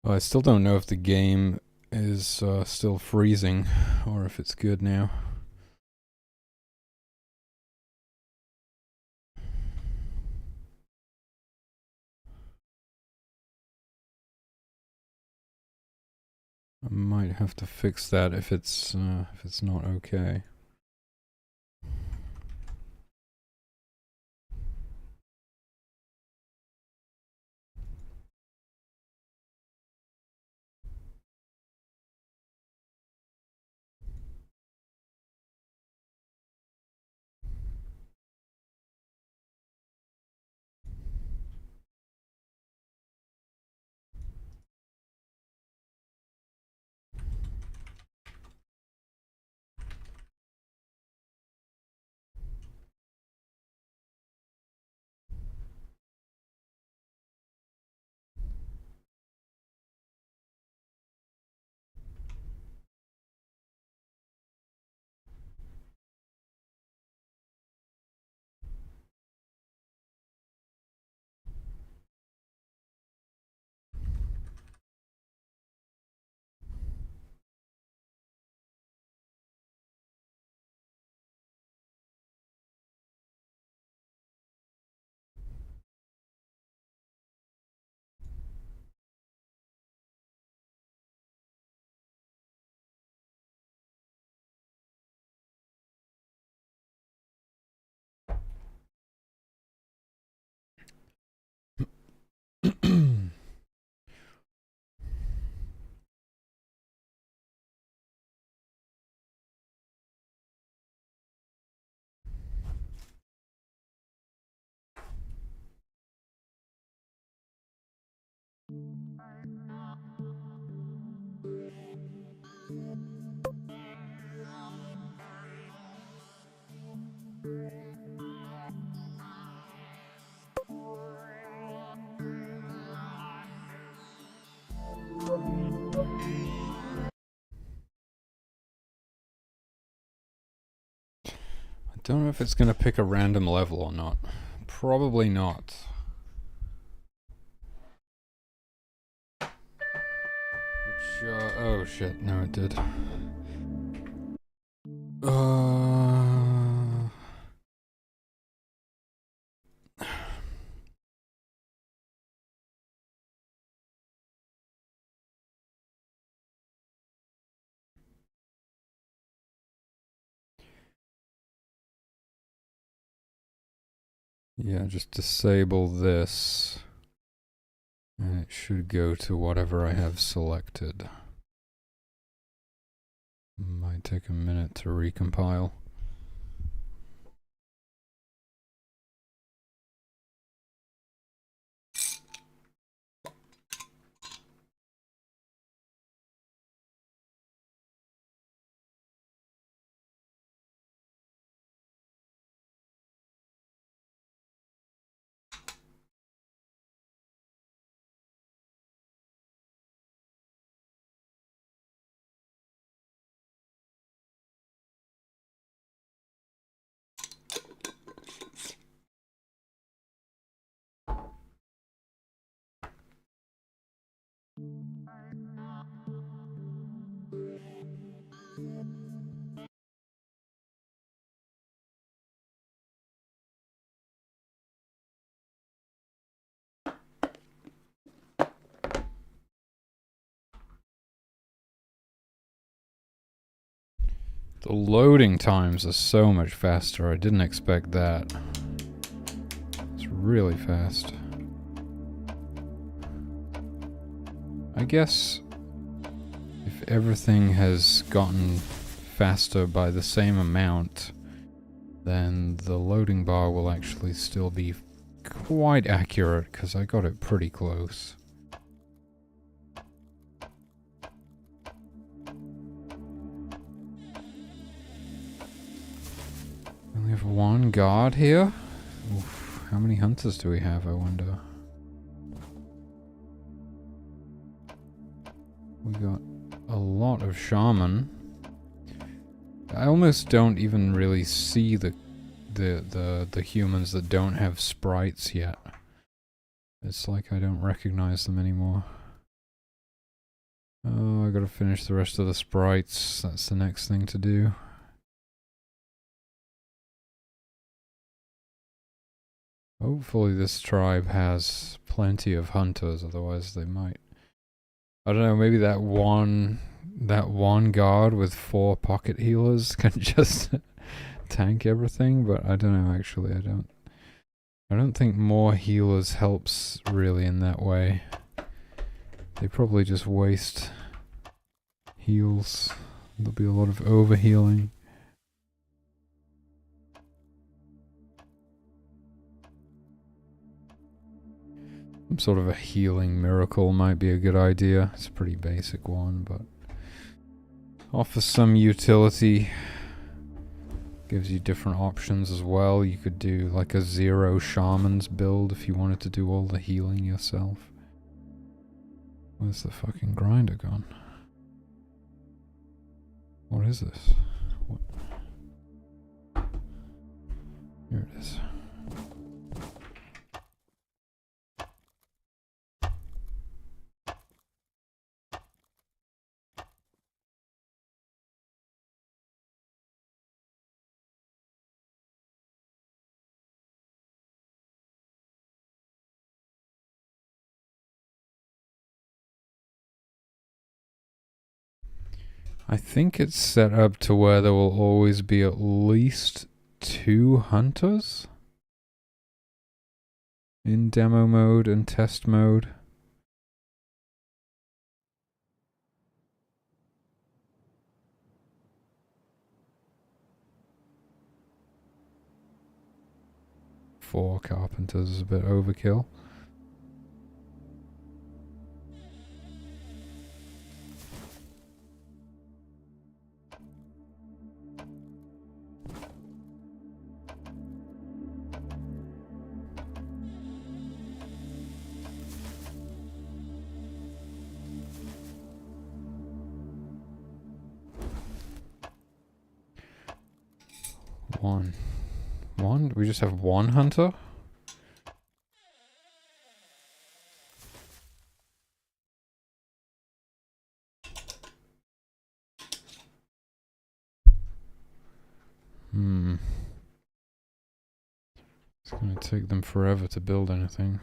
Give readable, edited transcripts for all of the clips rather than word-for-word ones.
Well, I still don't know if the game is still freezing or if it's good now. I might have to fix that if it's not okay. I don't know if it's gonna pick a random level or not. Probably not. Which, oh shit, no it did. Yeah, just disable this. And it should go to whatever I have selected. Might take a minute to recompile. The loading times are so much faster. I didn't expect that. It's really fast. I guess if everything has gotten faster by the same amount, then the loading bar will actually still be quite accurate, because I got it pretty close. We have one guard here. Oof, how many hunters do we have, I wonder? We got a lot of shaman. I almost don't even really see the humans that don't have sprites yet. It's like I don't recognize them anymore. Oh, I gotta finish the rest of the sprites. That's the next thing to do. Hopefully this tribe has plenty of hunters, otherwise they might. I don't know, maybe that one guard with 4 pocket healers can just tank everything, but I don't know actually. I don't think more healers helps really in that way. They probably just waste heals. There'll be a lot of overhealing. Some sort of a healing miracle might be a good idea. It's a pretty basic one, but offers some utility. Gives you different options as well. You could do like a 0 shamans build if you wanted to do all the healing yourself. Where's the fucking grinder gone? What is this? What? Here it is. I think it's set up to where there will always be at least 2 hunters in demo mode and test mode. Four carpenters is a bit overkill. One? We just have 1 hunter? It's gonna take them forever to build anything.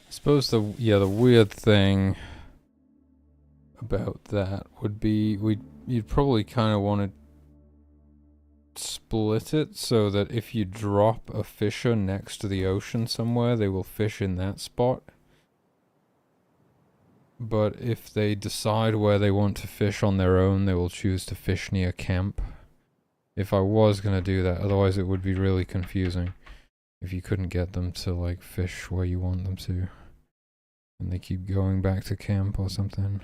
I suppose the weird thing about that would be you'd probably kind of want to split it so that if you drop a fisher next to the ocean somewhere, they will fish in that spot. But if they decide where they want to fish on their own, they will choose to fish near camp. If I was gonna do that, otherwise it would be really confusing if you couldn't get them to like fish where you want them to. And they keep going back to camp or something.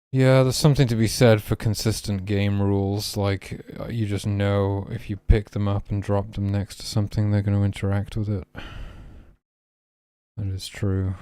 Yeah, there's something to be said for consistent game rules. Like, you just know if you pick them up and drop them next to something, they're going to interact with it. That is true.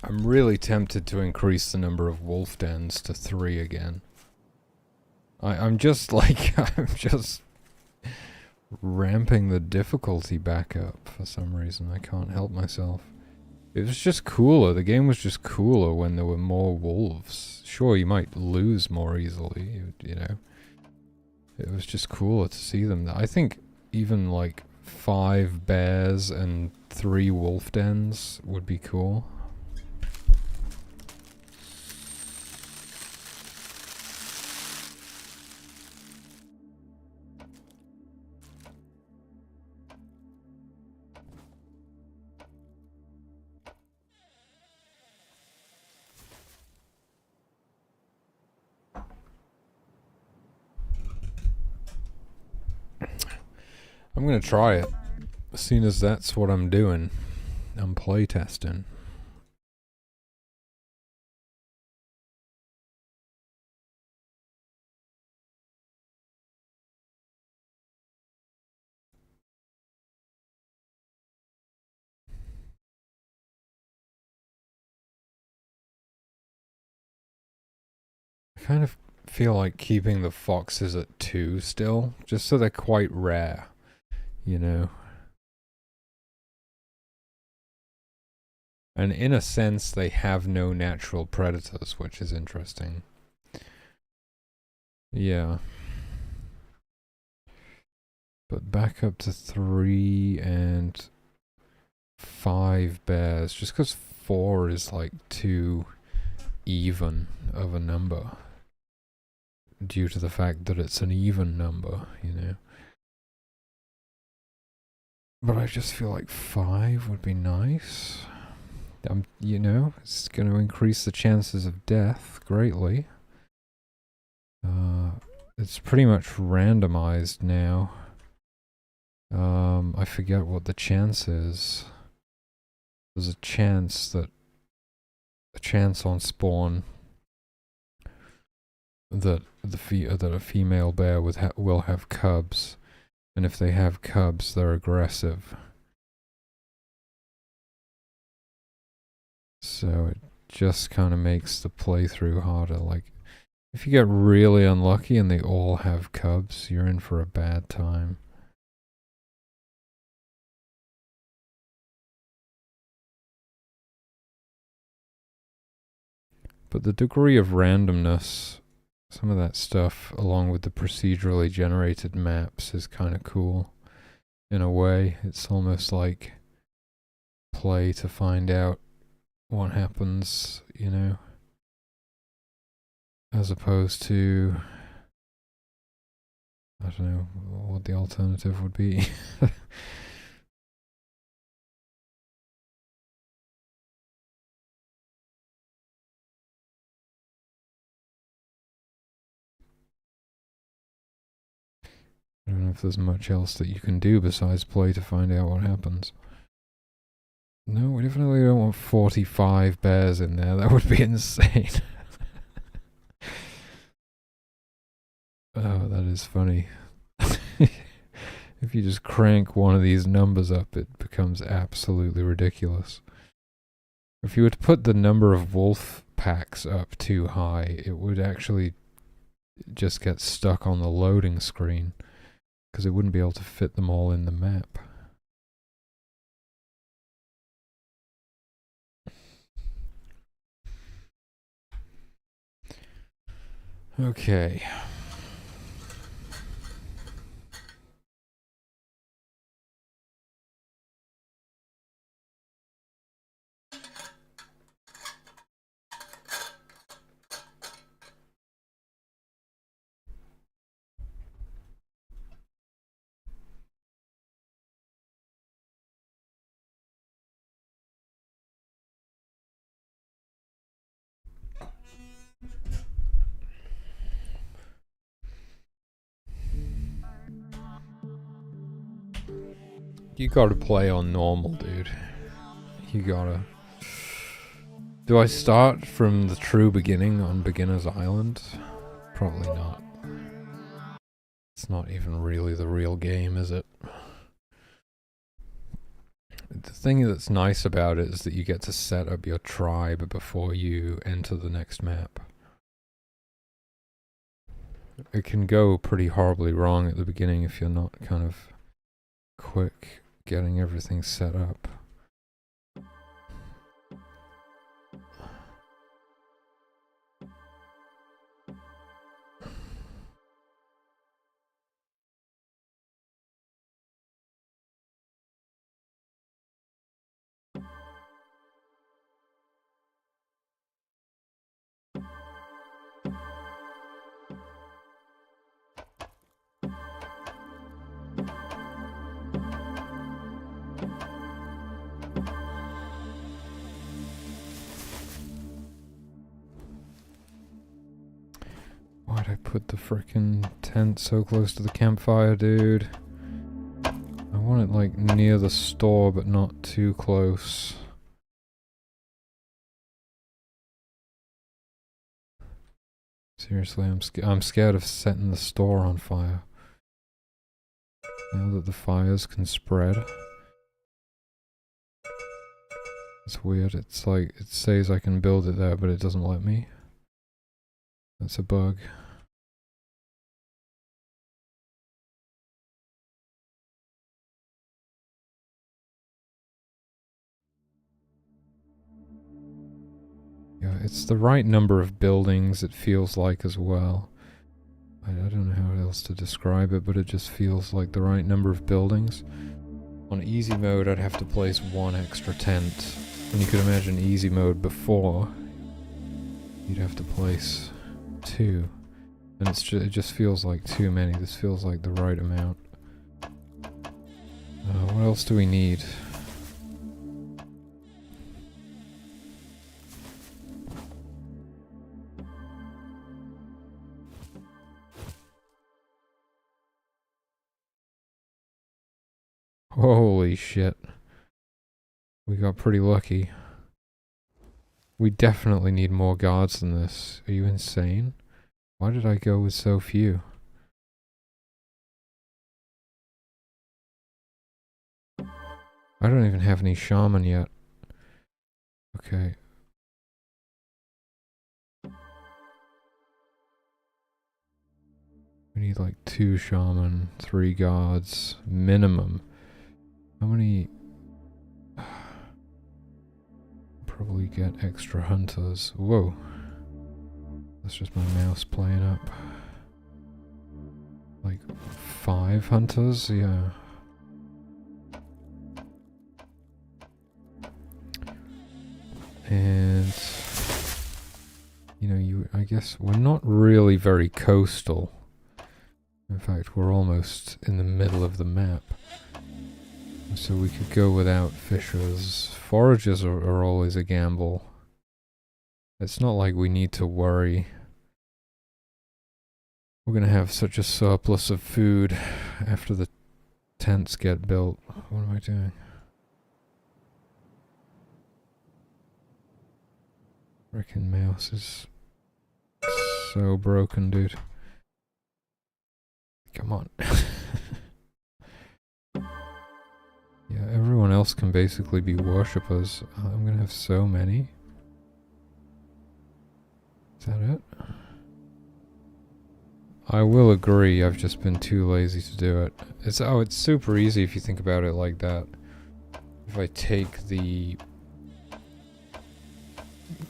I'm really tempted to increase the number of wolf dens to 3 again. I'm just like, I'm just ramping the difficulty back up for some reason. I can't help myself. It was just cooler. The game was just cooler when there were more wolves. Sure, you might lose more easily, you know. It was just cooler to see them. I think even like 5 bears and 3 wolf dens would be cool. I'm gonna try it. As soon as that's what I'm doing, I'm playtesting. I kind of feel like keeping the foxes at 2 still, just so they're quite rare, you know. And in a sense, they have no natural predators, which is interesting. Yeah. But back up to 3 and 5 bears, just because 4 is like too even of a number. Due to the fact that it's an even number, you know. But I just feel like 5 would be nice. You know, it's going to increase the chances of death greatly. It's pretty much randomized now. I forget what the chance is. There's a chance on spawn that a female bear will have cubs, and if they have cubs, they're aggressive. So it just kind of makes the playthrough harder. Like, if you get really unlucky and they all have cubs, you're in for a bad time. But the degree of randomness, some of that stuff, along with the procedurally generated maps, is kind of cool. In a way, it's almost like play to find out what happens, you know, as opposed to, I don't know what the alternative would be. I don't know if there's much else that you can do besides play to find out what happens. No, we definitely don't want 45 bears in there. That would be insane. Oh, that is funny. If you just crank one of these numbers up, it becomes absolutely ridiculous. If you were to put the number of wolf packs up too high, it would actually just get stuck on the loading screen, because it wouldn't be able to fit them all in the map. Okay. You gotta play on normal, dude. You gotta. Do I start from the true beginning on Beginner's Island? Probably not. It's not even really the real game, is it? The thing that's nice about it is that you get to set up your tribe before you enter the next map. It can go pretty horribly wrong at the beginning if you're not kind of quick getting everything set up. Why'd I put the frickin' tent so close to the campfire, dude? I want it like near the store, but not too close. Seriously, I'm scared of setting the store on fire. Now that the fires can spread. It's weird, it's like, it says I can build it there, but it doesn't let me. That's a bug. Yeah, it's the right number of buildings, it feels like, as well. I don't know how else to describe it, but it just feels like the right number of buildings. On easy mode, I'd have to place one extra tent. And you could imagine easy mode before, you'd have to place two. And it just feels like too many. This feels like the right amount. What else do we need? Holy shit. We got pretty lucky. We definitely need more guards than this. Are you insane? Why did I go with so few? I don't even have any shaman yet. Okay. We need like 2 shaman, 3 guards, minimum. How many? Probably get extra hunters. Whoa. That's just my mouse playing up. Like 5 hunters? Yeah. And you know, I guess we're not really very coastal. In fact, we're almost in the middle of the map. So we could go without fishers. Forages are always a gamble. It's not like we need to worry. We're gonna have such a surplus of food after the tents get built. What am I doing? Frickin' mouse is so broken, dude. Come on. Yeah, everyone else can basically be worshippers. I'm gonna have so many. Is that it? I will agree, I've just been too lazy to do it. It's super easy if you think about it like that. If I take the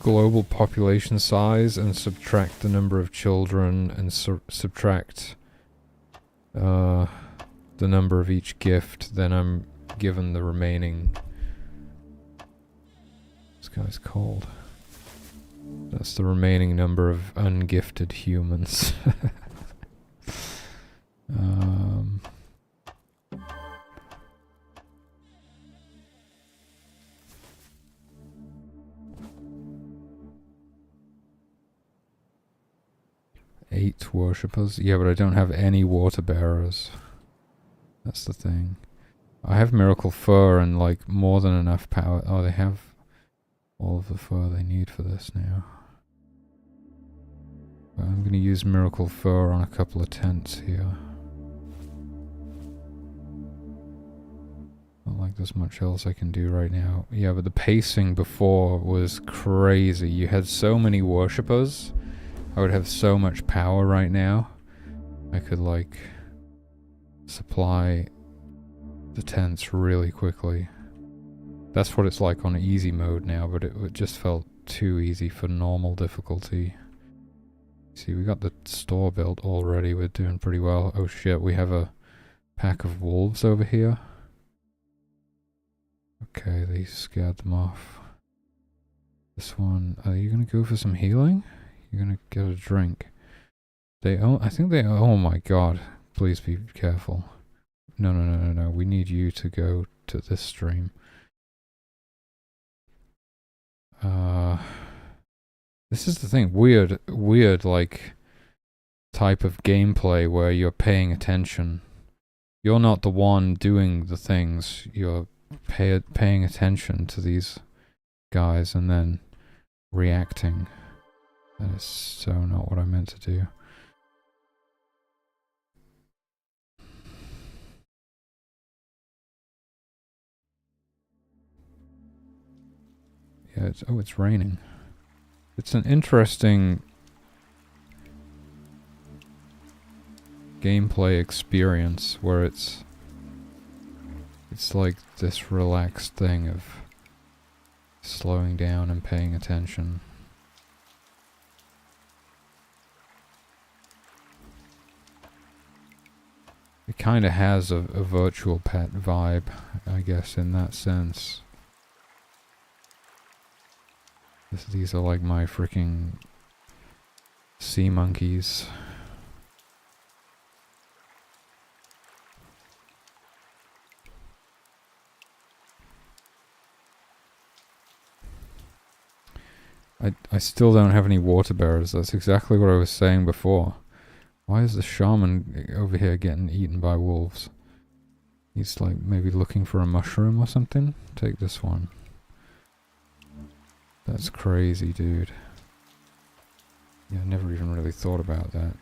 global population size and subtract the number of children and subtract the number of each gift, then I'm given the remaining. This guy's cold. That's the remaining number of ungifted humans. 8 worshippers? Yeah, but I don't have any water bearers. That's the thing. I have miracle fur and like more than enough power. Oh, they have all of the fur they need for this now. But I'm going to use miracle fur on a couple of tents here. Not like there's much else I can do right now. Yeah, but the pacing before was crazy. You had so many worshippers. I would have so much power right now. I could, like, supply the tents really quickly. That's what it's like on easy mode now, but it just felt too easy for normal difficulty. See, we got the store built already. We're doing pretty well. Oh shit, we have a pack of wolves over here. Okay, they scared them off. This one, are you gonna go for some healing? You're gonna get a drink. I think they, oh my god. Please be careful. No. We need you to go to this stream. This is the thing. Weird, like, type of gameplay where you're paying attention. You're not the one doing the things. You're paying attention to these guys and then reacting. That is so not what I meant to do. Yeah, it's raining. It's an interesting gameplay experience where it's like this relaxed thing of slowing down and paying attention. It kind of has a virtual pet vibe, I guess, in that sense. These are like my freaking sea monkeys. I still don't have any water bearers. That's exactly what I was saying before. Why is the shaman over here getting eaten by wolves? He's like maybe looking for a mushroom or something? Take this one. That's crazy, dude. Yeah, I never even really thought about that.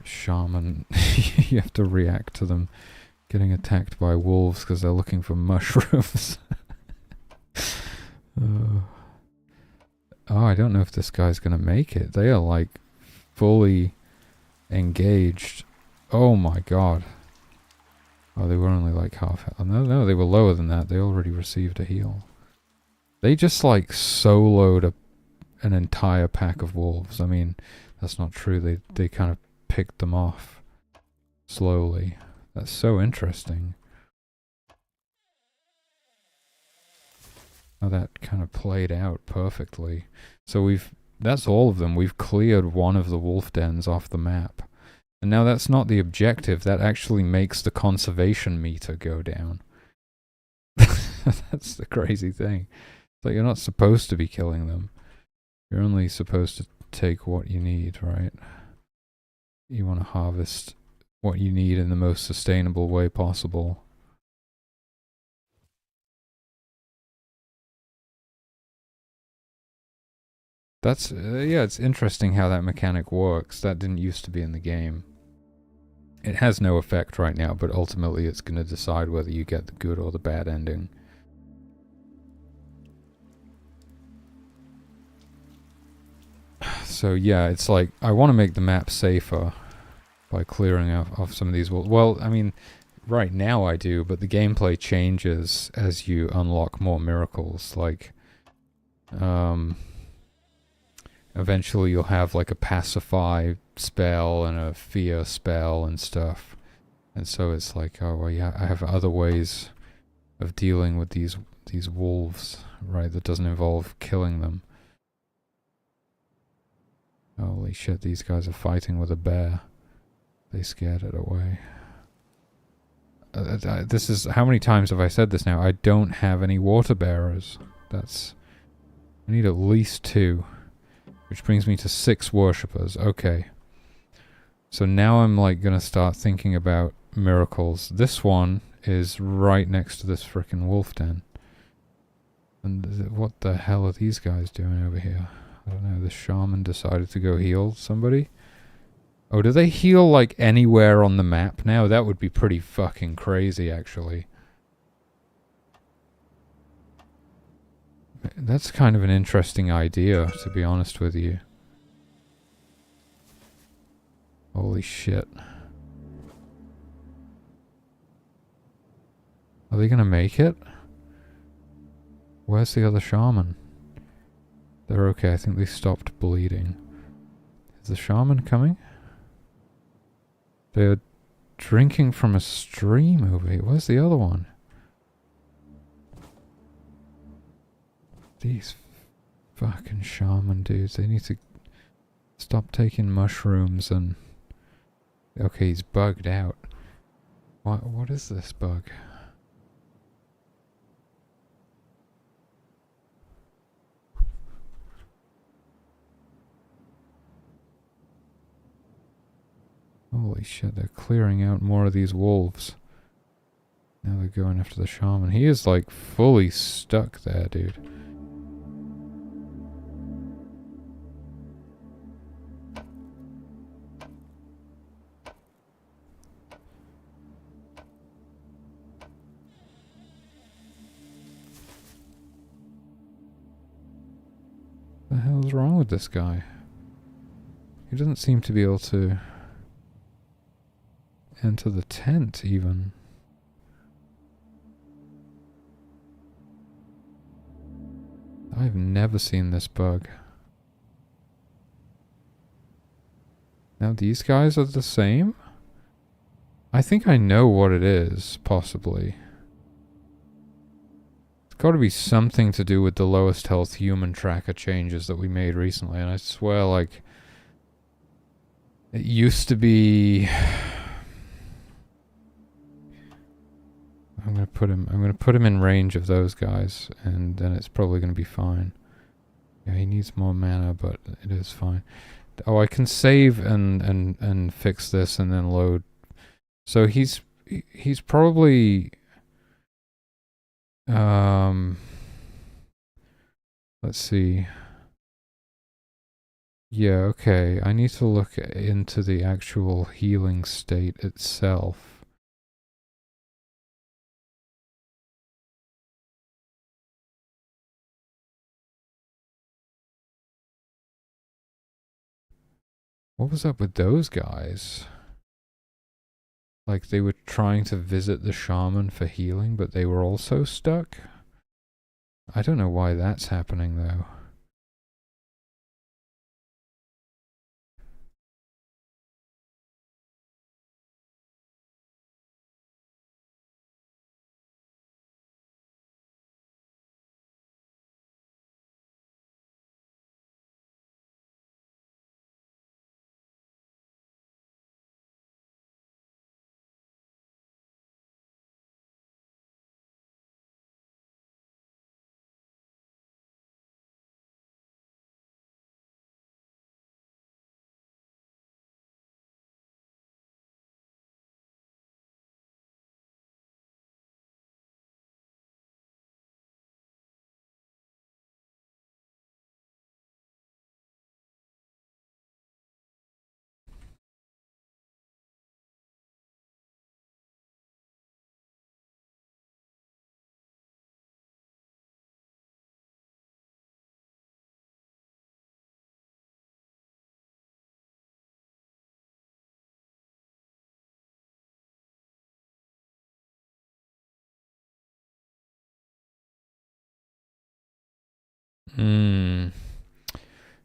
Shaman, you have to react to them getting attacked by wolves because they're looking for mushrooms. Oh, I don't know if this guy's gonna make it. They are like fully engaged. Oh my god. Oh, they were only like half. No, they were lower than that. They already received a heal. They just like soloed an entire pack of wolves. I mean, that's not true. They kind of picked them off slowly. That's so interesting. Oh, that kind of played out perfectly. So that's all of them. We've cleared one of the wolf dens off the map. And now that's not the objective. That actually makes the conservation meter go down. That's the crazy thing. So you're not supposed to be killing them. You're only supposed to take what you need, right? You want to harvest what you need in the most sustainable way possible. That's, yeah, it's interesting how that mechanic works. That didn't used to be in the game. It has no effect right now, but ultimately it's going to decide whether you get the good or the bad ending. So yeah, it's like, I want to make the map safer by clearing off some of these walls. Well, I mean, right now I do, but the gameplay changes as you unlock more miracles. Like, eventually you'll have like a pacify spell and a fear spell and stuff. And so it's like, oh well, yeah, I have other ways of dealing with these wolves, right, that doesn't involve killing them. Holy shit, these guys are fighting with a bear. They scared it away. This is, how many times have I said this now? I don't have any water bearers. I need at least 2. Which brings me to 6 worshippers. Okay. So now I'm like gonna start thinking about miracles. This one is right next to this frickin' wolf den. And what the hell are these guys doing over here? I don't know, the shaman decided to go heal somebody? Oh, do they heal like anywhere on the map now? That would be pretty fucking crazy, actually. That's kind of an interesting idea, to be honest with you. Holy shit. Are they gonna make it? Where's the other shaman? They're okay, I think they stopped bleeding. Is the shaman coming? They're drinking from a stream over here. Where's the other one? These fucking shaman dudes, they need to stop taking mushrooms and... Okay, he's bugged out. What is this bug? Holy shit, they're clearing out more of these wolves. Now they're going after the shaman. He is like fully stuck there, dude. What the hell's wrong with this guy? He doesn't seem to be able to enter the tent even. I've never seen this bug. Now these guys are the same? I think I know what it is, possibly. It's got to be something to do with the lowest health human tracker changes that we made recently, and I swear, like, it used to be... I'm gonna put him in range of those guys, and then it's probably gonna be fine. Yeah, he needs more mana, but it is fine. Oh, I can save and fix this and then load. So he's probably let's see. Yeah, okay. I need to look into the actual healing state itself. What was up with those guys? Like, they were trying to visit the shaman for healing, but they were also stuck? I don't know why that's happening, though.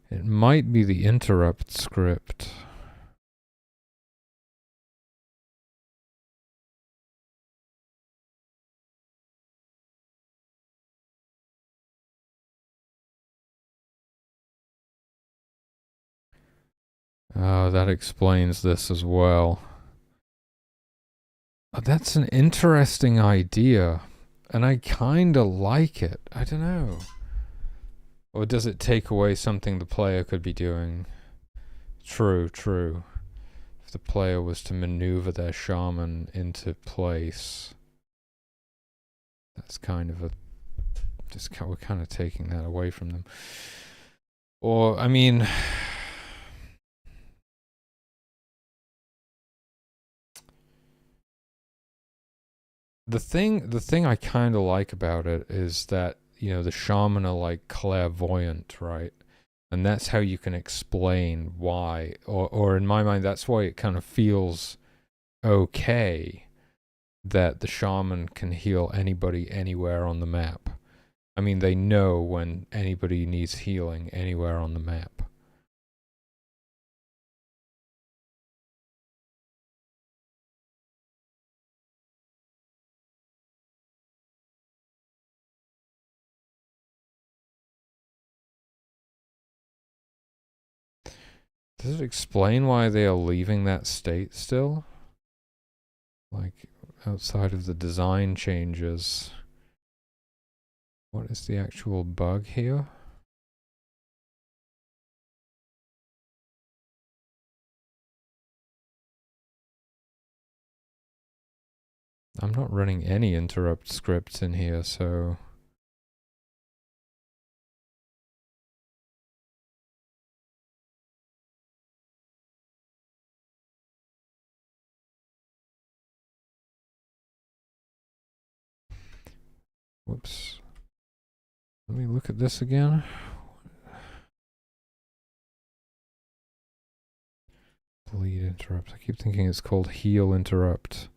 It might be the interrupt script. Oh, that explains this as well. Oh, that's an interesting idea. And I kinda like it. I don't know. Or does it take away something the player could be doing? True, true. If the player was to maneuver their shaman into place, that's kind of a... we're kind of taking that away from them. Or, I mean... The thing I kind of like about it is that you know, the shaman are like clairvoyant, right? And that's how you can explain why, or in my mind, that's why it kind of feels okay that the shaman can heal anybody anywhere on the map. I mean, they know when anybody needs healing anywhere on the map. Does it explain why they are leaving that state still? Like, outside of the design changes, what is the actual bug here? I'm not running any interrupt scripts in here, so... Whoops. Let me look at this again. Bleed interrupt. I keep thinking it's called heal interrupt.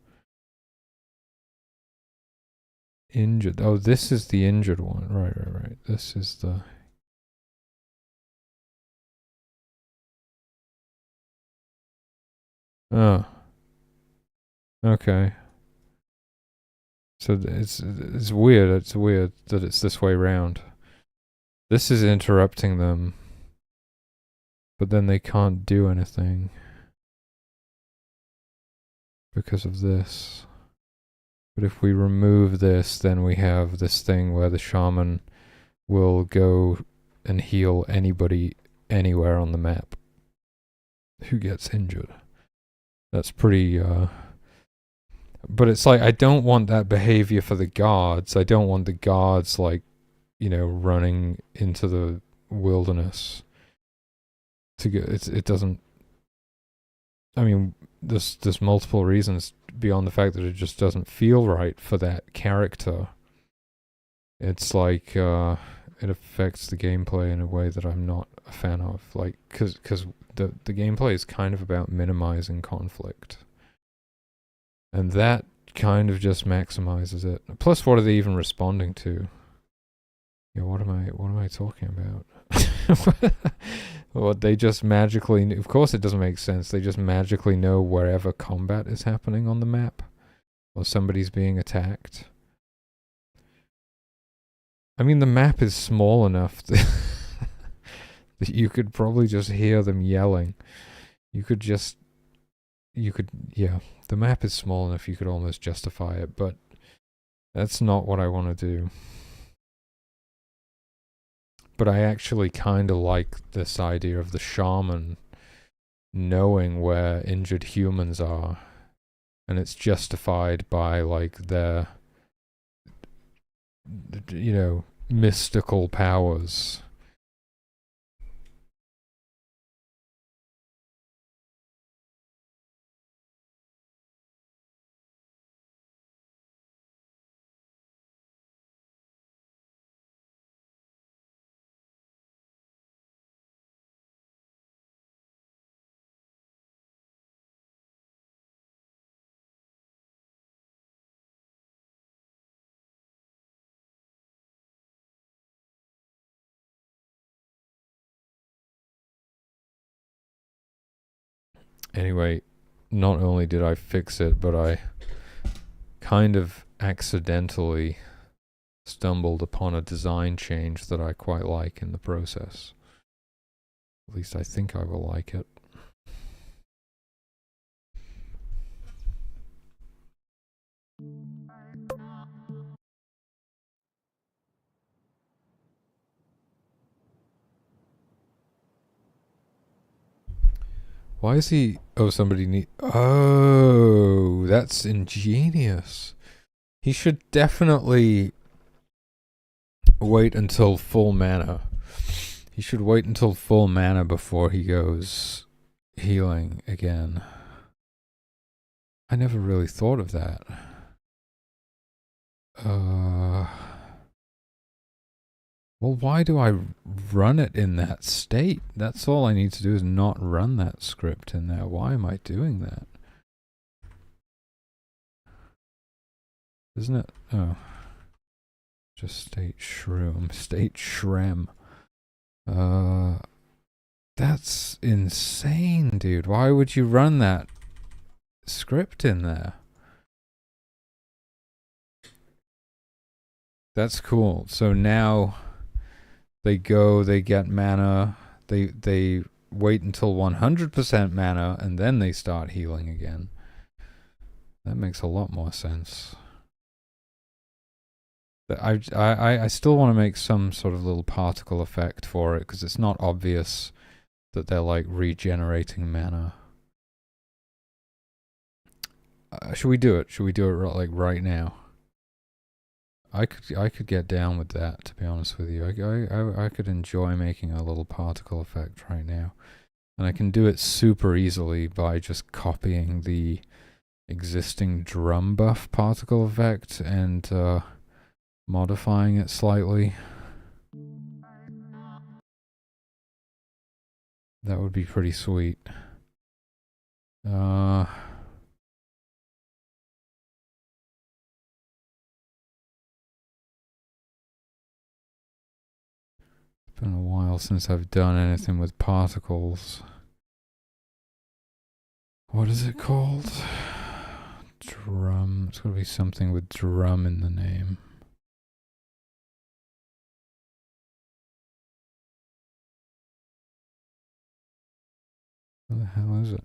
Injured. Oh, this is the injured one. Right. This is the... Oh. Okay. So it's weird. It's weird that it's this way round. This is interrupting them, but then they can't do anything because of this. But if we remove this, then we have this thing where the shaman will go and heal anybody anywhere on the map who gets injured. That's pretty but it's like, I don't want that behavior for the guards. I don't want the guards, like, you know, running into the wilderness to go. It doesn't... I mean, there's multiple reasons beyond the fact that it just doesn't feel right for that character. It's like, it affects the gameplay in a way that I'm not a fan of. Like, because the gameplay is kind of about minimizing conflict. And that kind of just maximizes it. Plus, what are they even responding to? Yeah, what am I talking about? What, they just magically... Of course it doesn't make sense. They just magically know wherever combat is happening on the map. Or somebody's being attacked. I mean, the map is small enough that you could probably just hear them yelling. Yeah, the map is small enough you could almost justify it, but that's not what I want to do. But I actually kind of like this idea of the shaman knowing where injured humans are, and it's justified by, like, their, you know, mystical powers. Anyway, not only did I fix it, but I kind of accidentally stumbled upon a design change that I quite like in the process. At least I think I will like it. Why is he... Oh, somebody need... Oh, that's ingenious. He should definitely wait until full mana. He should wait until full mana before he goes healing again. I never really thought of that. Well, why do I run it in that state? That's all I need to do is not run that script in there. Why am I doing that? Isn't it? Oh. Just state shroom. State shrem. That's insane, dude. Why would you run that script in there? That's cool. So now they go, they get mana, they wait until 100% mana, and then they start healing again. That makes a lot more sense. I still want to make some sort of little particle effect for it, because it's not obvious that they're like regenerating mana. Should we do it? Should we do it like right now? I could get down with that, to be honest with you. I could enjoy making a little particle effect right now. And I can do it super easily by just copying the existing drum buff particle effect and modifying it slightly. That would be pretty sweet. It's been a while since I've done anything with particles. What is it called? Drum. It's gotta be something with drum in the name. What the hell is it?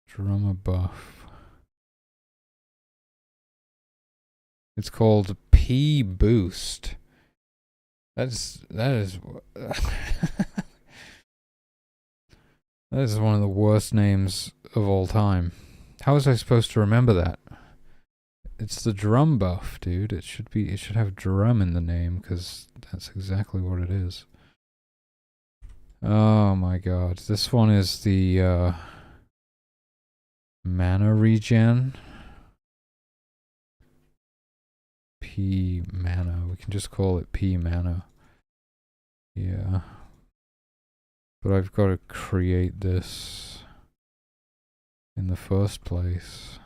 Drummer buff. It's called P Boost. That is that is one of the worst names of all time. How was I supposed to remember that? It's the drum buff, dude. It should have drum in the name, because that's exactly what it is. Oh my god. This one is the mana regen. P mana. We can just call it P mana. Yeah. But I've got to create this in the first place.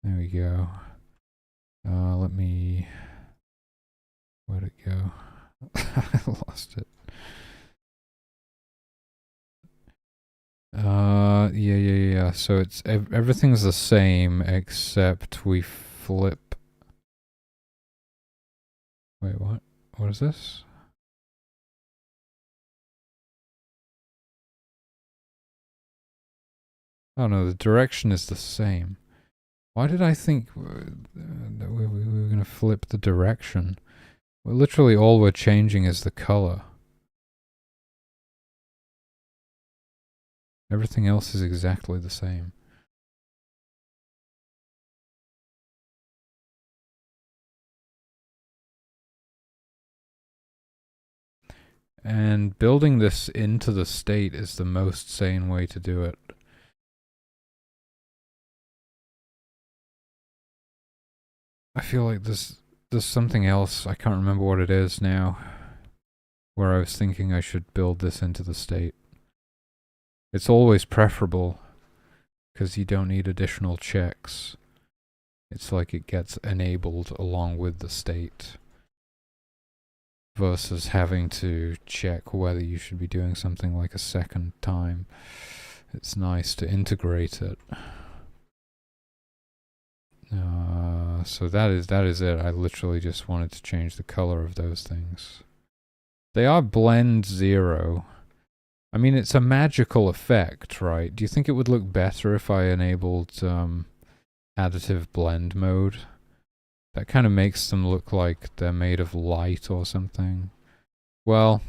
There we go. Let me... Where'd it go? I lost it. Yeah. So it's everything's the same except we flip. Wait, what? What is this? Oh no, the direction is the same. Why did I think that we were going to flip the direction? Well, literally all we're changing is the color. Everything else is exactly the same. And building this into the state is the most sane way to do it. I feel like there's something else, I can't remember what it is now, where I was thinking I should build this into the state. It's always preferable, because you don't need additional checks. It's like it gets enabled along with the state, versus having to check whether you should be doing something like a second time. It's nice to integrate it. So that is it. I literally just wanted to change the color of those things. They are blend 0. I mean, it's a magical effect, right? Do you think it would look better if I enabled additive blend mode? That kind of makes them look like they're made of light or something. Well,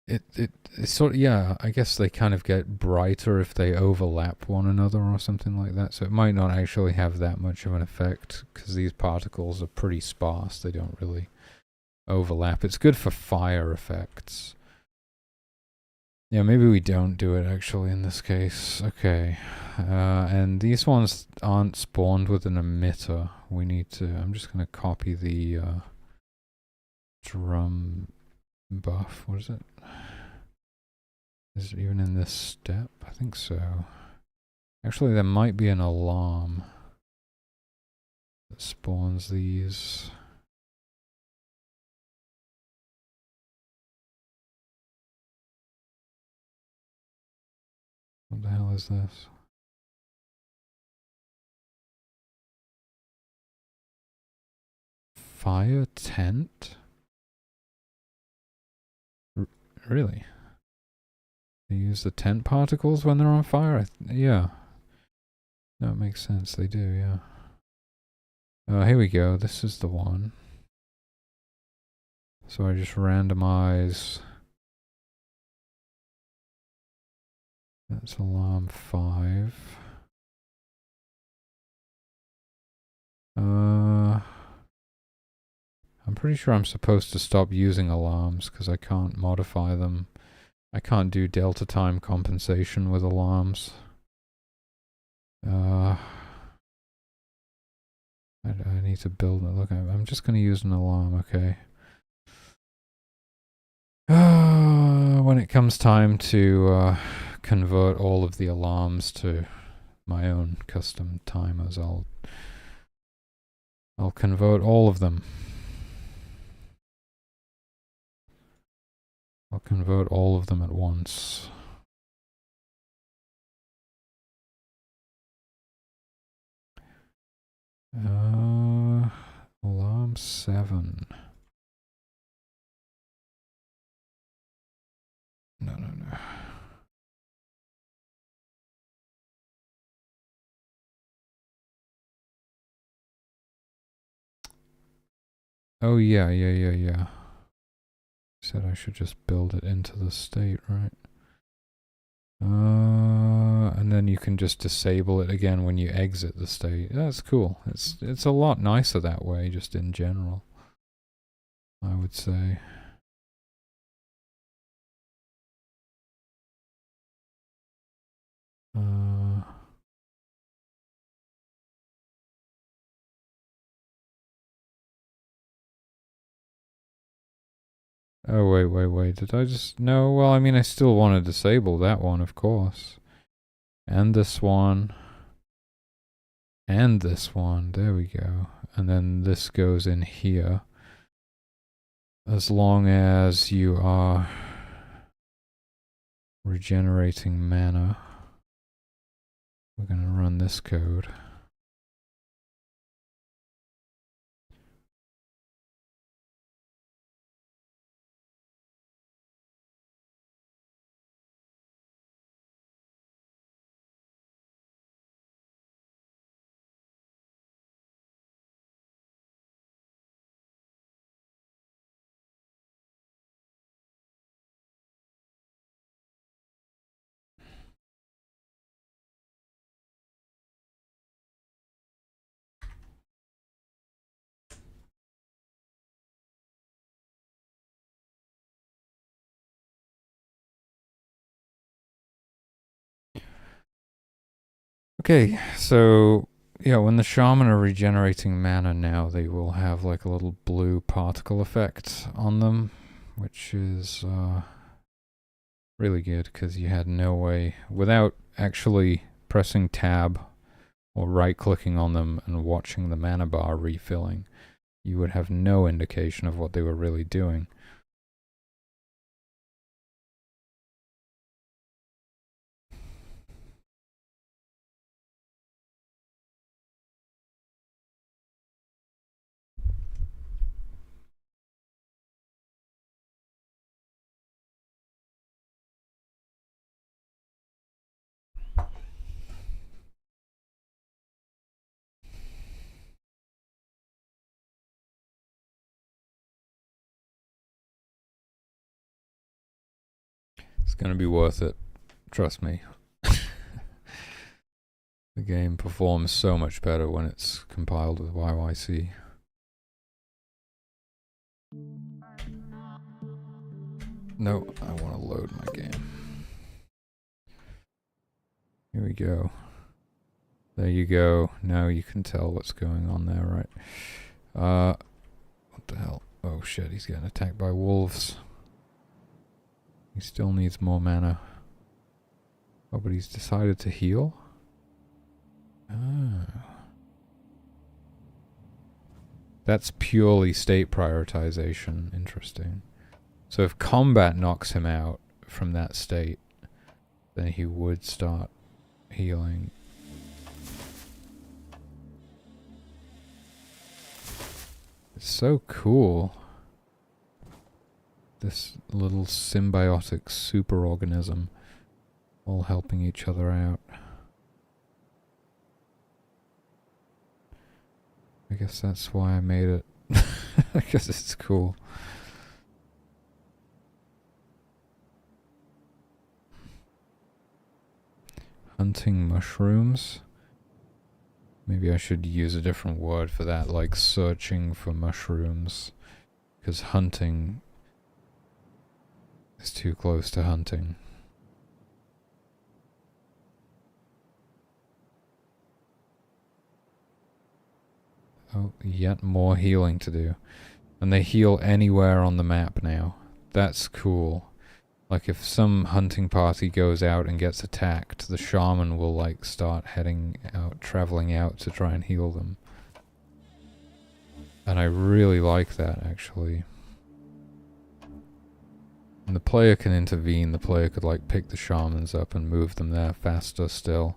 it's sort of, yeah, I guess they kind of get brighter if they overlap one another or something like that. So it might not actually have that much of an effect, because these particles are pretty sparse. They don't really overlap. It's good for fire effects. Yeah, maybe we don't do it actually in this case. Okay. And these ones aren't spawned with an emitter. We need to... I'm just going to copy the drum buff. What is it? Is it even in this step? I think so. Actually, there might be an alarm that spawns these. What the hell is this? Fire tent? Really? They use the tent particles when they're on fire? Yeah. That makes sense, they do, yeah. Here we go, this is the one. So I just randomize. That's alarm 5. I'm pretty sure I'm supposed to stop using alarms because I can't modify them. I can't do delta time compensation with alarms. I need to build it. Look, I'm just going to use an alarm, okay. When it comes time to convert all of the alarms to my own custom timers, I'll convert all of them. I'll convert all of them at once. Alarm 7. No. Oh, yeah. Said I should just build it into the state, right? And then you can just disable it again when you exit the state. That's cool. It's a lot nicer that way, just in general, I would say. Oh, wait. Did I just... No, well, I mean, I still want to disable that one, of course. And this one. And this one. There we go. And then this goes in here. As long as you are regenerating mana. We're going to run this code. Okay, so yeah, when the shaman are regenerating mana now, they will have like a little blue particle effect on them, which is really good because you had no way, without actually pressing tab or right-clicking on them and watching the mana bar refilling, you would have no indication of what they were really doing. It's gonna be worth it, trust me. The game performs so much better when it's compiled with YYC. No, I want to load my game. Here we go. There you go. Now you can tell what's going on there, right? What the hell? Oh shit, he's getting attacked by wolves. He still needs more mana. Oh, but he's decided to heal? Ah. That's purely state prioritization. Interesting. So if combat knocks him out from that state, then he would start healing. It's so cool. This little symbiotic superorganism all helping each other out. I guess that's why I made it. I guess it's cool. Hunting mushrooms. Maybe I should use a different word for that, like searching for mushrooms. Because hunting is too close to hunting. Oh, yet more healing to do. And they heal anywhere on the map now. That's cool. Like if some hunting party goes out and gets attacked, the shaman will like start heading out, traveling out to try and heal them. And I really like that, actually. And the player can intervene. The player could like pick the shamans up and move them there faster still.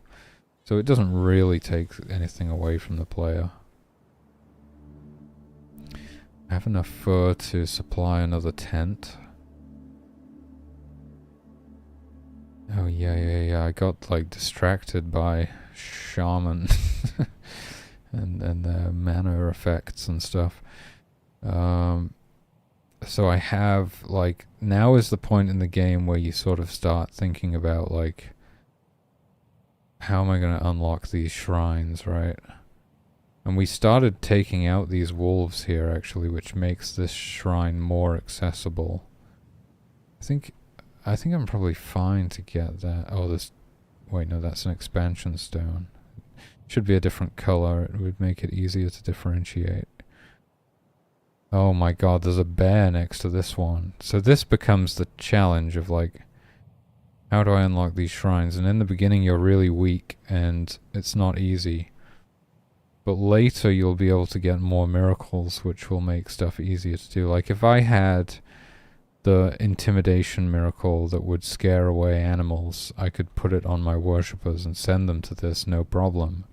So it doesn't really take anything away from the player. I have enough fur to supply another tent. Oh yeah. I got like distracted by shaman and their mana effects and stuff. So I have like, now is the point in the game where you sort of start thinking about like, how am I going to unlock these shrines, right? And we started taking out these wolves here, actually, which makes this shrine more accessible. I think I'm probably fine to get that. Oh, this... Wait, no, that's an expansion stone. Should be a different color. It would make it easier to differentiate. Oh my god, there's a bear next to this one. So this becomes the challenge of, like, how do I unlock these shrines? And in the beginning, you're really weak, and it's not easy. But later you'll be able to get more miracles, which will make stuff easier to do. Like if I had the intimidation miracle that would scare away animals, I could put it on my worshippers and send them to this, no problem.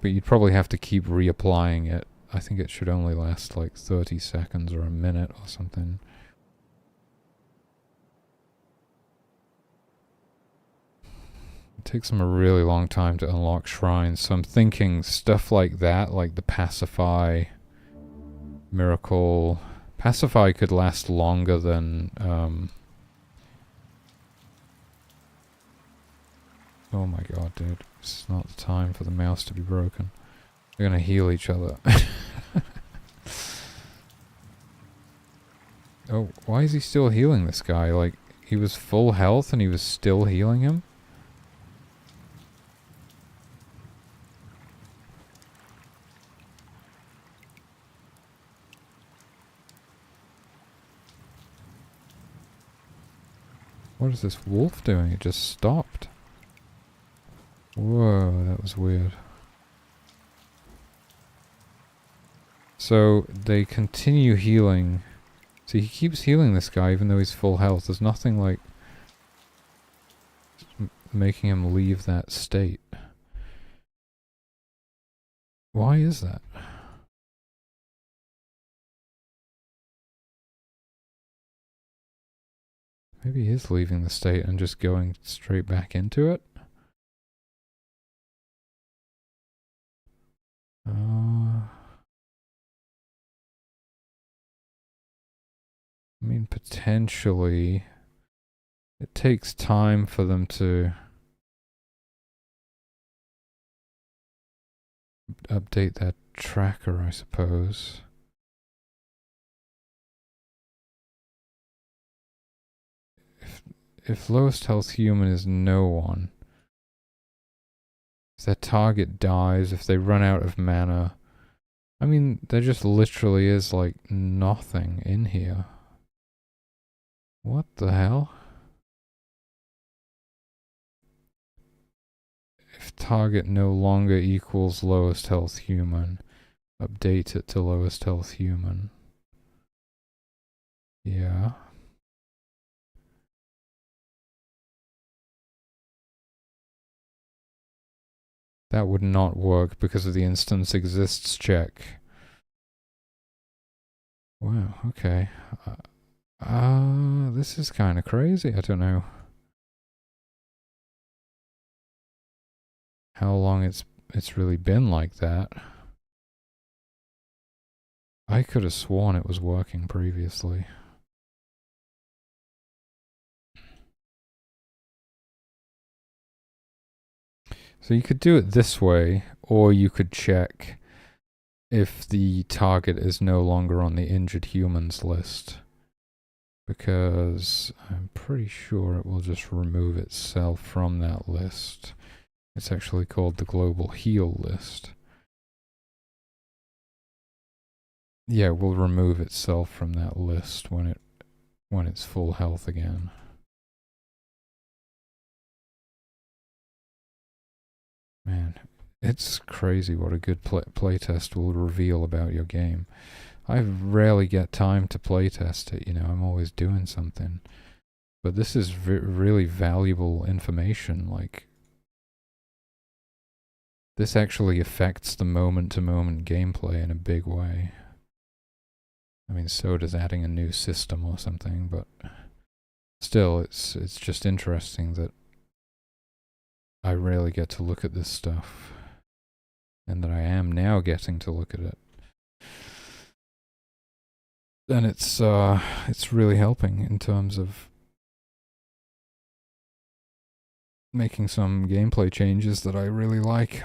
But you'd probably have to keep reapplying it. I think it should only last like 30 seconds or a minute or something. It takes them a really long time to unlock shrines, so I'm thinking stuff like that, like the Pacify miracle. Pacify could last longer than... Oh my god, dude. This is not the time for the mouse to be broken. They're gonna heal each other. Oh, why is he still healing this guy? Like, he was full health and he was still healing him? What is this wolf doing? It just stopped. Whoa, that was weird. So, they continue healing. See, he keeps healing this guy even though he's full health. There's nothing like making him leave that state. Why is that? Maybe he is leaving the state and just going straight back into it? I mean, potentially... It takes time for them to update that tracker, I suppose. if lowest health human is no one, if their target dies, if they run out of mana, I mean, there just literally is like nothing in here. What the hell? If target no longer equals lowest health human, update it to lowest health human. Yeah. That would not work because of the instance exists check. Wow, okay. This is kind of crazy. I don't know how long it's really been like that. I could have sworn it was working previously. So you could do it this way, or you could check if the target is no longer on the injured humans list. Because I'm pretty sure it will just remove itself from that list. It's actually called the global heal list. Yeah, it will remove itself from that list when it's full health again. Man, it's crazy what a good playtest will reveal about your game. I rarely get time to playtest it, you know, I'm always doing something. But this is really valuable information, like, this actually affects the moment-to-moment gameplay in a big way. I mean, so does adding a new system or something, but still, it's just interesting that I rarely get to look at this stuff, and that I am now getting to look at it. And it's really helping in terms of making some gameplay changes that I really like.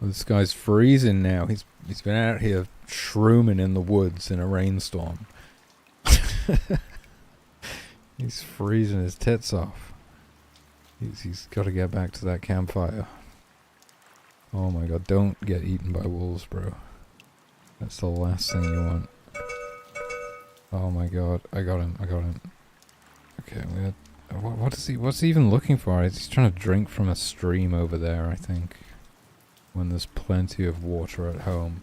Well, this guy's freezing now. He's been out here shrooming in the woods in a rainstorm. He's freezing his tits off. He's got to get back to that campfire. Oh my god, don't get eaten by wolves, bro. That's the last thing you want. Oh my god, I got him. Okay, what's he even looking for? He's trying to drink from a stream over there, I think. When there's plenty of water at home.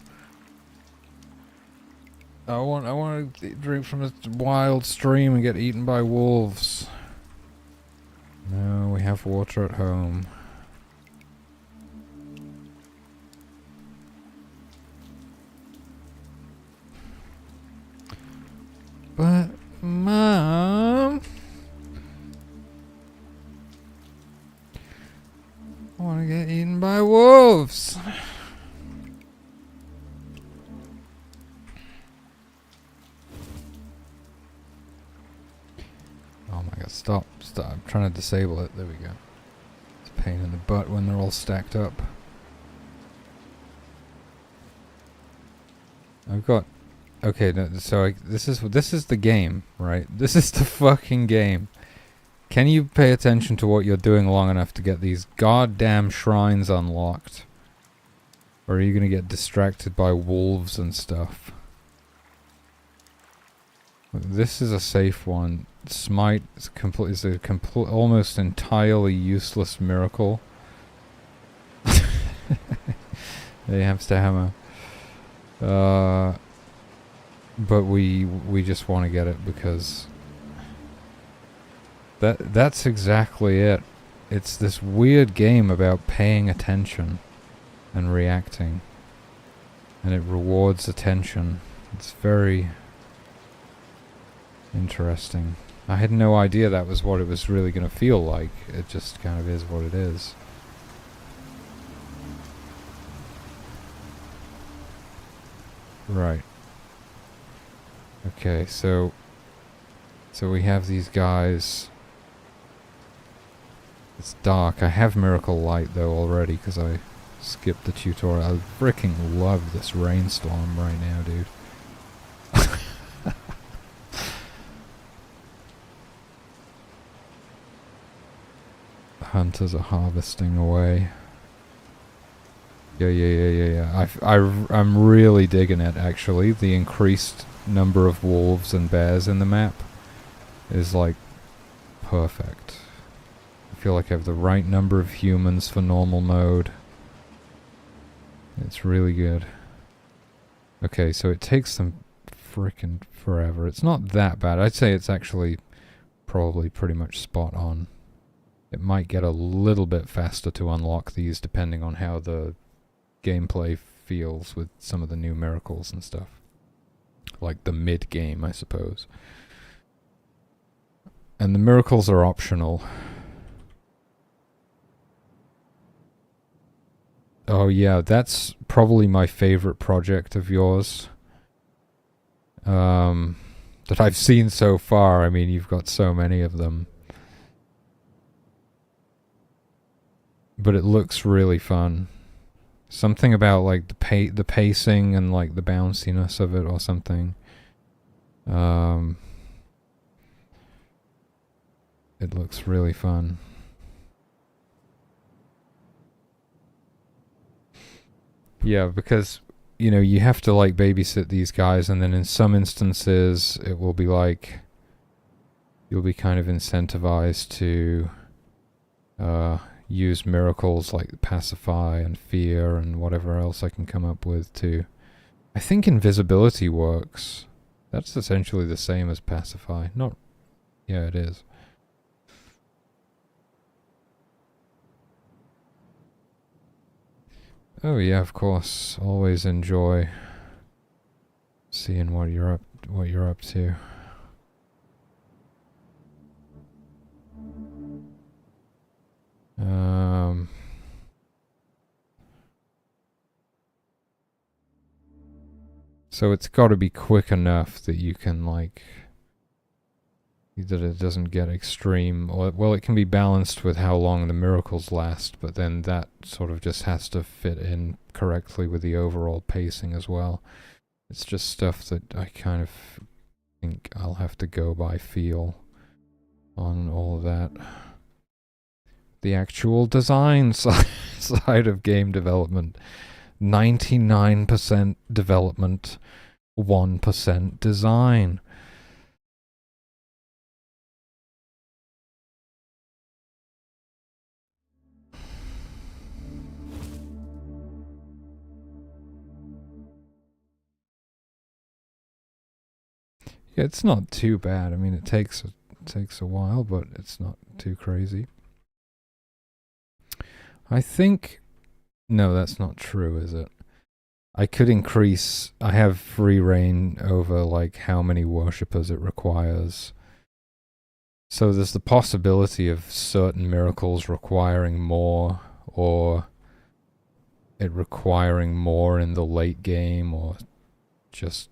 I want to drink from a wild stream and get eaten by wolves. No, we have water at home. But, Mom, I want to get eaten by wolves. Oh my god, stop. I'm trying to disable it. There we go. It's a pain in the butt when they're all stacked up. I've got... Okay, so this is the game, right? This is the fucking game. Can you pay attention to what you're doing long enough to get these goddamn shrines unlocked? Or are you gonna get distracted by wolves and stuff? This is a safe one. Smite is a almost entirely useless miracle. The hamster hammer. But we just want to get it because that's exactly it. it's this weird game about paying attention and reacting. And it rewards attention. It's very interesting. I had no idea that was what it was really going to feel like. It just kind of is what it is. Right. Okay, so we have these guys. It's dark. I have Miracle Light though already because I skipped the tutorial. I freaking love this rainstorm right now, dude. Hunters are harvesting away. Yeah. I'm really digging it, actually. The increased number of wolves and bears in the map is, like, perfect. I feel like I have the right number of humans for normal mode. It's really good. Okay, so it takes them frickin' forever. It's not that bad. I'd say it's actually probably pretty much spot on. It might get a little bit faster to unlock these depending on how the gameplay feels with some of the new miracles and stuff. Like the mid-game, I suppose. And the miracles are optional. Oh yeah, that's probably my favorite project of yours. That I've seen so far. I mean, you've got so many of them. But it looks really fun. Something about like the pacing and like the bounciness of it or something. It looks really fun. Yeah, because, you know, you have to like babysit these guys, and then in some instances it will be like you'll be kind of incentivized to use miracles like pacify and fear and whatever else I can come up with to... I think invisibility works. That's essentially the same as pacify. Not... Yeah, it is. Oh yeah, of course. Always enjoy seeing what you're up to. So it's got to be quick enough that you can, like, that it doesn't get extreme, or, well, it can be balanced with how long the miracles last, but then that sort of just has to fit in correctly with the overall pacing as well. It's just stuff that I kind of think I'll have to go by feel on all of that. The actual design side of game development. 99% development, 1% design. Yeah, it's not too bad. I mean, it takes a while, but it's not too crazy. I think... No, that's not true, is it? I could increase... I have free reign over, like, how many worshippers it requires. So there's the possibility of certain miracles requiring more, or it requiring more in the late game, or just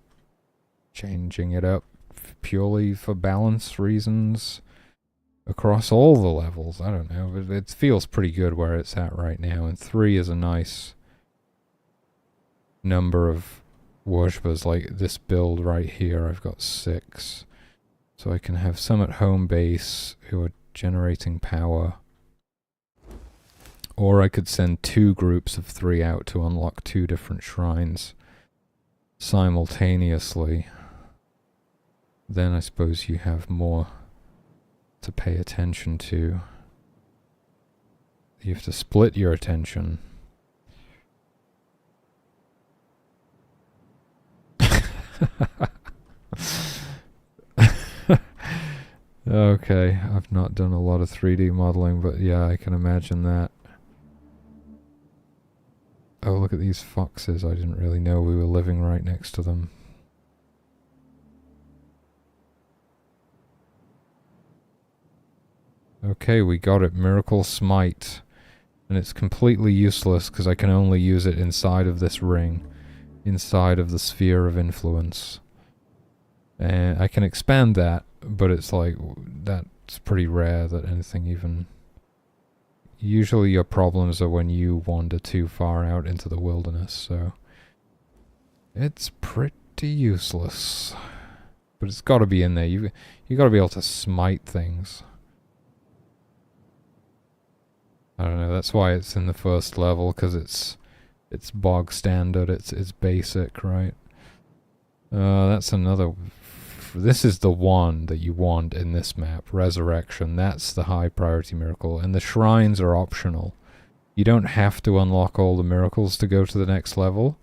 changing it up purely for balance reasons across all the levels. I don't know, but it feels pretty good where it's at right now, and 3 is a nice number of worshippers. Like this build right here, I've got 6, so I can have some at home base who are generating power, or I could send 2 groups of 3 out to unlock 2 different shrines simultaneously. Then I suppose you have more to pay attention to. You have to split your attention. Okay, I've not done a lot of 3D modeling, but yeah, I can imagine that. Oh, look at these foxes. I didn't really know we were living right next to them. Okay, we got it. Miracle Smite. And it's completely useless because I can only use it inside of this ring. Inside of the sphere of influence. And I can expand that, but it's like, that's pretty rare that anything even... Usually your problems are when you wander too far out into the wilderness, so... It's pretty useless. But it's gotta be in there. You gotta be able to smite things. I don't know, that's why it's in the first level, because it's bog standard, it's basic, right? That's another... This is the one that you want in this map, Resurrection. That's the high priority miracle, and the shrines are optional. You don't have to unlock all the miracles to go to the next level,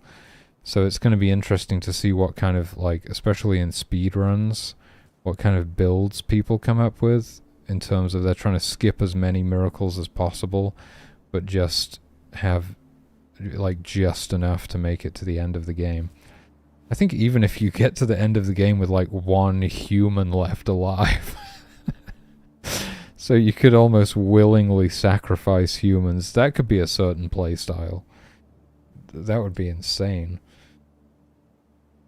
so it's going to be interesting to see what kind of, like, especially in speedruns, what kind of builds people come up with, in terms of they're trying to skip as many miracles as possible, but just have, like, just enough to make it to the end of the game. I think even if you get to the end of the game with, like, one human left alive, so you could almost willingly sacrifice humans, that could be a certain playstyle. That would be insane.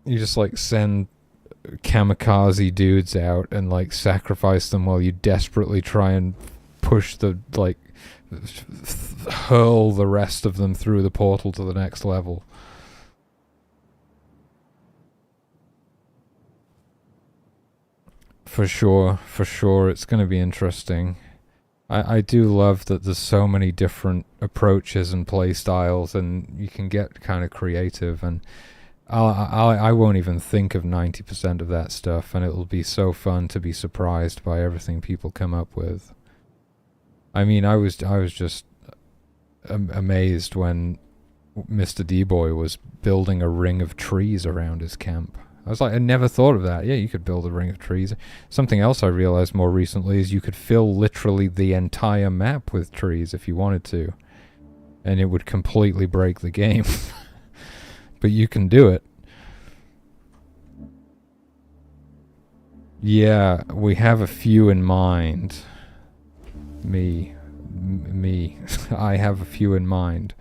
You just, like, send kamikaze dudes out and, like, sacrifice them while you desperately try and push the, like, hurl the rest of them through the portal to the next level. For sure, it's going to be interesting. I do love that there's so many different approaches and play styles, and you can get kind of creative, and I won't even think of 90% of that stuff, and it'll be so fun to be surprised by everything people come up with. I mean, I was just amazed when Mr. D-Boy was building a ring of trees around his camp. I was like, I never thought of that. Yeah, you could build a ring of trees. Something else I realized more recently is you could fill literally the entire map with trees if you wanted to, and it would completely break the game. But you can do it. Yeah, we have a few in mind. Me. I have a few in mind.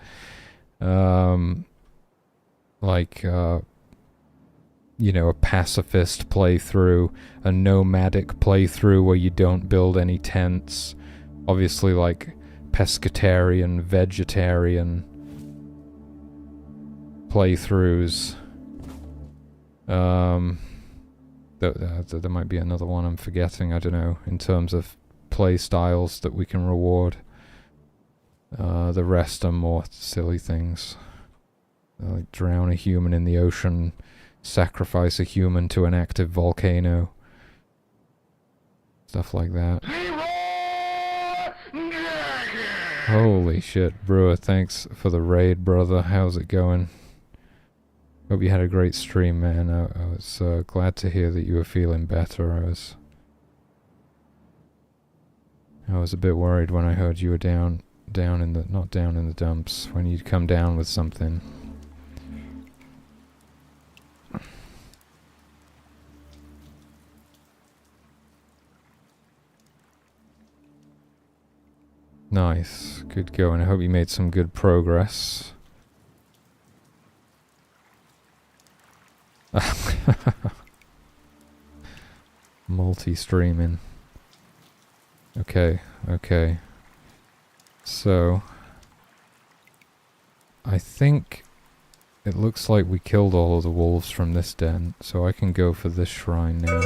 You know, a pacifist playthrough, a nomadic playthrough where you don't build any tents. Obviously, like, pescatarian, vegetarian playthroughs. There might be another one I'm forgetting, I don't know, in terms of play styles that we can reward. The rest are more silly things. Like drown a human in the ocean, sacrifice a human to an active volcano. Stuff like that. Holy shit, Brewer, thanks for the raid, brother. How's it going? Hope you had a great stream, man. I was glad to hear that you were feeling better. I was a bit worried when I heard you were not down in the dumps, when you'd come down with something. Nice, good going. I hope you made some good progress. Multi-streaming. Okay. So, I think it looks like we killed all of the wolves from this den, so I can go for this shrine now.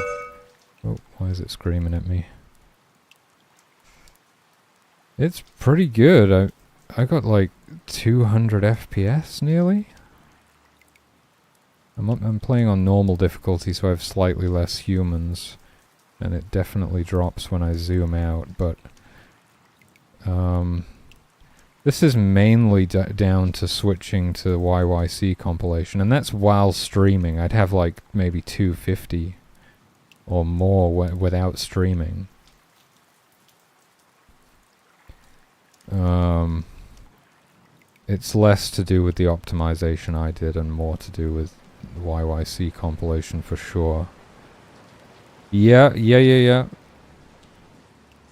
Oh, why is it screaming at me? It's pretty good. I got like 200 FPS nearly. I'm playing on normal difficulty, so I have slightly less humans, and it definitely drops when I zoom out, but this is mainly down to switching to YYC compilation, and that's while streaming. I'd have like maybe 250 or more without streaming. It's less to do with the optimization I did and more to do with the YYC compilation for sure. Yeah.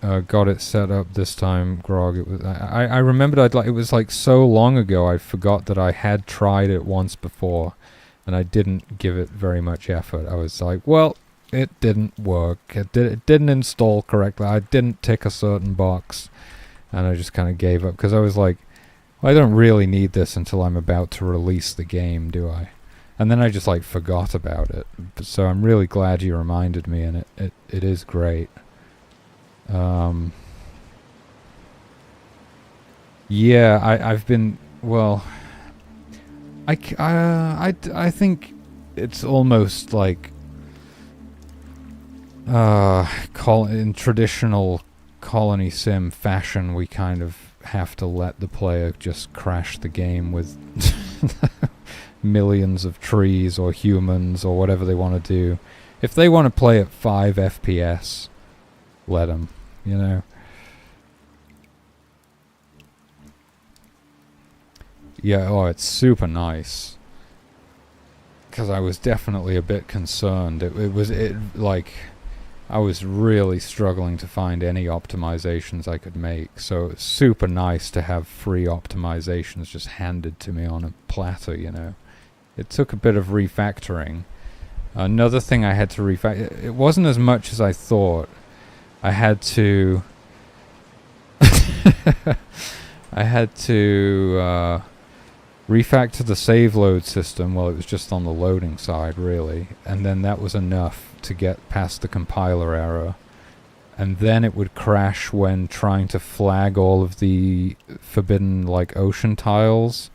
Got it set up this time, Grog. It was I remembered it was like so long ago I forgot that I had tried it once before and I didn't give it very much effort. I was like, well, it didn't work. It didn't install correctly. I didn't tick a certain box and I just kind of gave up because I was like, I don't really need this until I'm about to release the game, do I? And then I just like forgot about it. So I'm really glad you reminded me, and it is great. Yeah, I've been, well, I think it's almost like in traditional ColonySIM fashion, we kind of have to let the player just crash the game with millions of trees or humans or whatever they want to do. If they want to play at 5 FPS, let them, you know. Yeah, oh, it's super nice. Because I was definitely a bit concerned. I was really struggling to find any optimizations I could make, so it's super nice to have free optimizations just handed to me on a platter, you know. It took a bit of refactoring. Another thing I had to refactor, it wasn't as much as I thought. I had to refactor the save load system. Well, it was just on the loading side, really, and then that was enough to get past the compiler error, and then it would crash when trying to flag all of the forbidden like ocean tiles.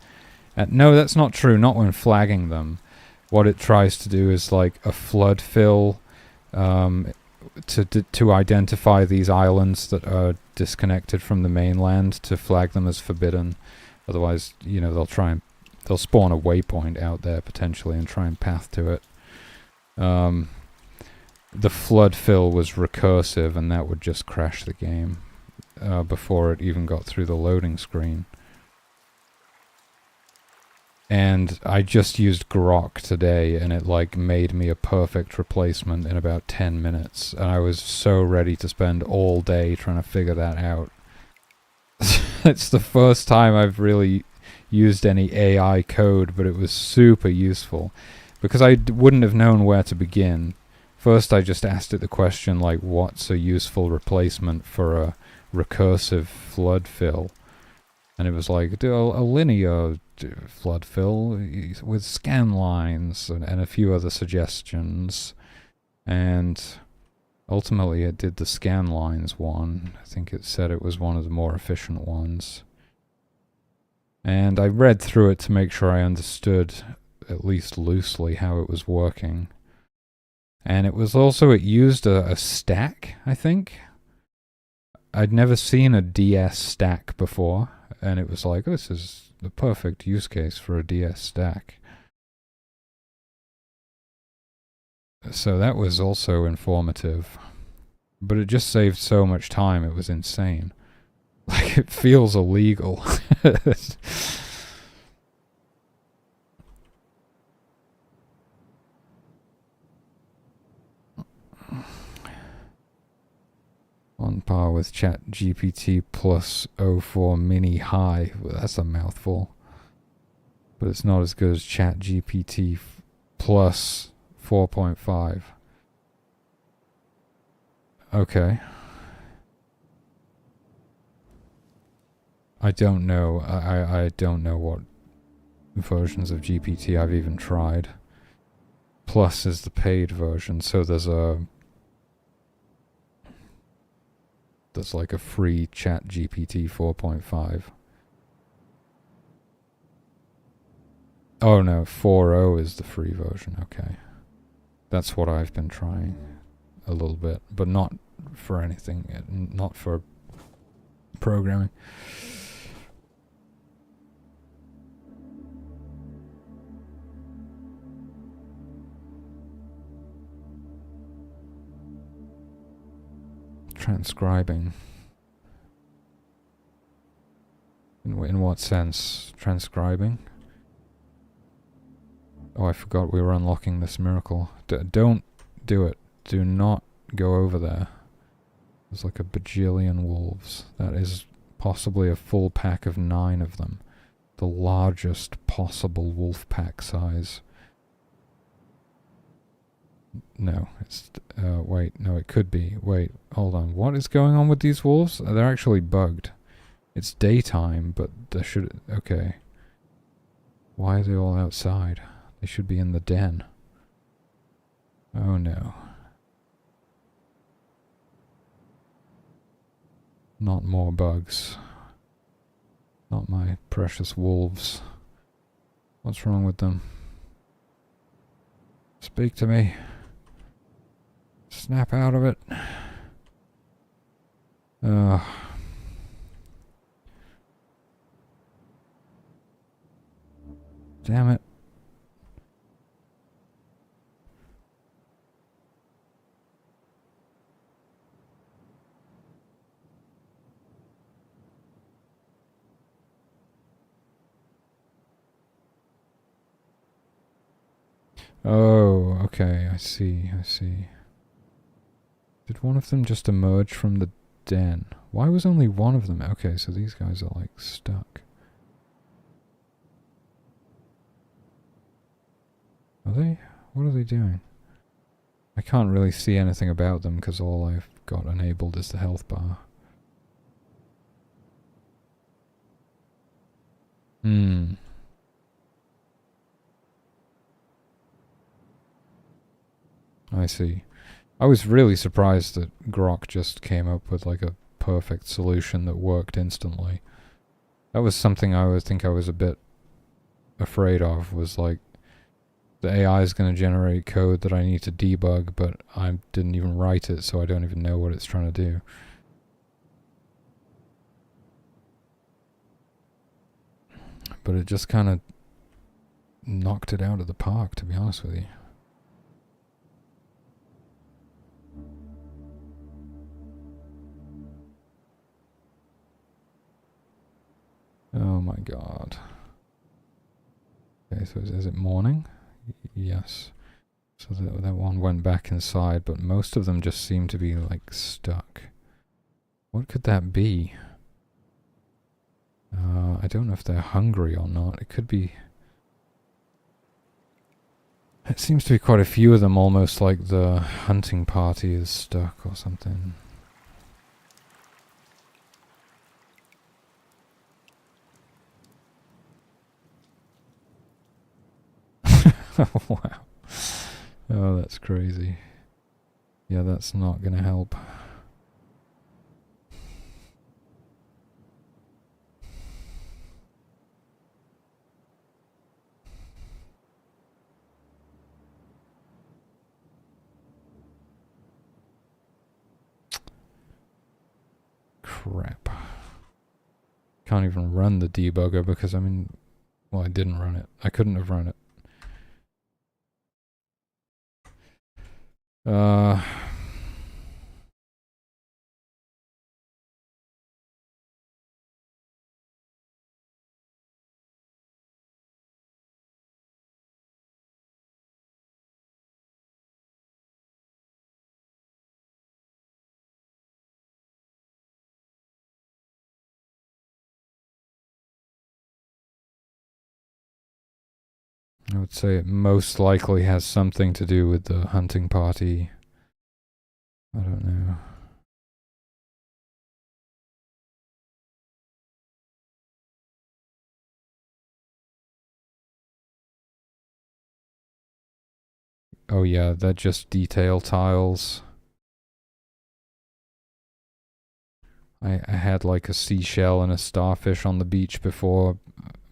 No, that's not true, not when flagging them. What it tries to do is like a flood fill to identify these islands that are disconnected from the mainland, to flag them as forbidden. Otherwise, you know, they'll spawn a waypoint out there potentially and try and path to it. The flood fill was recursive, and that would just crash the game before it even got through the loading screen. And I just used Grok today, and it like made me a perfect replacement in about 10 minutes. And I was so ready to spend all day trying to figure that out. It's the first time I've really used any AI code, but it was super useful because I wouldn't have known where to begin. First, I just asked it the question, like, what's a useful replacement for a recursive flood fill? And it was like, do a linear flood fill with scan lines and a few other suggestions. And ultimately, it did the scan lines one. I think it said it was one of the more efficient ones. And I read through it to make sure I understood, at least loosely, how it was working. And it was also, it used a stack, I think. I'd never seen a DS stack before, and it was like, oh, this is the perfect use case for a DS stack. So that was also informative. But it just saved so much time, it was insane. Like, it feels illegal. On par with ChatGPT plus 04 mini high. Well, that's a mouthful. But it's not as good as ChatGPT plus 4.5. Okay. I don't know. I don't know what versions of GPT I've even tried. Plus is the paid version, so there's like a free ChatGPT 4.5. Oh no, 4.0 is the free version, okay. That's what I've been trying a little bit, but not for anything, not for programming. Transcribing. In what sense? Transcribing? Oh, I forgot we were unlocking this miracle. Don't do it. Do not go over there. There's like a bajillion wolves. That is possibly a full pack of 9 of them. The largest possible wolf pack size. No, it's... wait, no, it could be. Wait, hold on. What is going on with these wolves? They're actually bugged. It's daytime, but there should... Okay. Why are they all outside? They should be in the den. Oh no. Not more bugs. Not my precious wolves. What's wrong with them? Speak to me. Snap out of it. Damn it. Oh, okay, I see. Did one of them just emerge from the den? Why was only one of them? Okay, so these guys are like stuck. Are they? What are they doing? I can't really see anything about them because all I've got enabled is the health bar. I see. I was really surprised that Grok just came up with like a perfect solution that worked instantly. That was something I would think I was a bit afraid of, was like the AI is going to generate code that I need to debug, but I didn't even write it, so I don't even know what it's trying to do. But it just kind of knocked it out of the park, to be honest with you. Oh my god. Okay, so is it morning? Yes. So that one went back inside, but most of them just seem to be like stuck. What could that be? I don't know if they're hungry or not. It could be... It seems to be quite a few of them, almost like the hunting party is stuck or something. Wow. Oh, that's crazy. Yeah, that's not gonna help. Crap. Can't even run the debugger because, I mean... Well, I didn't run it. I couldn't have run it. I would say it most likely has something to do with the hunting party. I don't know. Oh yeah, they're just detail tiles. I had like a seashell and a starfish on the beach before,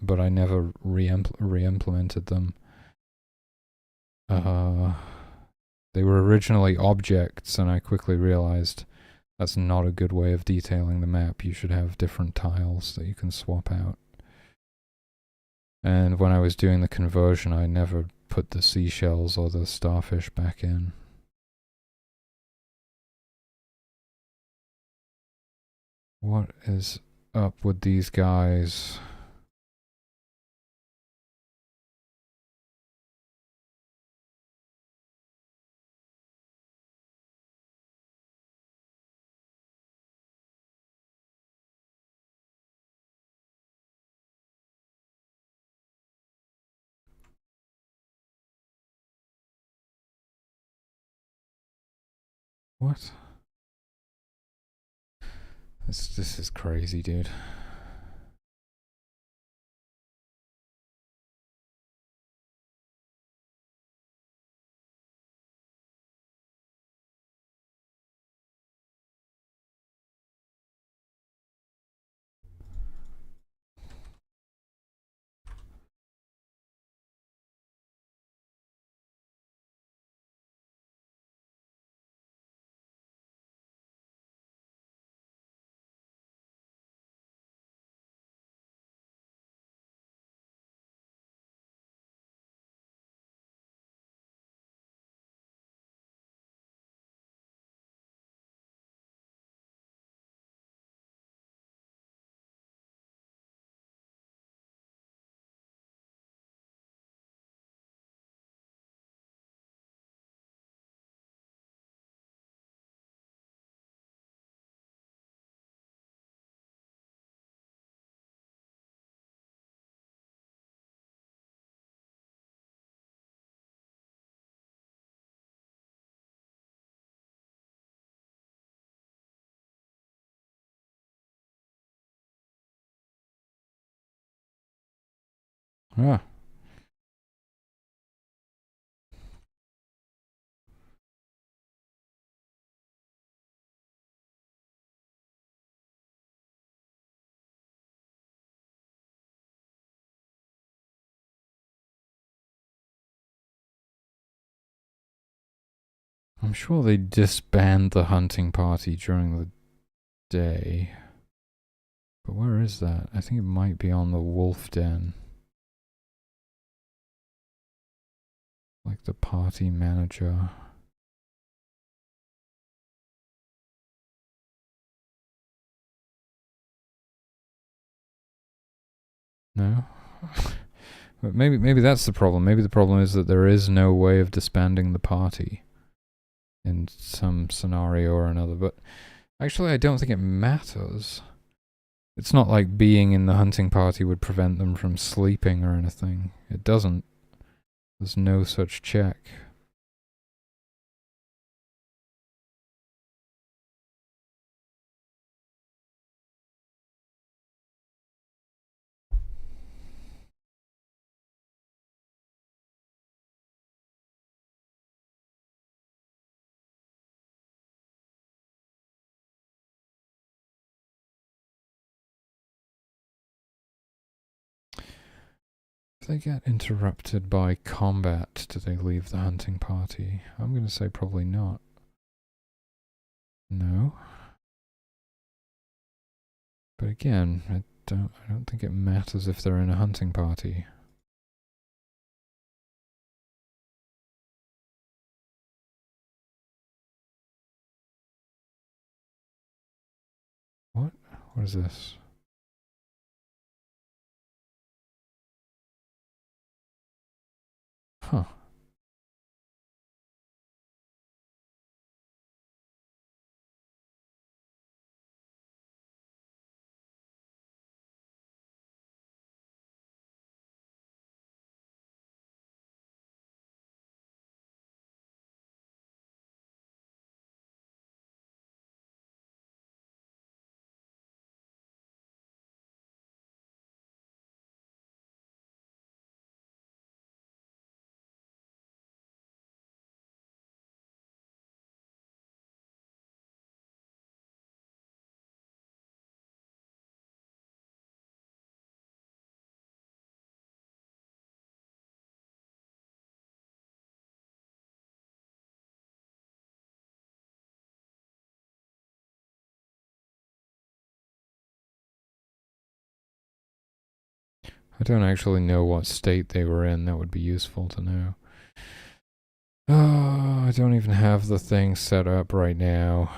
but I never re-implemented them. They were originally objects, and I quickly realized that's not a good way of detailing the map. You should have different tiles that you can swap out. And when I was doing the conversion, I never put the seashells or the starfish back in. What is up with these guys? What? This is crazy, dude. Ah. I'm sure they disband the hunting party during the day. But where is that? I think it might be on the wolf den. Like the party manager. No? But maybe that's the problem. Maybe the problem is that there is no way of disbanding the party in some scenario or another. But actually, I don't think it matters. It's not like being in the hunting party would prevent them from sleeping or anything. It doesn't. There's no such check. If they get interrupted by combat, do they leave the hunting party? I'm going to say probably not. No. But again, I don't think it matters if they're in a hunting party. What? What is this? Huh. I don't actually know what state they were in. That would be useful to know. Oh, I don't even have the thing set up right now.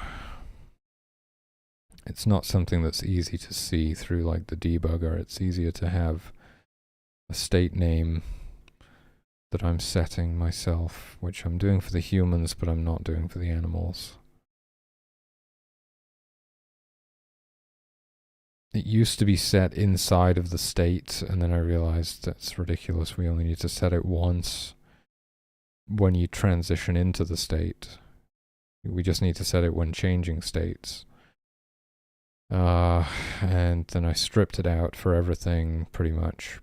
it's not something that's easy to see through like the debugger. It's easier to have a state name that I'm setting myself, which I'm doing for the humans, but I'm not doing for the animals. It used to be set inside of the state, and then I realized that's ridiculous. We only need to set it once when you transition into the state. We just need to set it when changing states. And then I stripped it out for everything, pretty much,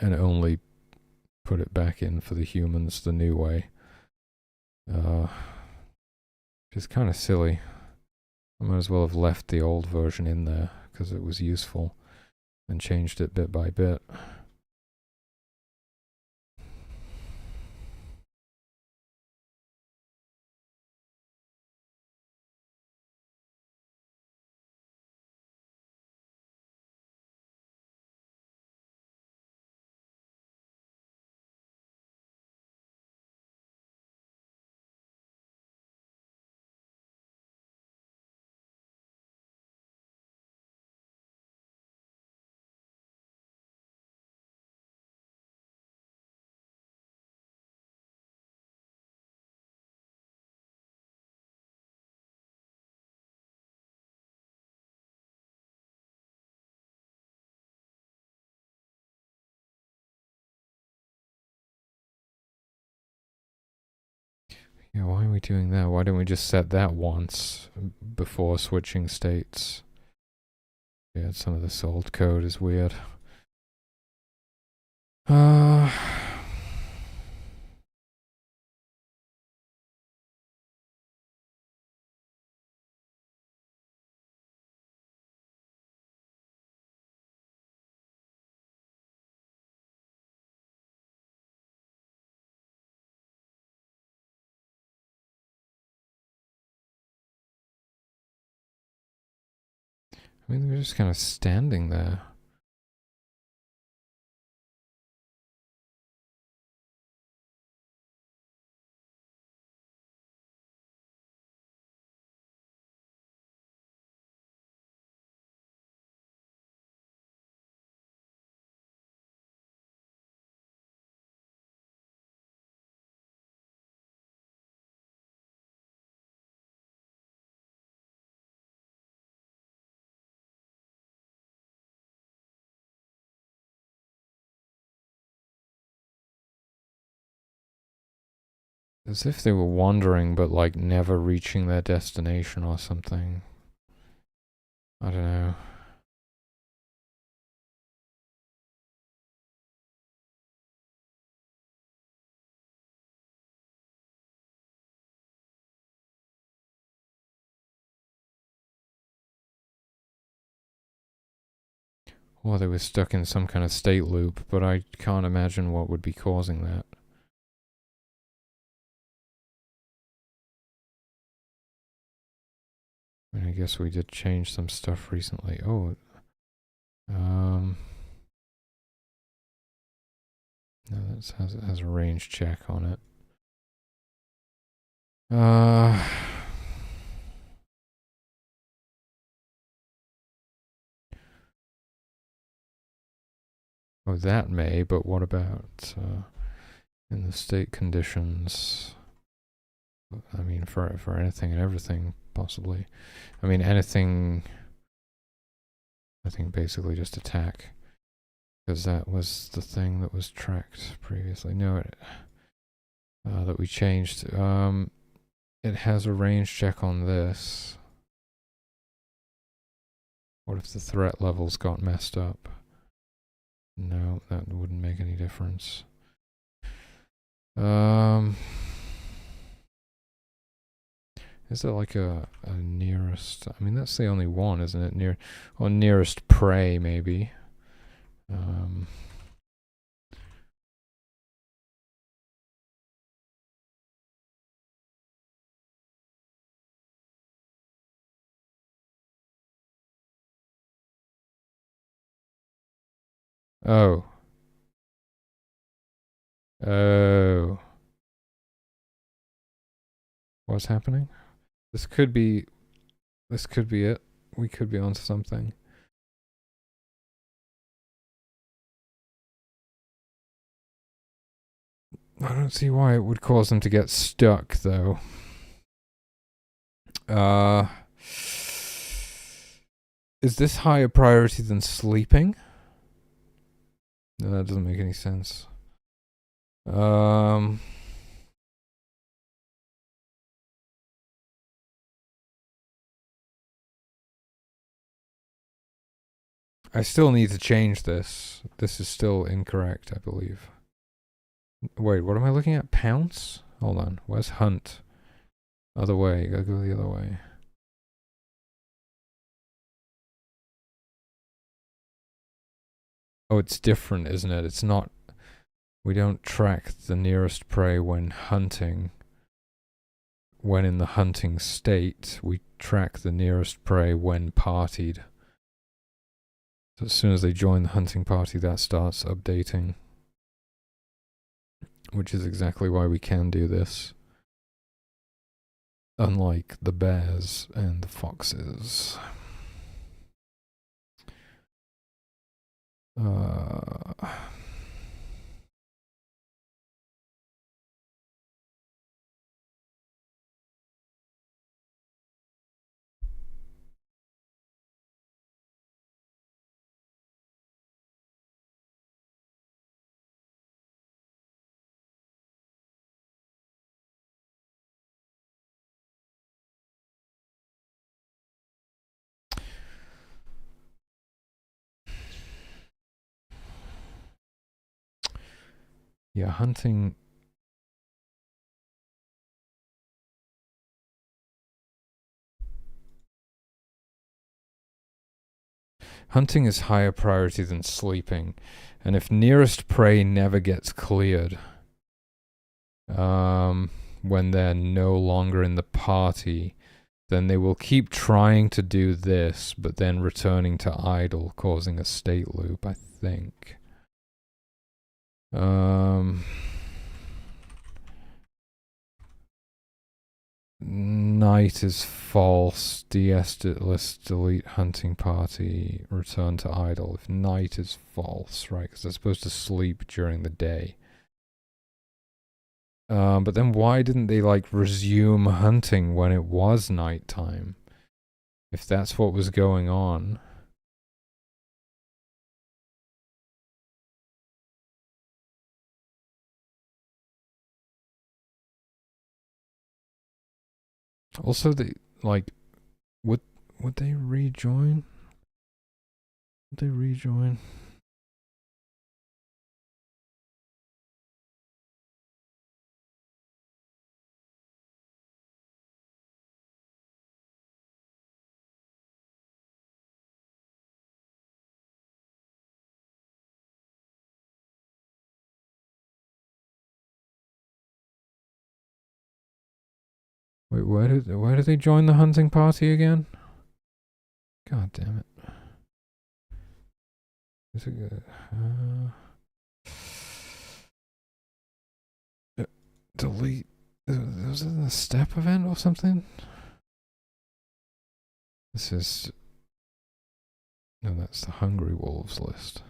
and only put it back in for the humans the new way. Which is kind of silly. I might as well have left the old version in there, because it was useful, and changed it bit by bit. Yeah, why are we doing that? Why don't we just set that once before switching states? Yeah, some of this old code is weird. I mean, they're just kind of standing there. As if they were wandering, but like never reaching their destination or something. I don't know. Well, they were stuck in some kind of state loop, but I can't imagine what would be causing that. I mean, I guess we did change some stuff recently. Oh, no, that has a range check on it. Oh, that may, but what about in the state conditions? I mean, for anything and everything, possibly. I mean, anything. I think basically just attack, because that was the thing that was tracked previously. No, that we changed. It has a range check on this. What if the threat levels got messed up? No, that wouldn't make any difference. Is there like a nearest? I mean, that's the only one, isn't it? Or nearest prey, maybe. Oh. Oh. What's happening? This could be This could be it. We could be onto something. I don't see why it would cause them to get stuck, though. Is this higher priority than sleeping? No, that doesn't make any sense. I still need to change this. This is still incorrect, I believe. Wait, what am I looking at? Pounce? Hold on. Where's hunt? Other way. Gotta go the other way. Oh, it's different, isn't it? It's not... We don't track the nearest prey when hunting. When in the hunting state, we track the nearest prey when partied. So as soon as they join the hunting party, that starts updating. Which is exactly why we can do this. Unlike the bears and the foxes. Yeah, hunting... Hunting is higher priority than sleeping, and if nearest prey never gets cleared, when they're no longer in the party, then they will keep trying to do this, but then returning to idle, causing a state loop, I think. Night is false. Let's delete hunting party. Return to idle. If night is false, right? Because they're supposed to sleep during the day. But then why didn't they like resume hunting when it was nighttime? If that's what was going on. Also, they like would they rejoin? Would they rejoin? Wait, where did they join the hunting party again? God damn it. Is it good? Delete. Was it a step event or something? This is... No, that's the Hungry Wolves list.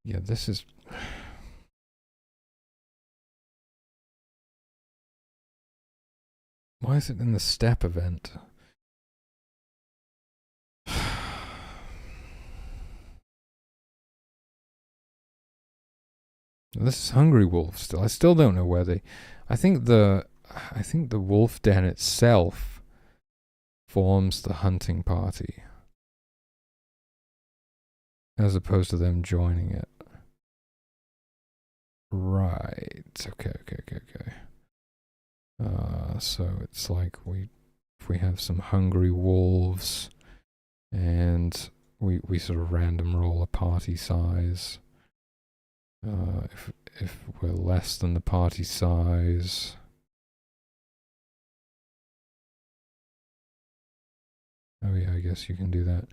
Yeah, this is... Why is it in the step event? This is Hungry Wolf still. I still don't know where they... I think the wolf den itself forms the hunting party. As opposed to them joining it. Right. Okay. So it's like if we have some hungry wolves and we sort of random roll a party size. If we're less than the party size, oh yeah, I guess you can do that.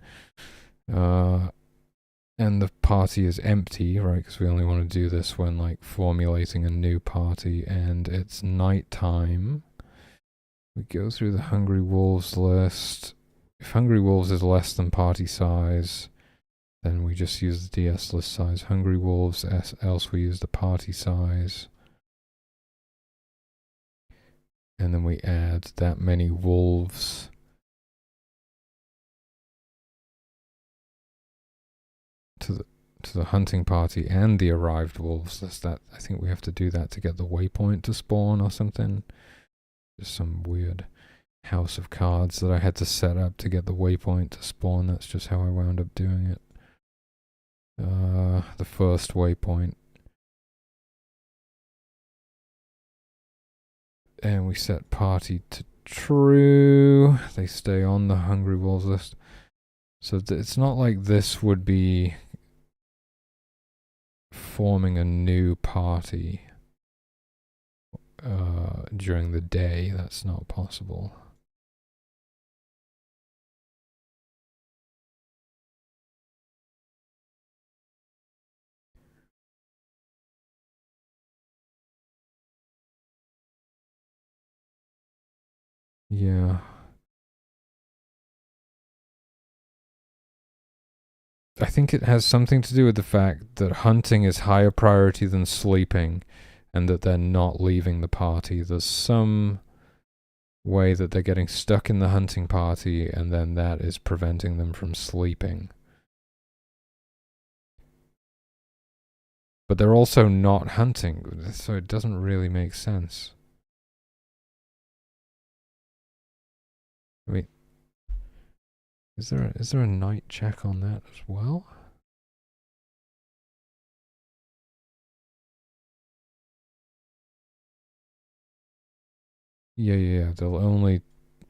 and the party is empty, right? Because we only want to do this when like formulating a new party, and it's nighttime. We go through the Hungry Wolves list. If Hungry Wolves is less than party size, then we just use the DS list size Hungry Wolves, else we use the party size. And then we add that many wolves to the hunting party and the arrived wolves. That's that. I think we have to do that to get the waypoint to spawn or something. Just some weird house of cards that I had to set up to get the waypoint to spawn. That's just how I wound up doing it. The first waypoint. And we set party to true. They stay on the Hungry Wolves list. So it's not like this would be forming a new party during the day. That's not possible. Yeah. I think it has something to do with the fact that hunting is higher priority than sleeping, and that they're not leaving the party. There's some way that they're getting stuck in the hunting party, and then that is preventing them from sleeping. But they're also not hunting, so it doesn't really make sense. I mean, is there a night check on that as well? Yeah. They'll only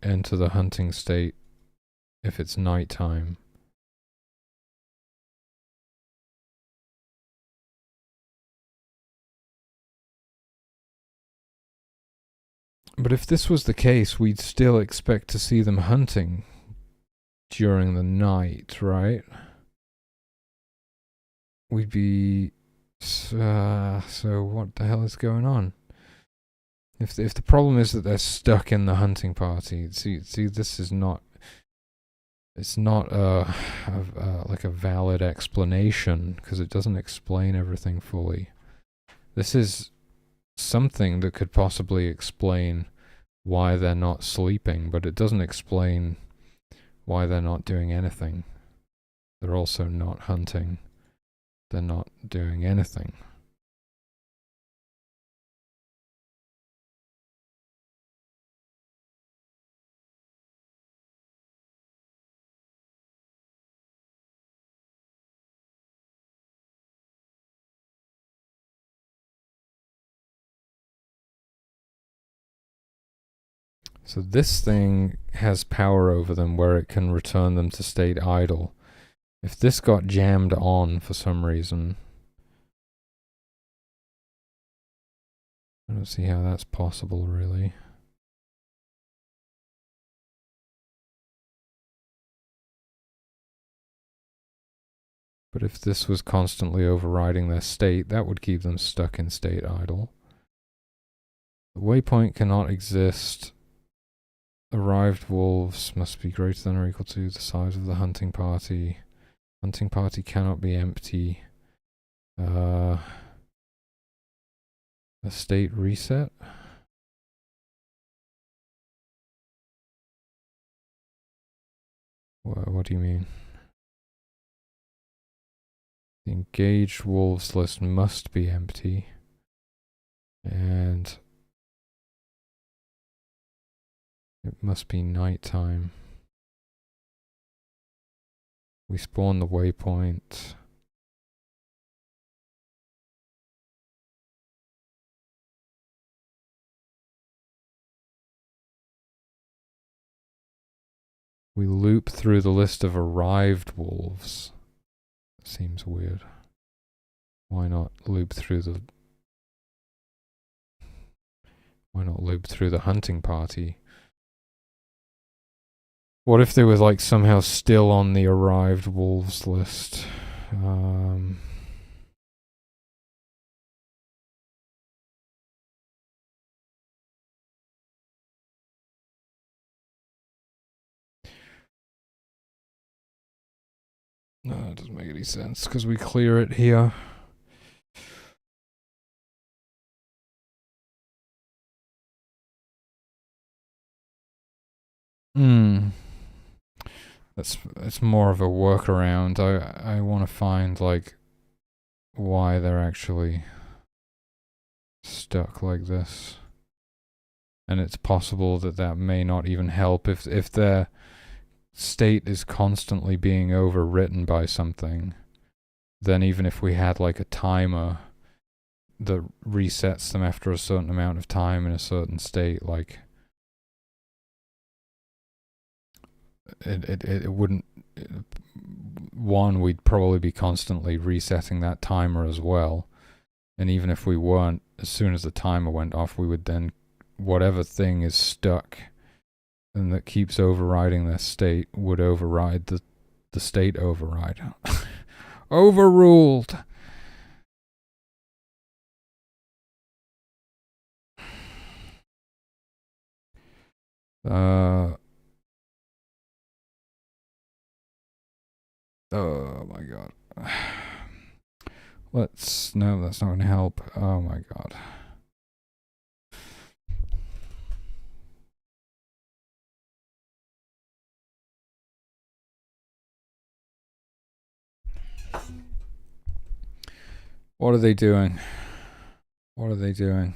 enter the hunting state if it's nighttime. But if this was the case, we'd still expect to see them hunting during the night, right? We'd be... so what the hell is going on? If the problem is that they're stuck in the hunting party, see, this is not... It's not like a valid explanation, because it doesn't explain everything fully. This is something that could possibly explain why they're not sleeping, but it doesn't explain why they're not doing anything. They're also not hunting. They're not doing anything. So this thing has power over them where it can return them to state idle. If this got jammed on for some reason, I don't see how that's possible, really. But if this was constantly overriding their state, that would keep them stuck in state idle. The waypoint cannot exist. Arrived wolves must be greater than or equal to the size of the hunting party. Hunting party cannot be empty. A state reset? What do you mean? The engaged wolves list must be empty. And it must be nighttime. We spawn the waypoint. We loop through the list of arrived wolves. Seems weird. Why not loop through the... Why not loop through the hunting party? What if they were like somehow still on the arrived wolves list? No, that doesn't make any sense because we clear it here. It's more of a workaround. I want to find like why they're actually stuck like this. And it's possible that that may not even help if their state is constantly being overwritten by something. Then even if we had like a timer that resets them after a certain amount of time in a certain state, like it wouldn't. One, we'd probably be constantly resetting that timer as well. And even if we weren't, as soon as the timer went off, we would then, whatever thing is stuck and that keeps overriding their state would override the state override. Overruled! Oh my god. No, that's not going to help. Oh my god. What are they doing? What are they doing?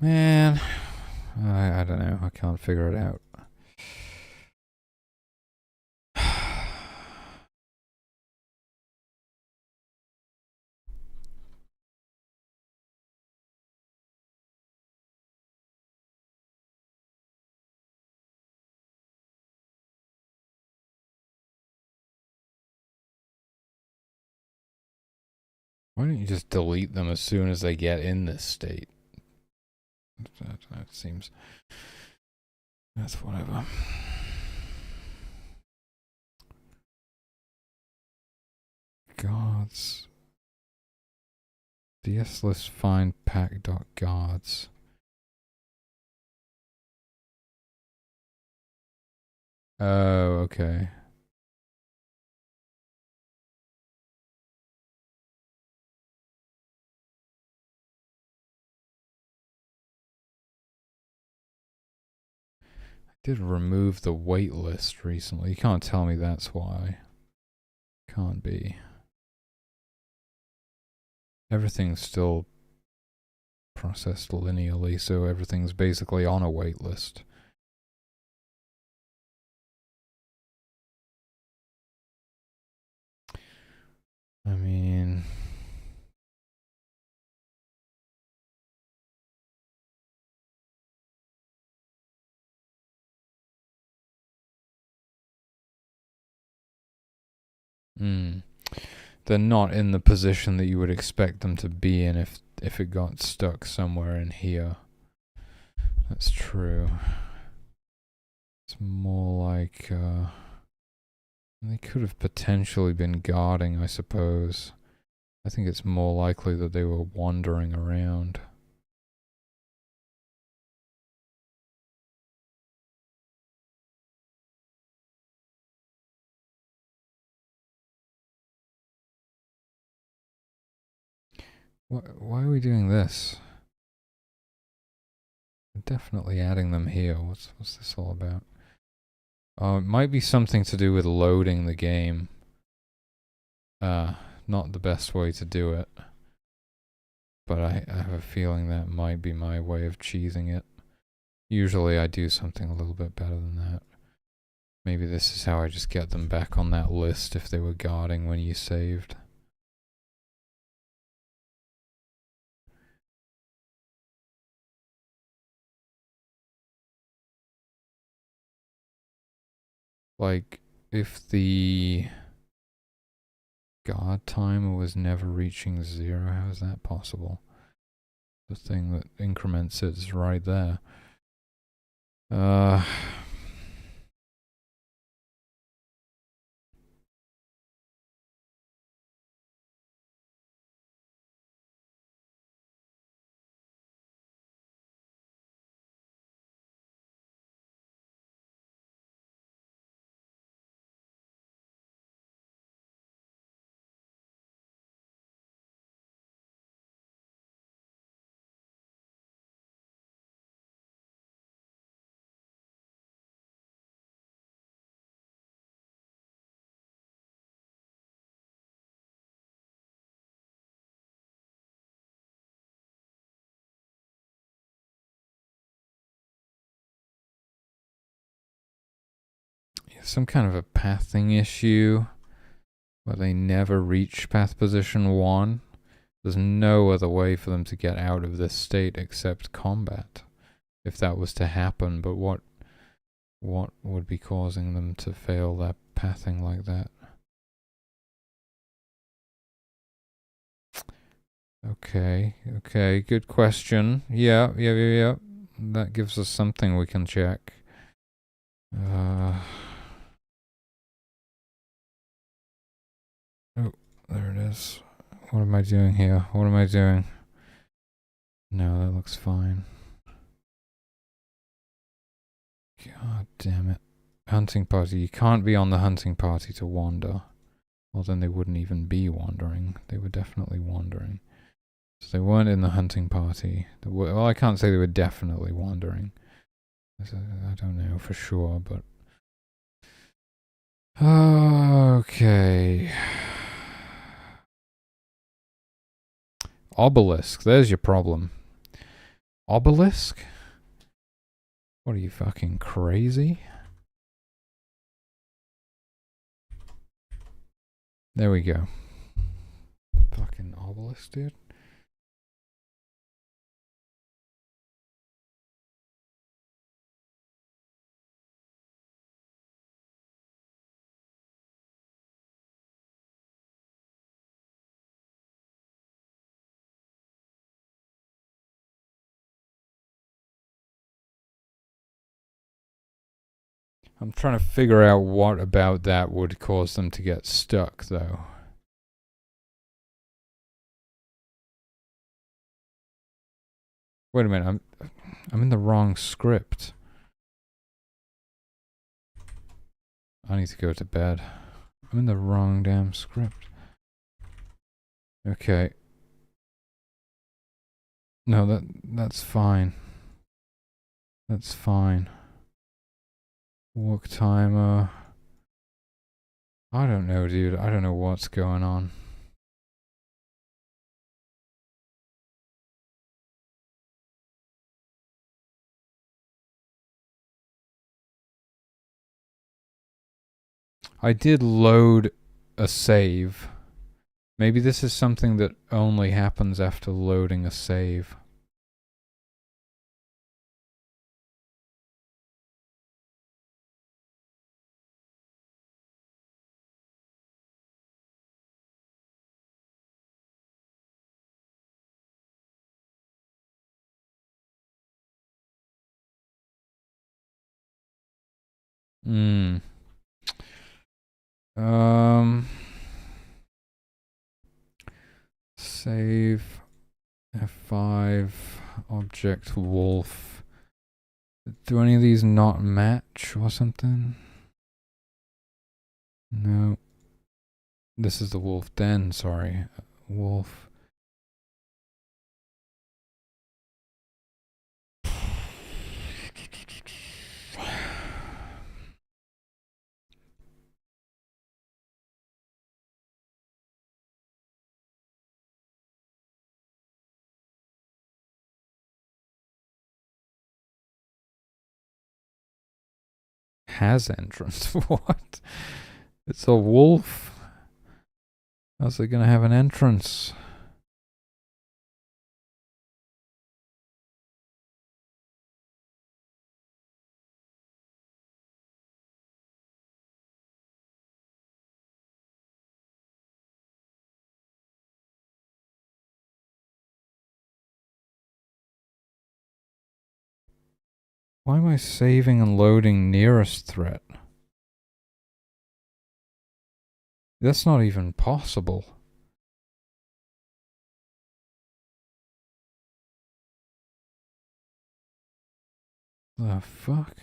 Man, I don't know. I can't figure it out. Why don't you just delete them as soon as they get in this state? That seems... That's whatever. Gods. DSList find pack.gods. Oh, okay. I did remove the wait list recently. You can't tell me that's why. Can't be. Everything's still processed linearly, so everything's basically on a wait list. I mean... They're not in the position that you would expect them to be in if it got stuck somewhere in here. That's true. It's more like they could have potentially been guarding, I suppose. I think it's more likely that they were wandering around. Why are we doing this? We're definitely adding them here. What's this all about? It might be something to do with loading the game. not the best way to do it. But I have a feeling that might be my way of cheesing it. Usually I do something a little bit better than that. Maybe this is how I just get them back on that list if they were guarding when you saved. Like, if the guard timer was never reaching 0, how is that possible? The thing that increments it is right there. Some kind of a pathing issue where they never reach path position 1. There's no other way for them to get out of this state except combat, if that was to happen. But what would be causing them to fail that pathing like that? Okay, good question. Yeah. That gives us something we can check. Oh, there it is. What am I doing here? What am I doing? No, that looks fine. God damn it. Hunting party. You can't be on the hunting party to wander. Well, then they wouldn't even be wandering. They were definitely wandering. So they weren't in the hunting party. Well, I can't say they were definitely wandering. I don't know for sure, but... Okay. Obelisk. There's your problem. Obelisk? What are you, fucking crazy? There we go. Fucking obelisk, dude. I'm trying to figure out what about that would cause them to get stuck, though. Wait a minute, I'm in the wrong script. I need to go to bed. I'm in the wrong damn script. Okay. No, that's fine. That's fine. Walk timer. I don't know, dude. I don't know what's going on. I did load a save. Maybe this is something that only happens after loading a save. Save F5 object wolf. Do any of these not match or something? No. This is the wolf den, sorry. Wolf. has entrance. What? It's a wolf. How's it gonna have an entrance? Why am I saving and loading nearest threat? That's not even possible. The fuck?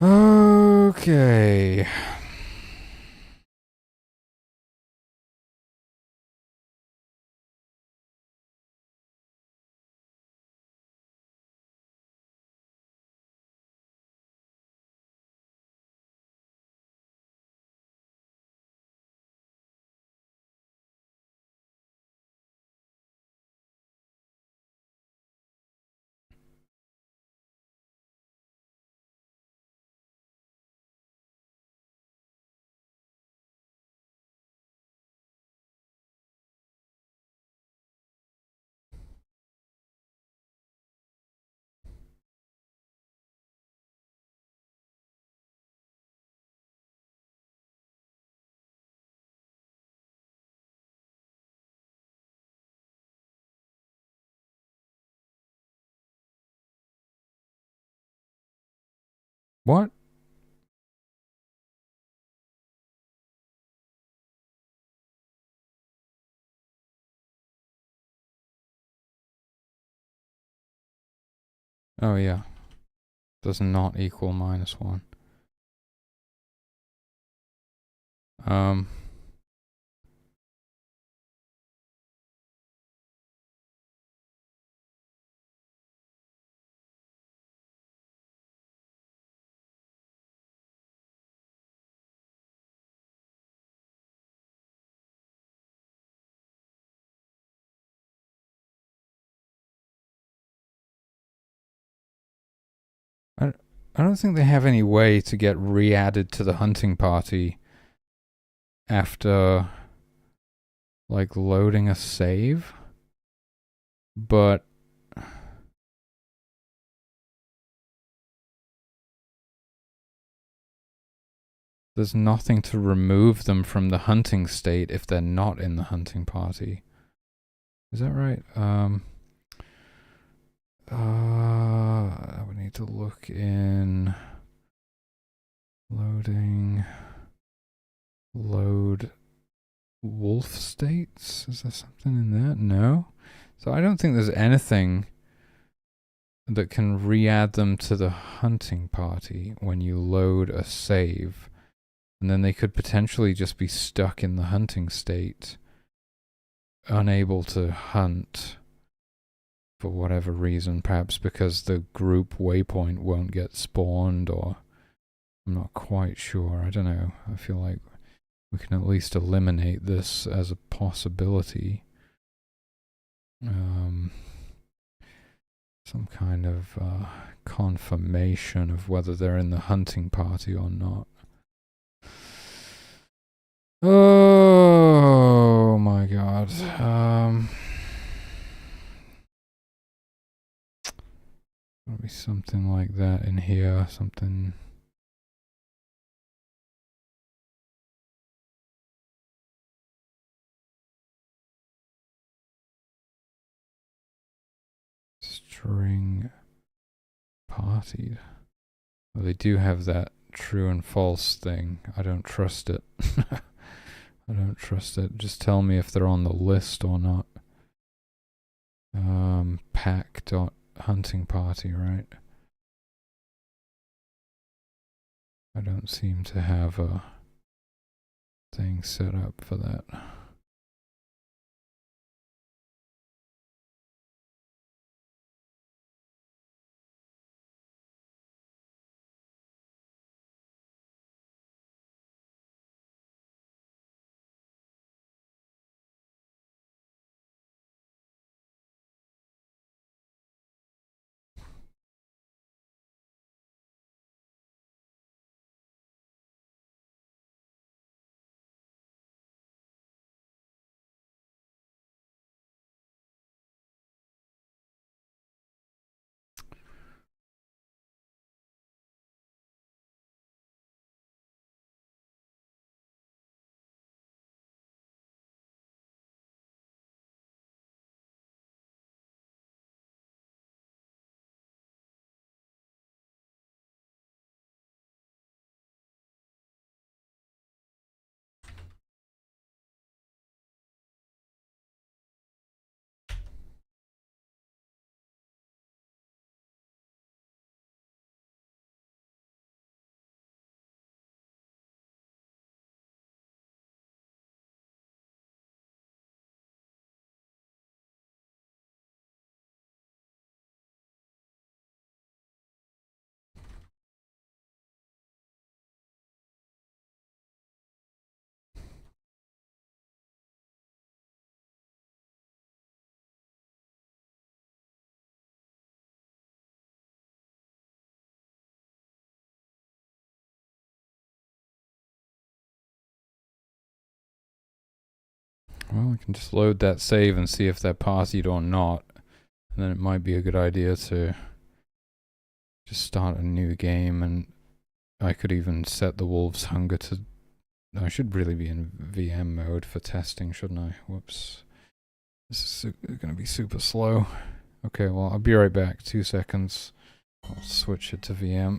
Okay. What? Oh yeah. Does not equal -1. Um. I don't think they have any way to get re-added to the hunting party after, like, loading a save. But there's nothing to remove them from the hunting state if they're not in the hunting party. Is that right? I would need to look in loading, load wolf states. Is there something in that? No. So I don't think there's anything that can re-add them to the hunting party when you load a save. And then they could potentially just be stuck in the hunting state, unable to hunt for whatever reason, perhaps because the group waypoint won't get spawned, or I'm not quite sure. I don't know. I feel like we can at least eliminate this as a possibility. Some kind of confirmation of whether they're in the hunting party or not. Oh my god. There'll be something like that in here, something. String partied. Well, they do have that true and false thing. I don't trust it. I don't trust it. Just tell me if they're on the list or not. Pack.hunting party, right? I don't seem to have a thing set up for that. Well, I can just load that save and see if they're partied or not. And then it might be a good idea to just start a new game, and I could even set the Wolves' Hunger to... I should really be in VM mode for testing, shouldn't I? Whoops. This is going to be super slow. Okay, well, I'll be right back. 2 seconds. I'll switch it to VM.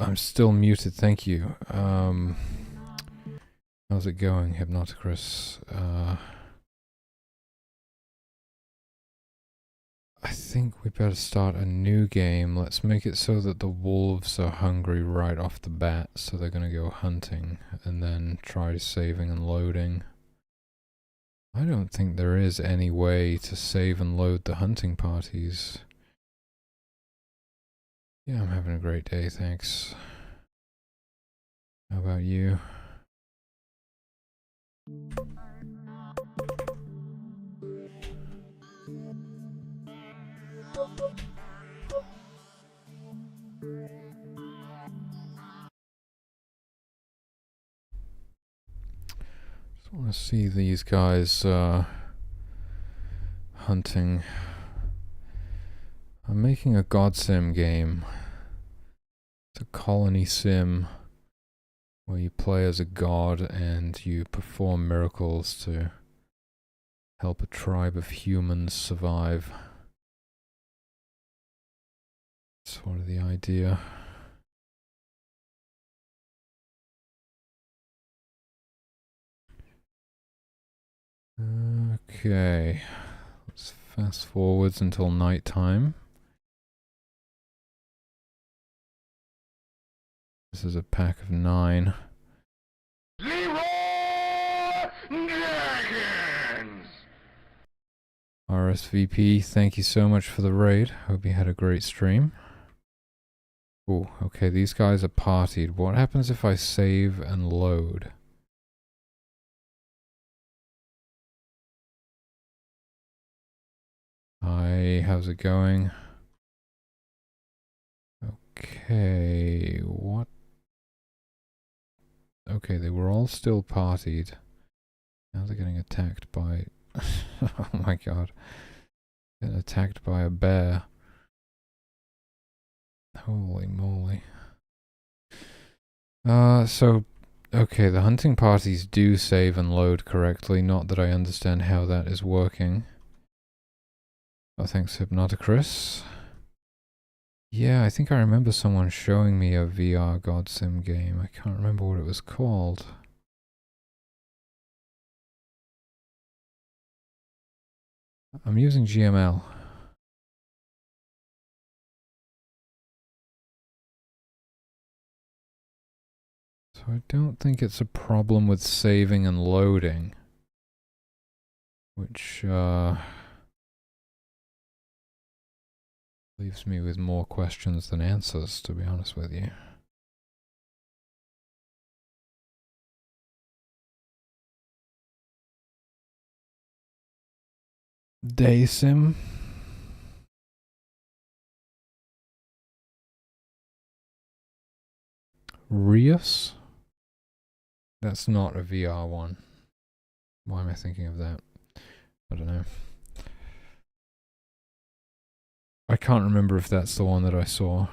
I'm still muted, thank you. How's it going, Hypnoticris? I think we better start a new game. Let's make it so that the wolves are hungry right off the bat, so they're gonna go hunting, and then try saving and loading. I don't think there is any way to save and load the hunting parties. Yeah, I'm having a great day, thanks. How about you? Just want to see these guys hunting. I'm making a GodSIM game. It's a ColonySIM where you play as a god and you perform miracles to help a tribe of humans survive. That's sort of the idea. Okay, let's fast forwards until nighttime. This is a pack of 9. RSVP, thank you so much for the raid. Hope you had a great stream. Ooh, okay, these guys are partied. What happens if I save and load? Hi, how's it going? Okay, what? Okay, they were all still partied. Now they're getting attacked by... oh my god. Getting attacked by a bear. Holy moly. Okay, the hunting parties do save and load correctly, not that I understand how that is working. Oh, thanks, Hypnoticris. Yeah, I think I remember someone showing me a VR GodSIM game. I can't remember what it was called. I'm using GML. So I don't think it's a problem with saving and loading. Which, leaves me with more questions than answers, to be honest with you. DaySim. Rios? That's not a VR one. Why am I thinking of that? I don't know. I can't remember if that's the one that I saw.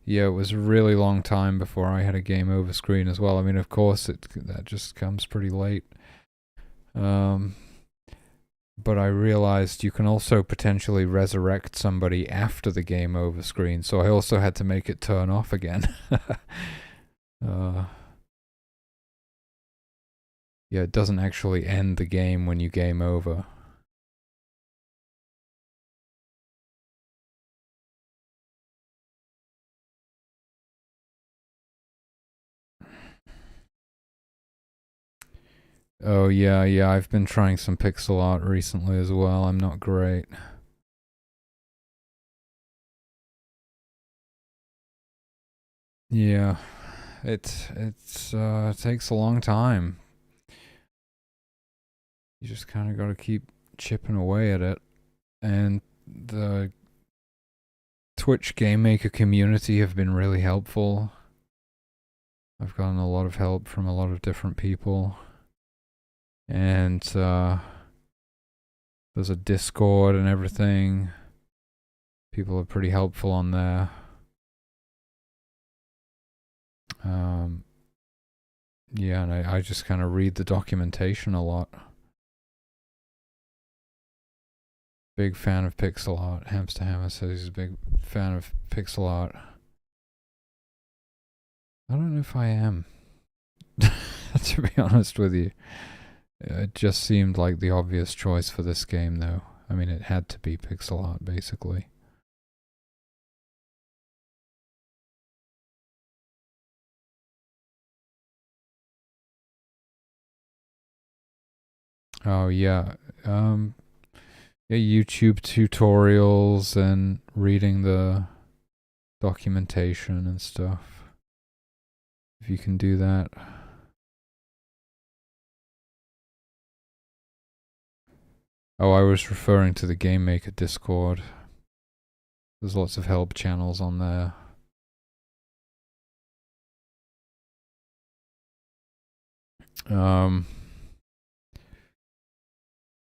Yeah, it was a really long time before I had a game over screen as well. I mean, of course, that just comes pretty late. But I realized you can also potentially resurrect somebody after the game over screen, so I also had to make it turn off again. Yeah, it doesn't actually end the game when you game over. Oh yeah, I've been trying some pixel art recently as well. I'm not great. Yeah, it takes a long time. You just kind of got to keep chipping away at it. And the Twitch GameMaker community have been really helpful. I've gotten a lot of help from a lot of different people. And there's a Discord and everything. People are pretty helpful on there. Yeah, and I just kind of read the documentation a lot. Big fan of pixel art. Hamster Hammer says he's a big fan of pixel art. I don't know if I am, to be honest with you. It just seemed like the obvious choice for this game, though. I mean, it had to be pixel art, basically. Oh, yeah. Yeah, YouTube tutorials and reading the documentation and stuff. If you can do that. Oh, I was referring to the GameMaker Discord. There's lots of help channels on there.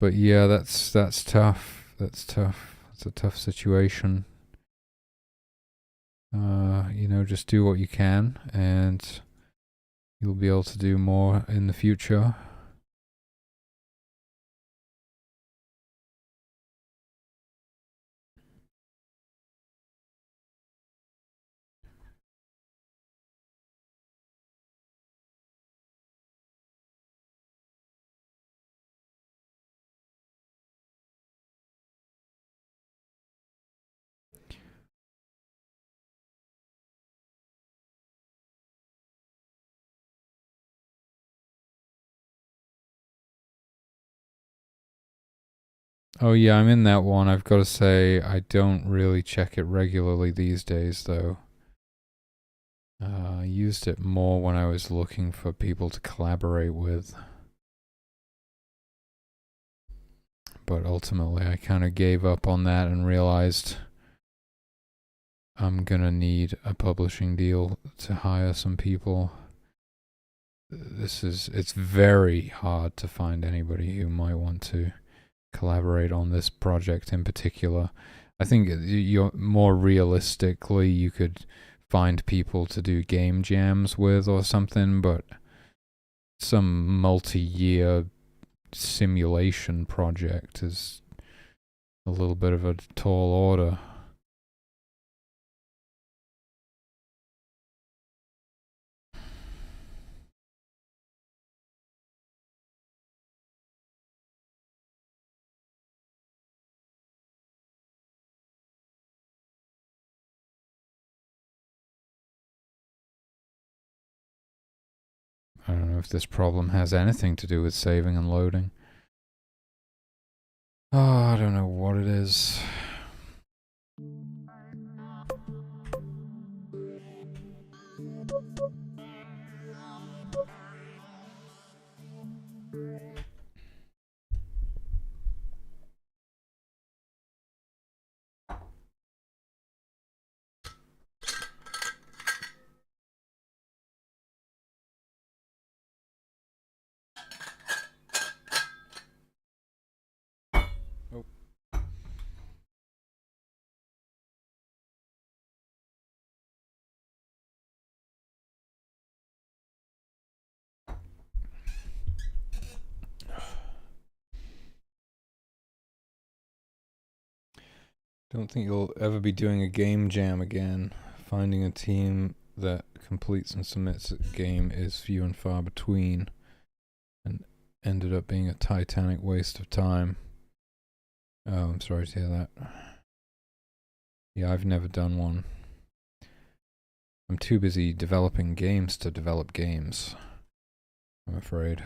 But yeah, that's tough. That's tough. It's a tough situation. You know, just do what you can, and you'll be able to do more in the future. Oh yeah, I'm in that one. I've got to say, I don't really check it regularly these days, though. I used it more when I was looking for people to collaborate with. But ultimately, I kind of gave up on that and realized I'm gonna need a publishing deal to hire some people. It's very hard to find anybody who might want to collaborate on this project in particular. I think you're more realistically, you could find people to do game jams with or something, but some multi-year simulation project is a little bit of a tall order. I don't know if this problem has anything to do with saving and loading. Oh, I don't know what it is. Oh. Don't think you'll ever be doing a game jam again. Finding a team that completes and submits a game is few and far between, and ended up being a titanic waste of time. Oh, I'm sorry to hear that. Yeah, I've never done one. I'm too busy developing games to develop games, I'm afraid.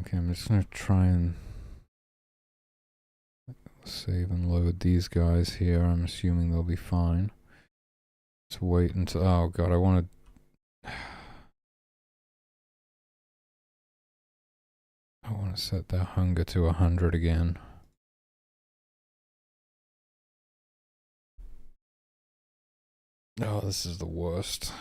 Okay, I'm just gonna try and save and load these guys here. I'm assuming they'll be fine. Let's wait until... Oh god, I want to set their hunger to 100 again. Oh, this is the worst.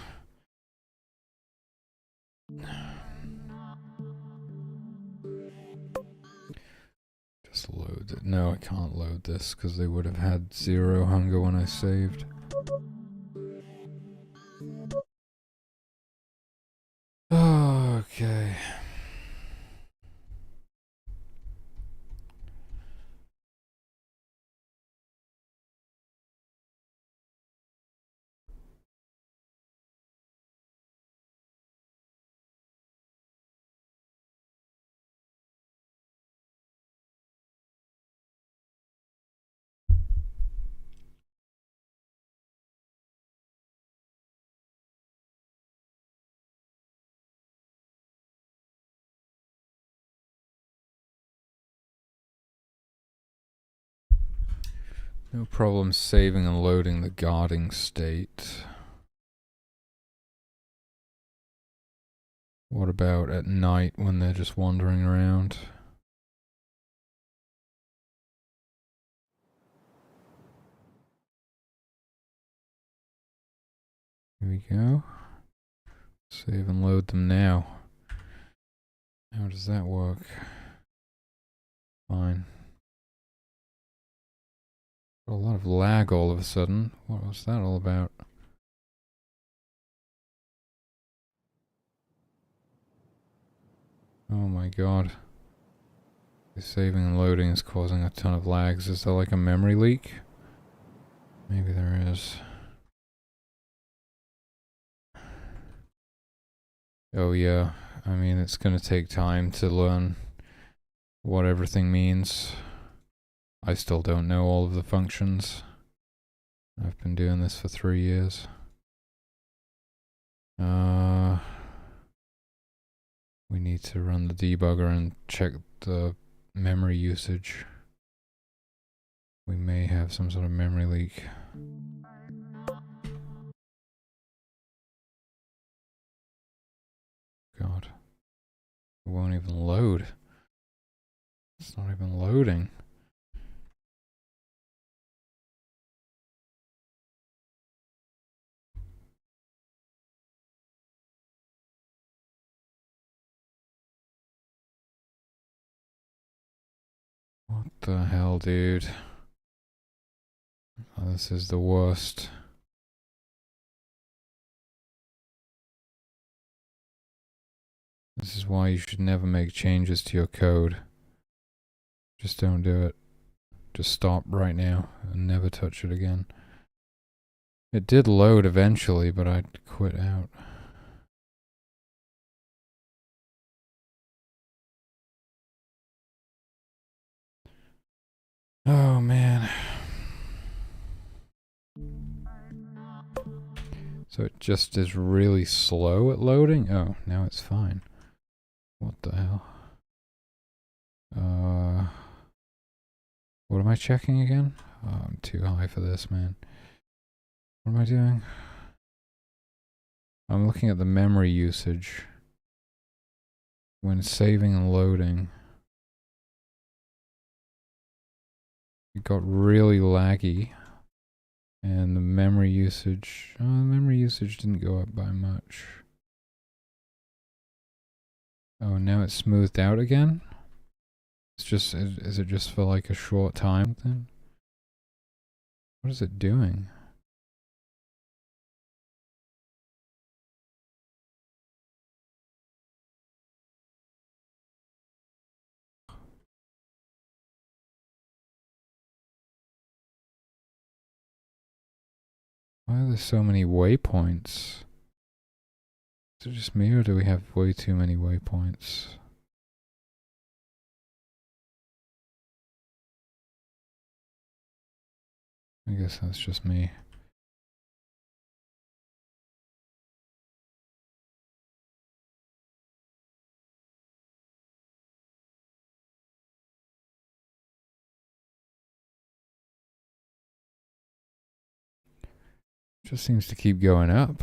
Just load no, I can't load this because they would have had 0 hunger when I saved. Okay. No problem saving and loading the guarding state. What about at night when they're just wandering around? Here we go. Save and load them now. How does that work? Fine. A lot of lag all of a sudden. What was that all about? Oh my god. The saving and loading is causing a ton of lags. Is there like a memory leak? Maybe there is. Oh yeah. I mean, it's gonna take time to learn what everything means. I still don't know all of the functions. I've been doing this for 3 years. We need to run the debugger and check the memory usage. We may have some sort of memory leak. God. It won't even load. It's not even loading. What the hell, dude? Oh, this is the worst. This is why you should never make changes to your code. Just don't do it. Just stop right now and never touch it again. It did load eventually, but I quit out. Oh man. So it just is really slow at loading? Oh, now it's fine. What the hell? What am I checking again? Oh, I'm too high for this, man. What am I doing? I'm looking at the memory usage when saving and loading. It got really laggy. And the memory usage, the memory usage didn't go up by much. Oh, now it's smoothed out again? It's just, is it just for like a short time then? What is it doing? Why are there so many waypoints? Is it just me or do we have way too many waypoints? I guess that's just me. Just seems to keep going up.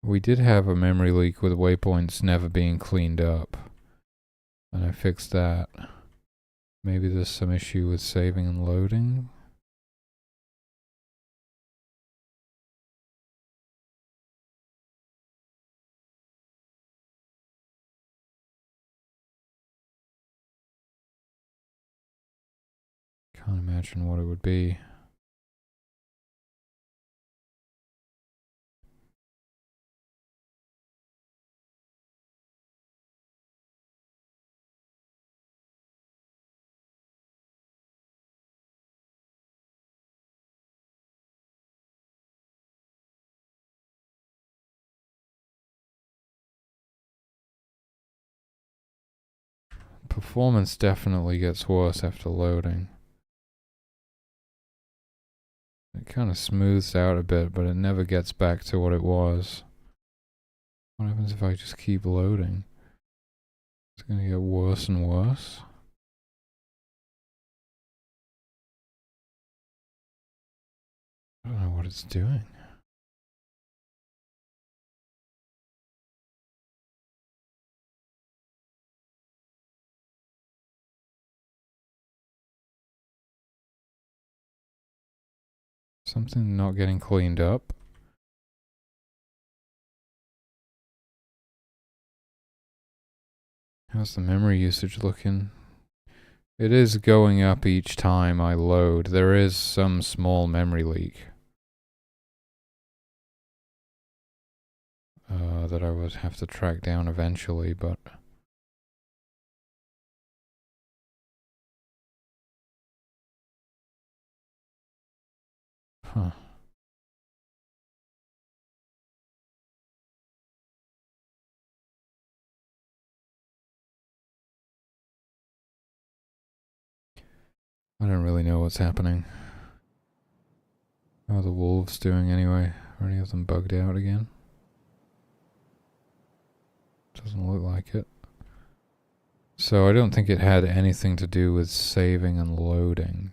We did have a memory leak with waypoints never being cleaned up. And I fixed that. Maybe there's some issue with saving and loading. Can't imagine what it would be. Performance definitely gets worse after loading. It kind of smooths out a bit, but it never gets back to what it was. What happens if I just keep loading? It's gonna get worse and worse. I don't know what it's doing. Something not getting cleaned up. How's the memory usage looking? It is going up each time I load. There is some small memory leak. That I would have to track down eventually, but... Huh. I don't really know what's happening. How are the wolves doing anyway? Are any of them bugged out again? Doesn't look like it. So I don't think it had anything to do with saving and loading.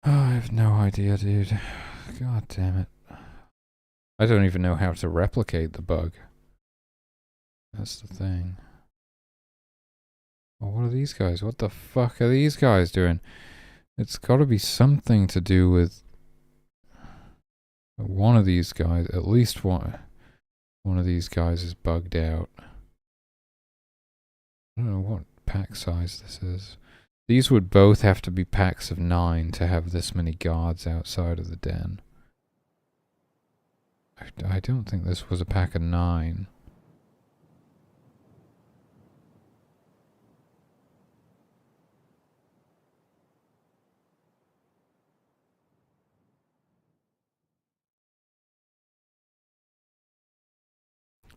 Oh, I have no idea, dude. God damn it. I don't even know how to replicate the bug. That's the thing. Oh, what are these guys? What the fuck are these guys doing? It's gotta be something to do with one of these guys. At least one of these guys is bugged out. I don't know what pack size this is. These would both have to be packs of 9 to have this many guards outside of the den. I don't think this was a pack of 9.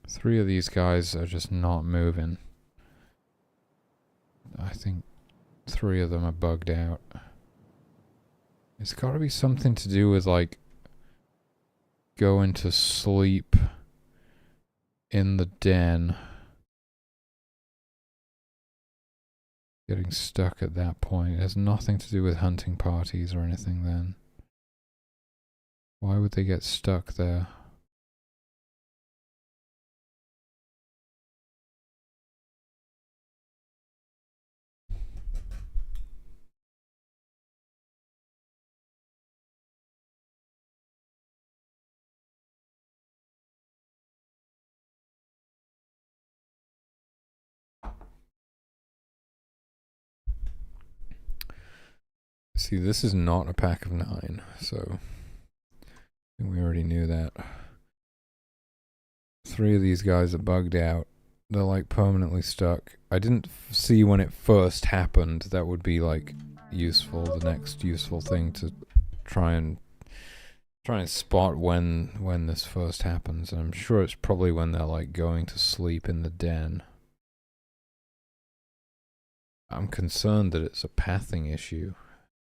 Three of these guys are just not moving. I think 3 of them are bugged out. It's gotta be something to do with, like, going to sleep in the den. Getting stuck at that point. It has nothing to do with hunting parties or anything then. Why would they get stuck there? See, this is not a pack of 9, so I think we already knew that. 3 of these guys are bugged out. They're like permanently stuck. I didn't see when it first happened. That would be like useful. The next useful thing to try and spot when this first happens. And I'm sure it's probably when they're like going to sleep in the den. I'm concerned that it's a pathing issue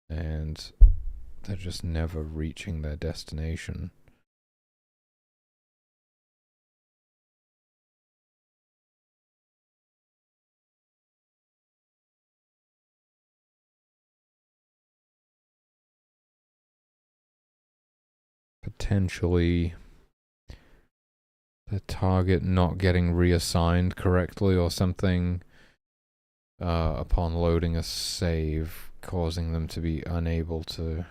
and they're just never reaching their destination. Potentially the target not getting reassigned correctly or something upon loading a save, causing them to be unable to...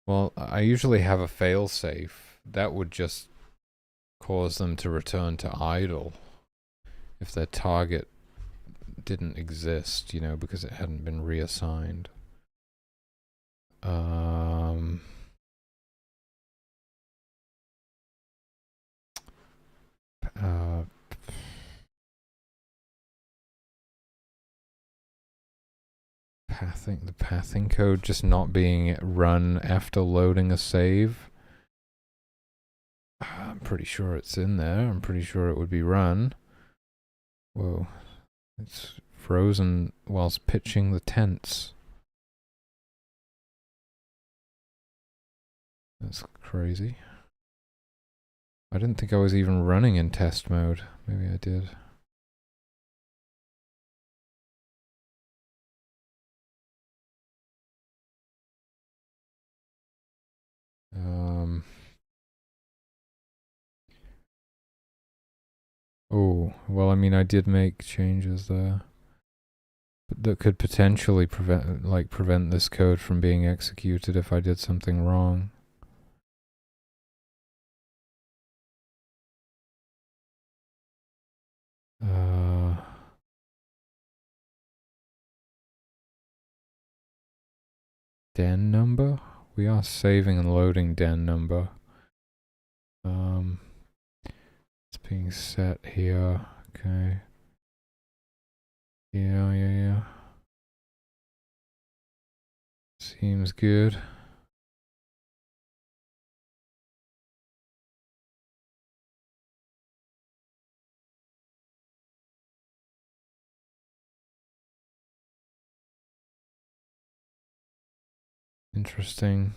Well, I usually have a failsafe. That would just cause them to return to idle if their target didn't exist, you know, because it hadn't been reassigned. The pathing code just not being run after loading a save. I'm pretty sure it's in there. I'm pretty sure it would be run. Whoa. It's frozen whilst pitching the tents. That's crazy. I didn't think I was even running in test mode. Maybe I did. Oh, well, I mean, I did make changes there. But that could potentially prevent this code from being executed if I did something wrong. Den number? We are saving and loading den number. It's being set here. Okay. Yeah. Seems good. Interesting.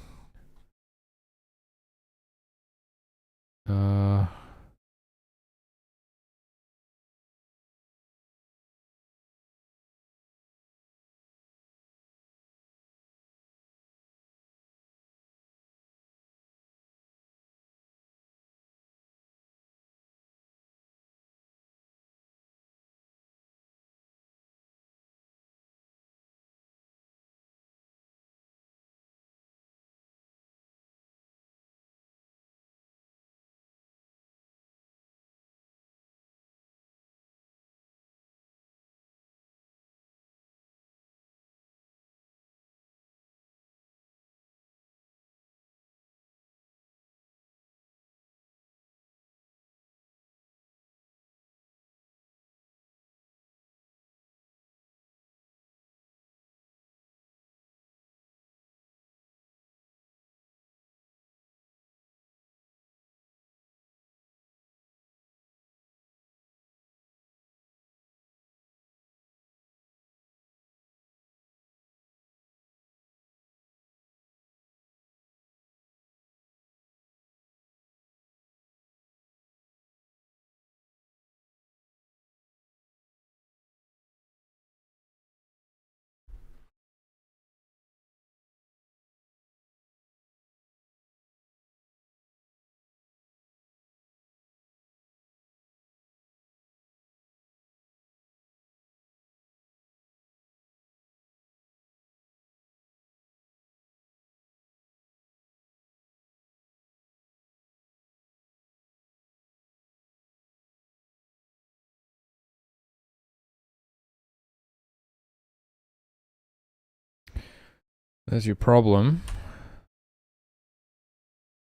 There's your problem.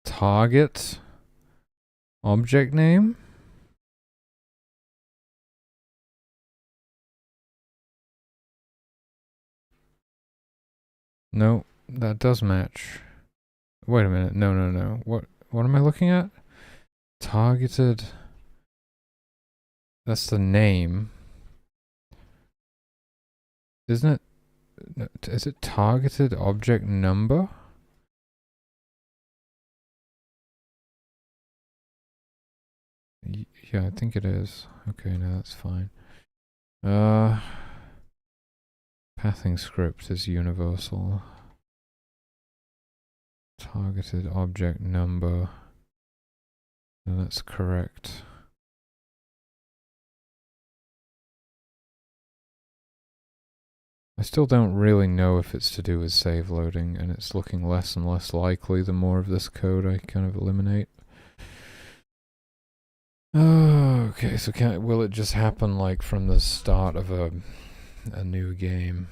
Target object name. No, that does match. Wait a minute. No, no, no. What am I looking at? Targeted. That's the name. Isn't it? Is it targeted object number? Yeah, I think it is. Okay, no, that's fine. Pathing script is universal. Targeted object number. No, that's correct. I still don't really know if it's to do with save loading, and it's looking less and less likely the more of this code I kind of eliminate. Oh, okay, so will it just happen like from the start of a new game?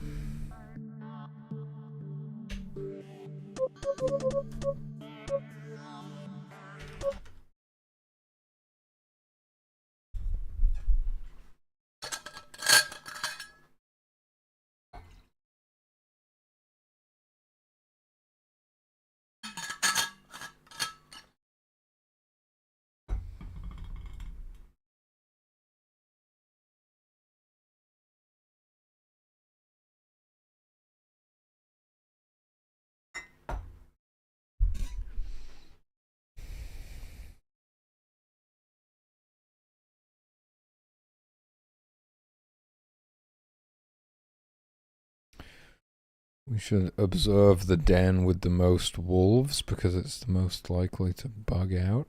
We should observe the den with the most wolves because it's the most likely to bug out.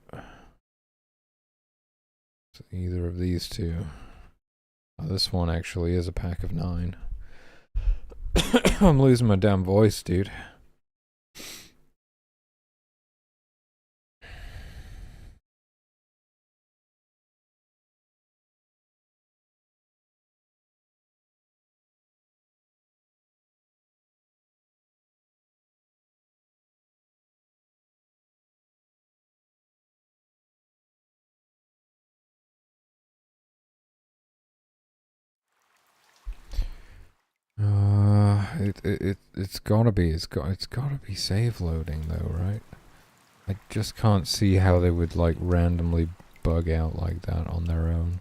So either of these two. Oh, this one actually is a pack of 9. I'm losing my damn voice, dude. It's gotta be. It's gotta be save loading though, right? I just can't see how they would like randomly bug out like that on their own.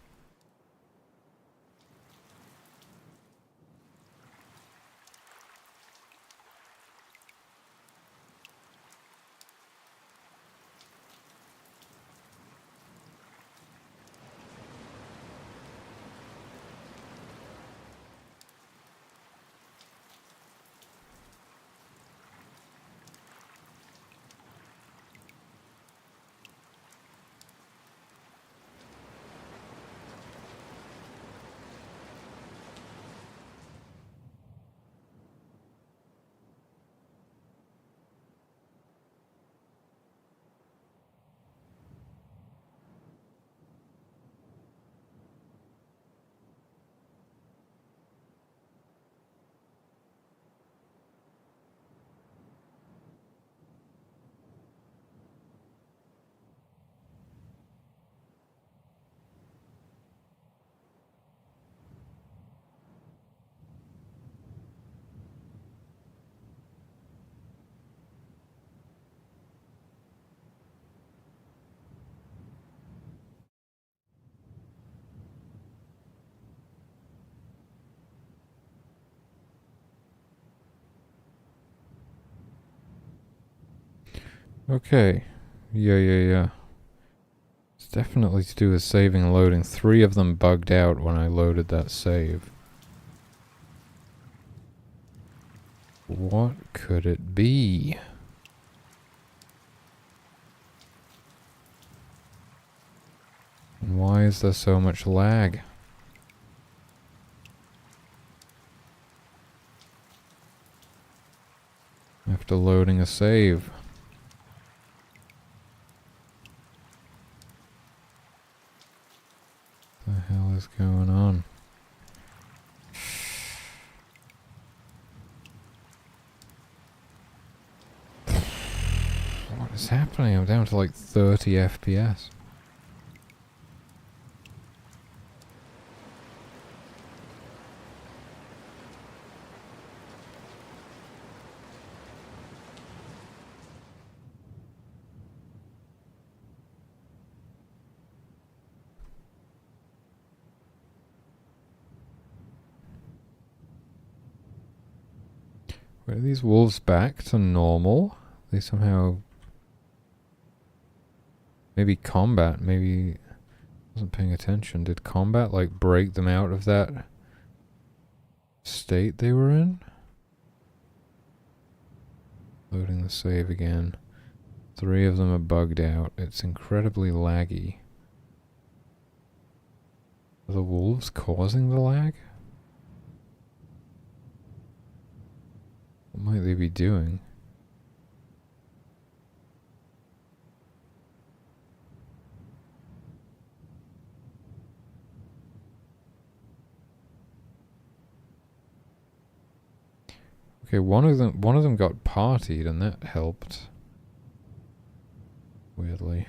Okay. Yeah. It's definitely to do with saving and loading. 3 of them bugged out when I loaded that save. What could it be? And why is there so much lag? After loading a save. What the hell is going on? What is happening? I'm down to like 30 FPS. Are these wolves back to normal? They somehow... Maybe combat, maybe... I wasn't paying attention. Did combat, like, break them out of that state they were in? Loading the save again. 3 of them are bugged out. It's incredibly laggy. Are the wolves causing the lag? What might they be doing? Okay, one of them got partied and that helped. Weirdly.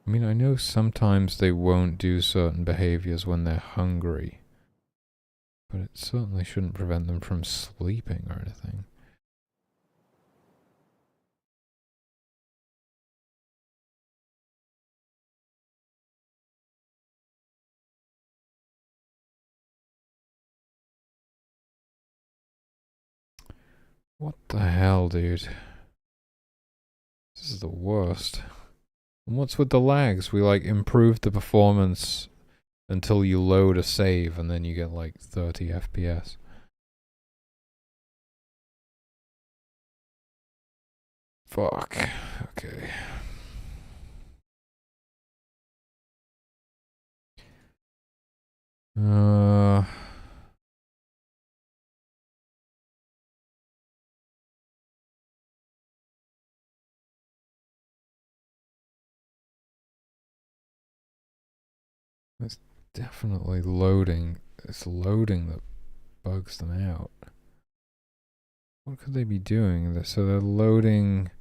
I mean, I know sometimes they won't do certain behaviors when they're hungry, but it certainly shouldn't prevent them from sleeping or anything. What the hell, dude? This is the worst. And what's with the lags? We like improved the performance until you load a save and then you get like 30 FPS. Fuck. Okay. It's definitely loading. It's loading that bugs them out. What could they be doing? So they're loading.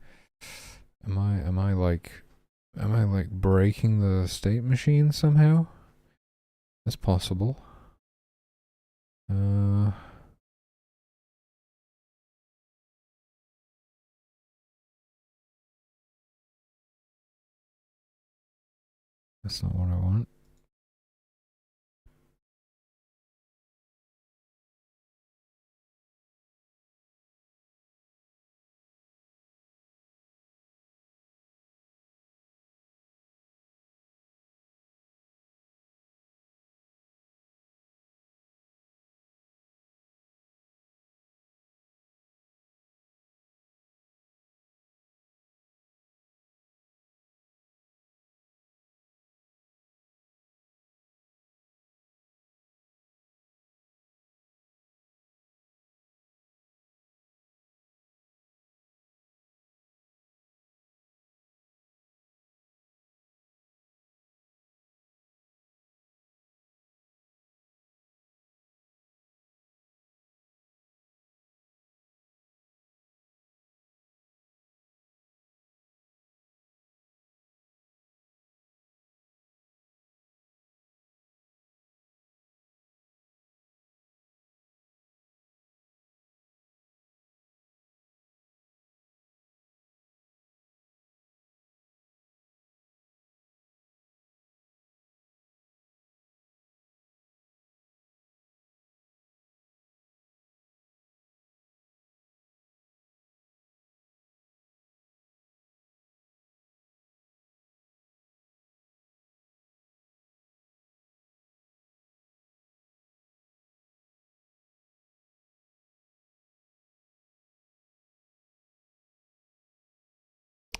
Am I like breaking the state machine somehow? That's possible. That's not what I want.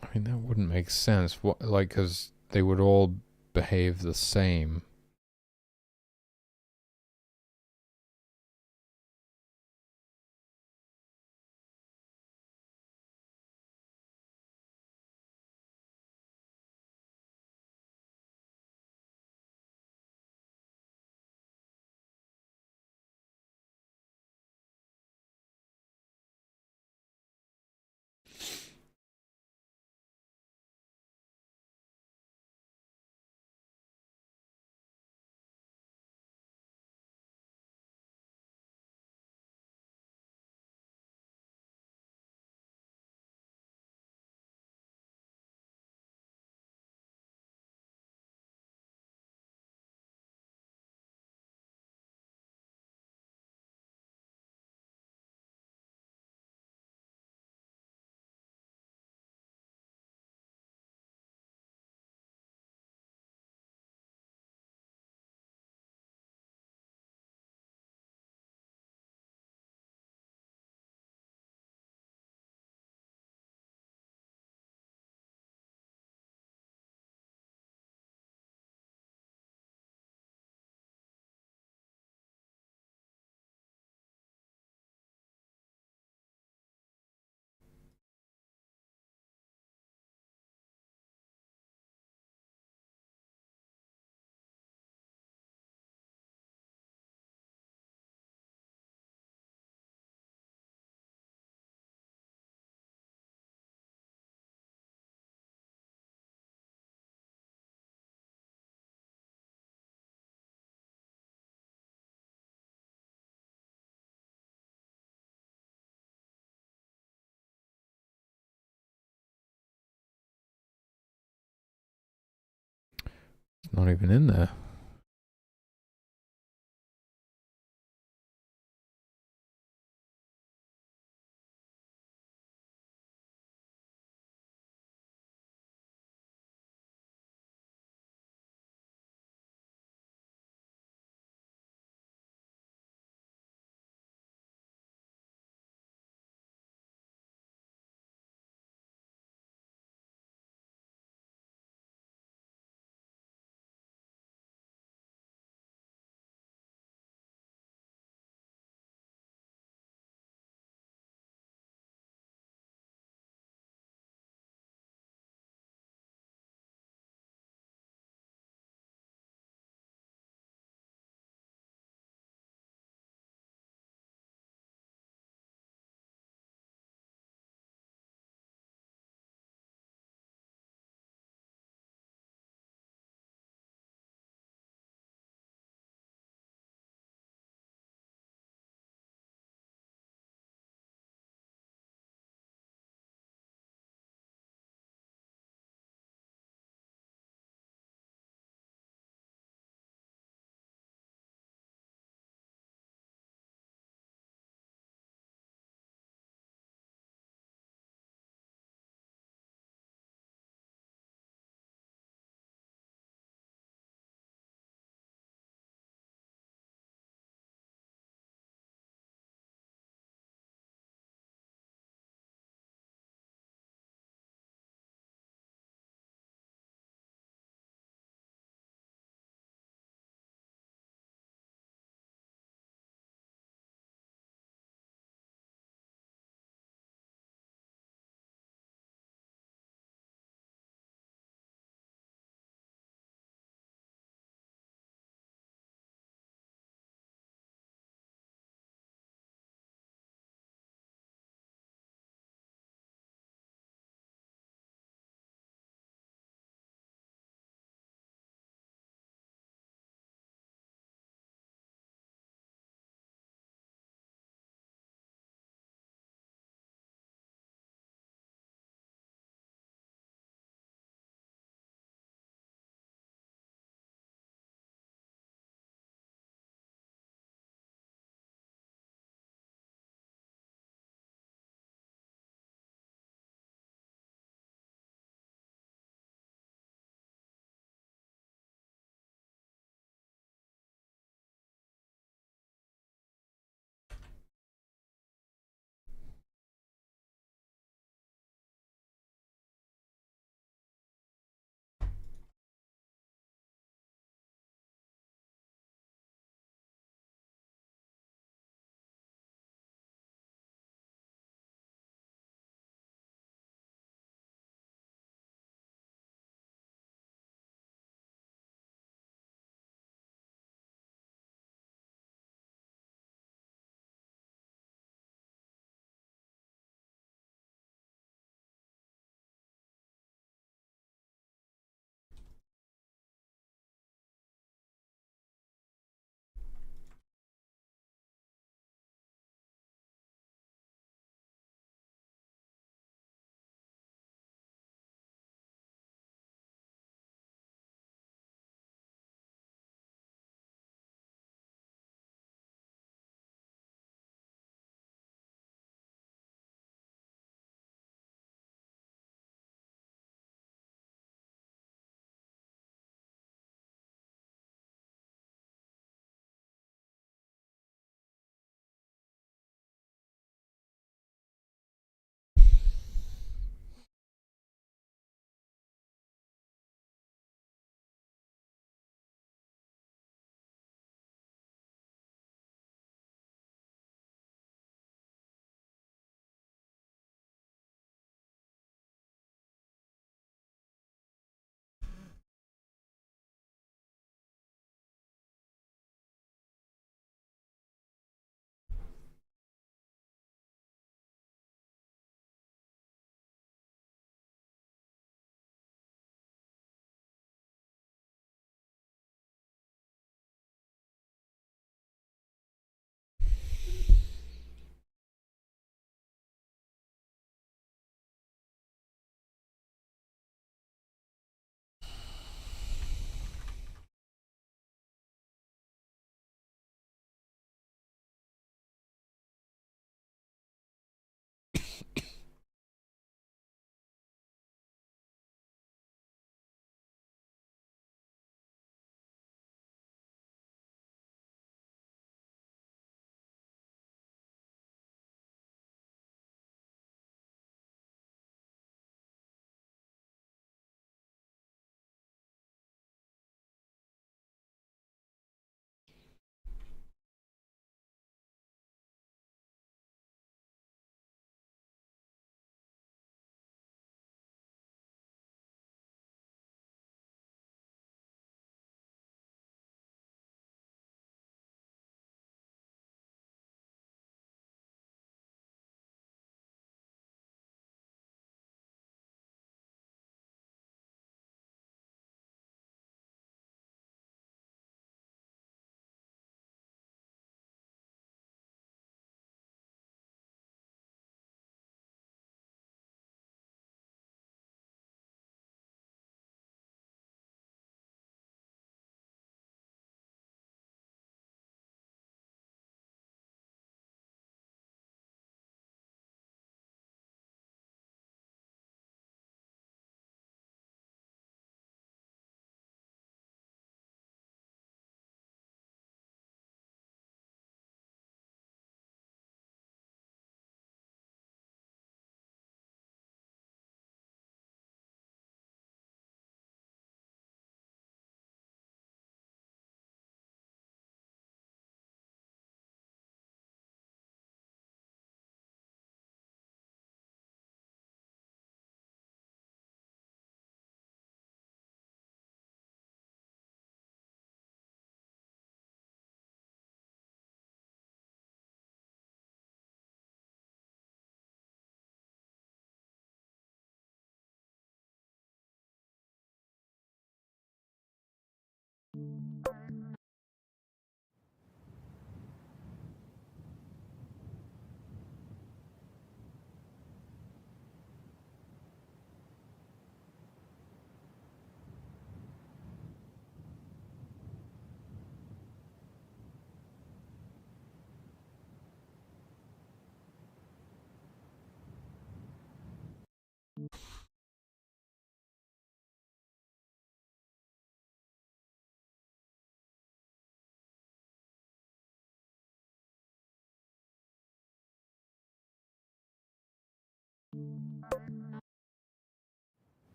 I mean, that wouldn't make sense. What, like, because they would all behave the same. It's not even in there.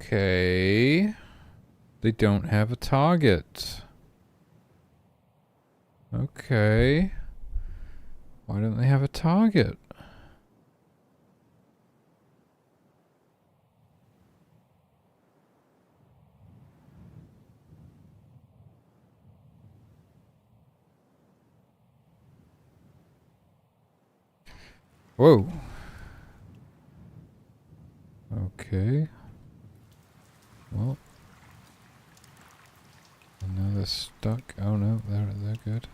Okay. They don't have a target. Okay. Why don't they have a target? Whoa. Okay. Well. Now they're stuck. Oh no, they're good.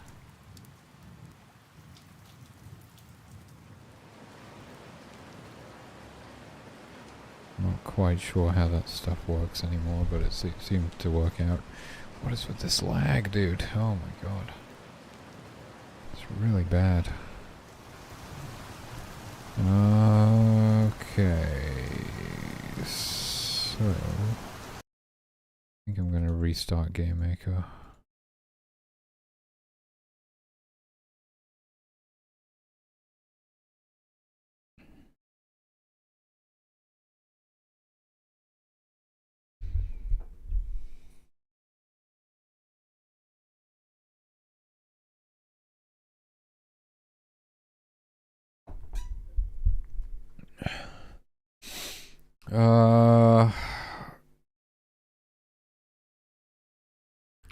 Not quite sure how that stuff works anymore, but it seems to work out. What is with this lag, dude? Oh my god. It's really bad. Okay. So, I think I'm going to restart GameMaker.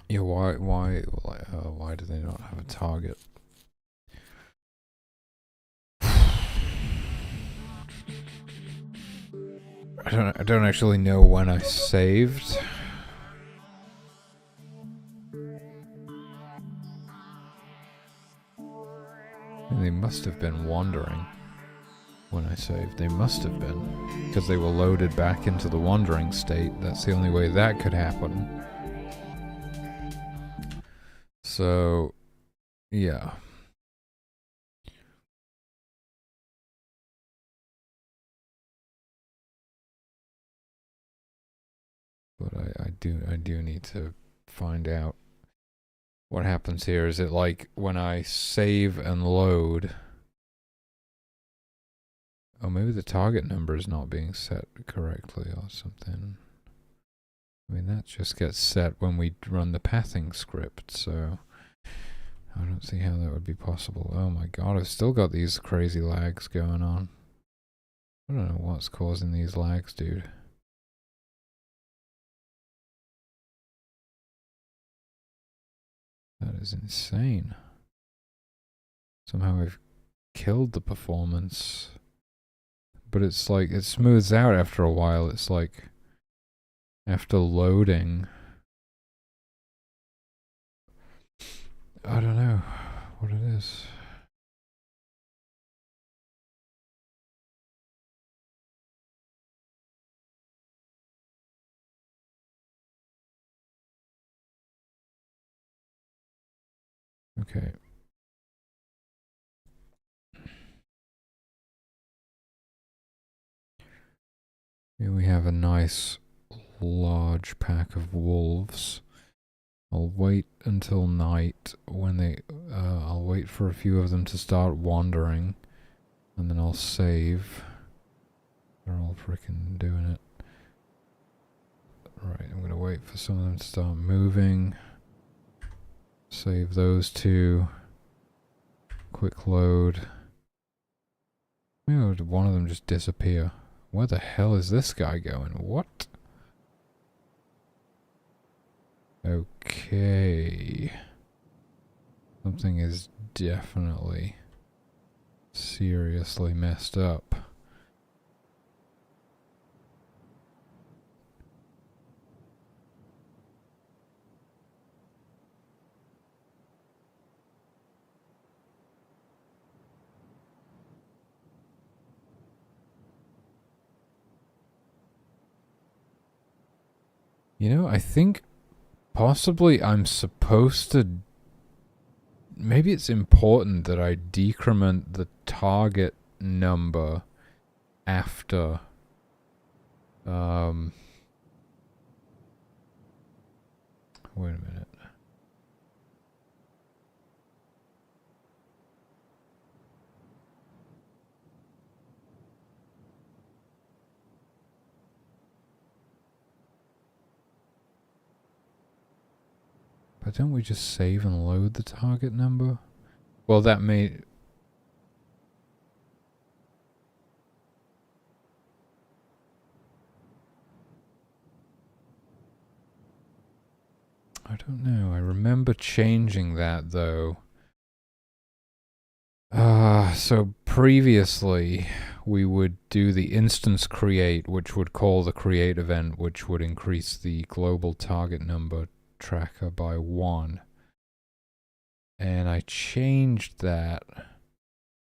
Yeah, why do they not have a target? I don't actually know when I saved. And they must have been wandering when I saved. They must have been, because they were loaded back into the wandering state. That's the only way that could happen. So, yeah. But I do need to find out what happens here. Is it like when I save and load? Oh, maybe the target number is not being set correctly or something. I mean, that just gets set when we run the pathing script, so I don't see how that would be possible. Oh my god, I've still got these crazy lags going on. I don't know what's causing these lags, dude. That is insane. Somehow I've killed the performance. But it's like, it smooths out after a while. It's like, after loading. I don't know what it is. Okay. Here we have a nice large pack of wolves. I'll wait until night when I'll wait for a few of them to start wandering, and then I'll save. They're all freaking doing it. Right, I'm gonna wait for some of them to start moving. Save those two. Quick load. Maybe one of them just disappear. Where the hell is this guy going? What? Okay. Something is definitely seriously messed up. You know, I think possibly I'm supposed to... Maybe it's important that I decrement the target number after... Wait a minute. Why don't we just save and load the target number? Well, that may... I don't know. I remember changing that, though. So previously, we would do the instance create, which would call the create event, which would increase the global target number tracker by 1. And I changed that.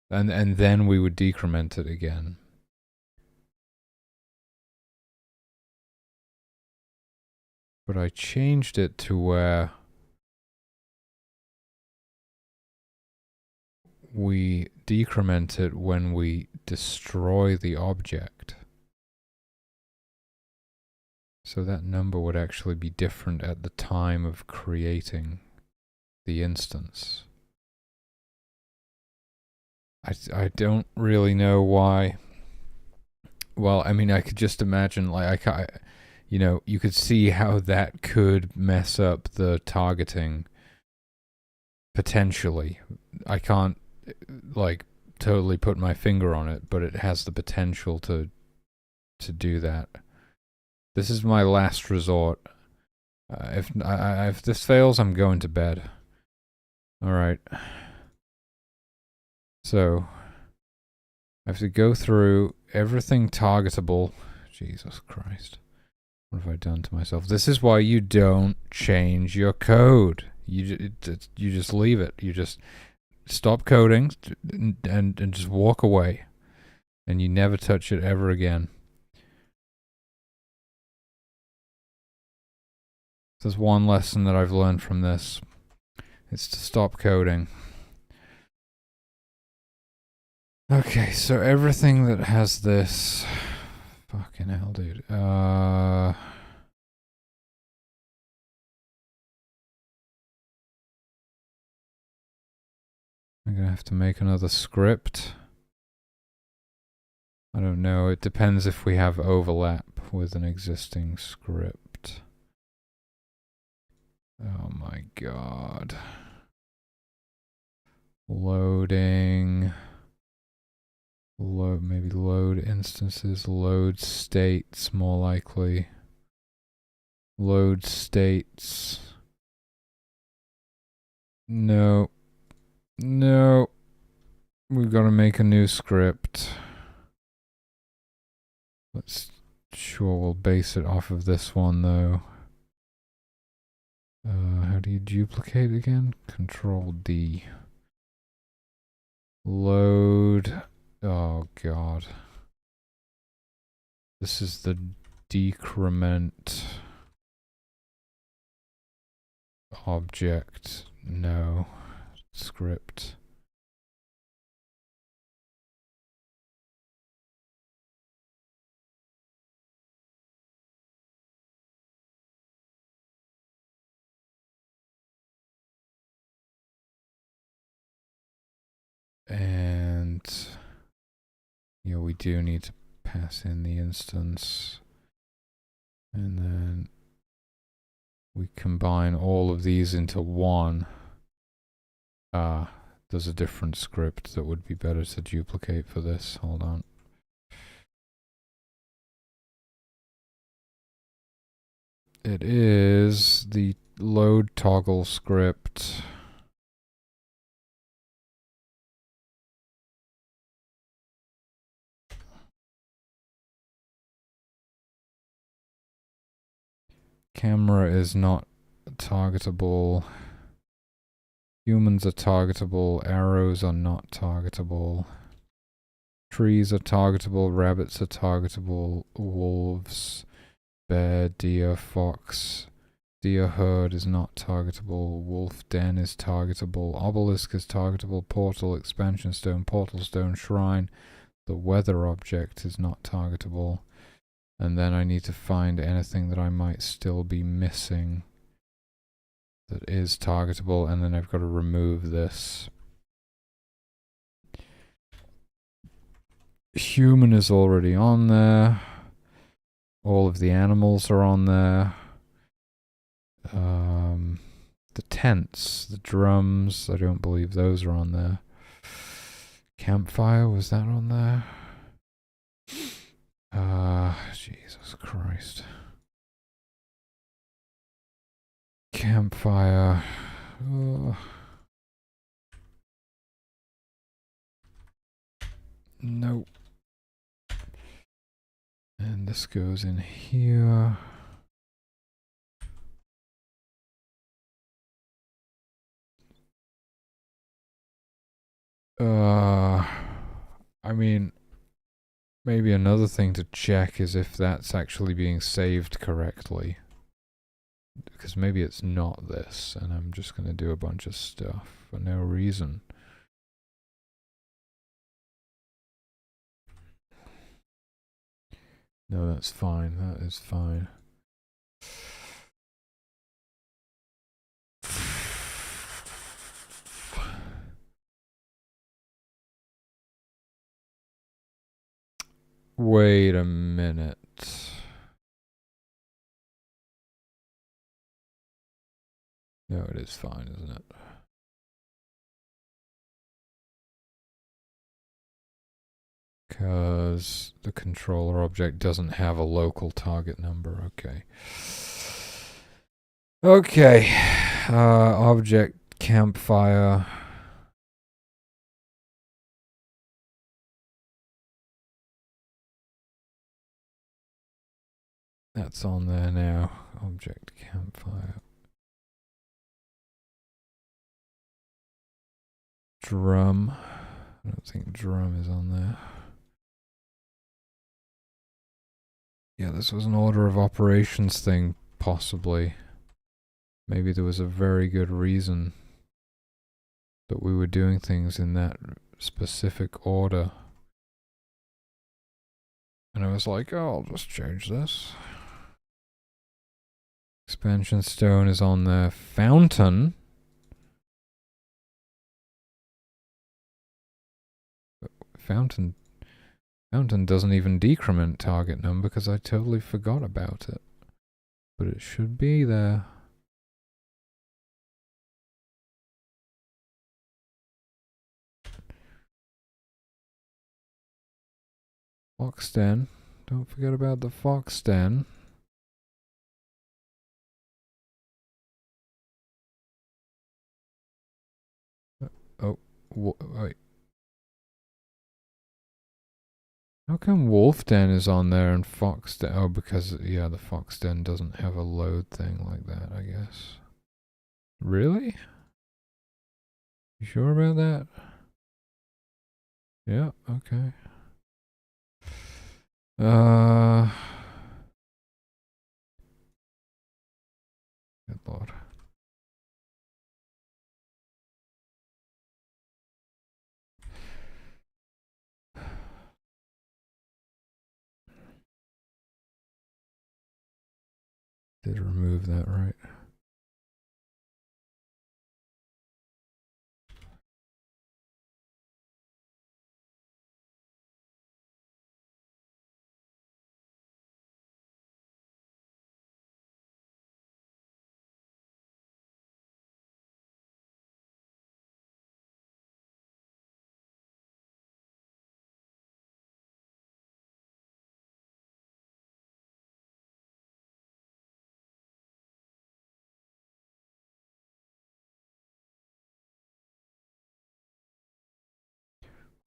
And then we would decrement it again. But I changed it to where we decrement it when we destroy the object. So that number would actually be different at the time of creating the instance. I don't really know why. Well, I mean, I could just imagine, like, you know, you could see how that could mess up the targeting potentially. I can't, like, totally put my finger on it, but it has the potential to do that. This is my last resort. If this fails, I'm going to bed. All right. So I have to go through everything targetable. Jesus Christ. What have I done to myself? This is why you don't change your code. You just leave it. You just stop coding and just walk away. And you never touch it ever again. There's one lesson that I've learned from this. It's to stop coding. Okay, so everything that has this... Fucking hell, dude. I'm gonna have to make another script. I don't know, it depends if we have overlap with an existing script. Oh my god. Loading. Maybe load instances, load states, more likely. Load states. No. No. We've got to make a new script. We'll base it off of this one though. How do you duplicate again? Control D. Load. Oh god. This is the decrement object. No. Script. And yeah, we do need to pass in the instance. And then we combine all of these into one. There's a different script that would be better to duplicate for this. Hold on. It is the load toggle script. Camera is not targetable. Humans are targetable. Arrows are not targetable. Trees are targetable. Rabbits are targetable. Wolves, bear, deer, fox. Deer herd is not targetable. Wolf den is targetable. Obelisk is targetable. Portal, expansion stone, portal stone, shrine. The weather object is not targetable. And then I need to find anything that I might still be missing that is targetable, and then I've got to remove this. Human is already on there. All of the animals are on there. The tents, the drums, I don't believe those are on there. Campfire, was that on there? Jesus Christ. Campfire. Nope. And this goes in here. I mean, maybe another thing to check is if that's actually being saved correctly. Because maybe it's not this, and I'm just going to do a bunch of stuff for no reason. No, that's fine. That is fine. Wait a minute. No, it is fine, isn't it? Because the controller object doesn't have a local target number. Okay. Okay. Object campfire. That's on there now. Object campfire. Drum. I don't think drum is on there. Yeah, this was an order of operations thing, possibly. Maybe there was a very good reason that we were doing things in that specific order. And I was like, oh, I'll just change this. Expansion stone is on there. Fountain. Fountain doesn't even decrement target number because I totally forgot about it. But it should be there. Fox den. Don't forget about the fox den. Oh, wait. How come wolf den is on there and fox den? Oh, because, yeah, the fox den doesn't have a load thing like that, I guess. Really? You sure about that? Yeah, okay. Good lord. Did remove that, right?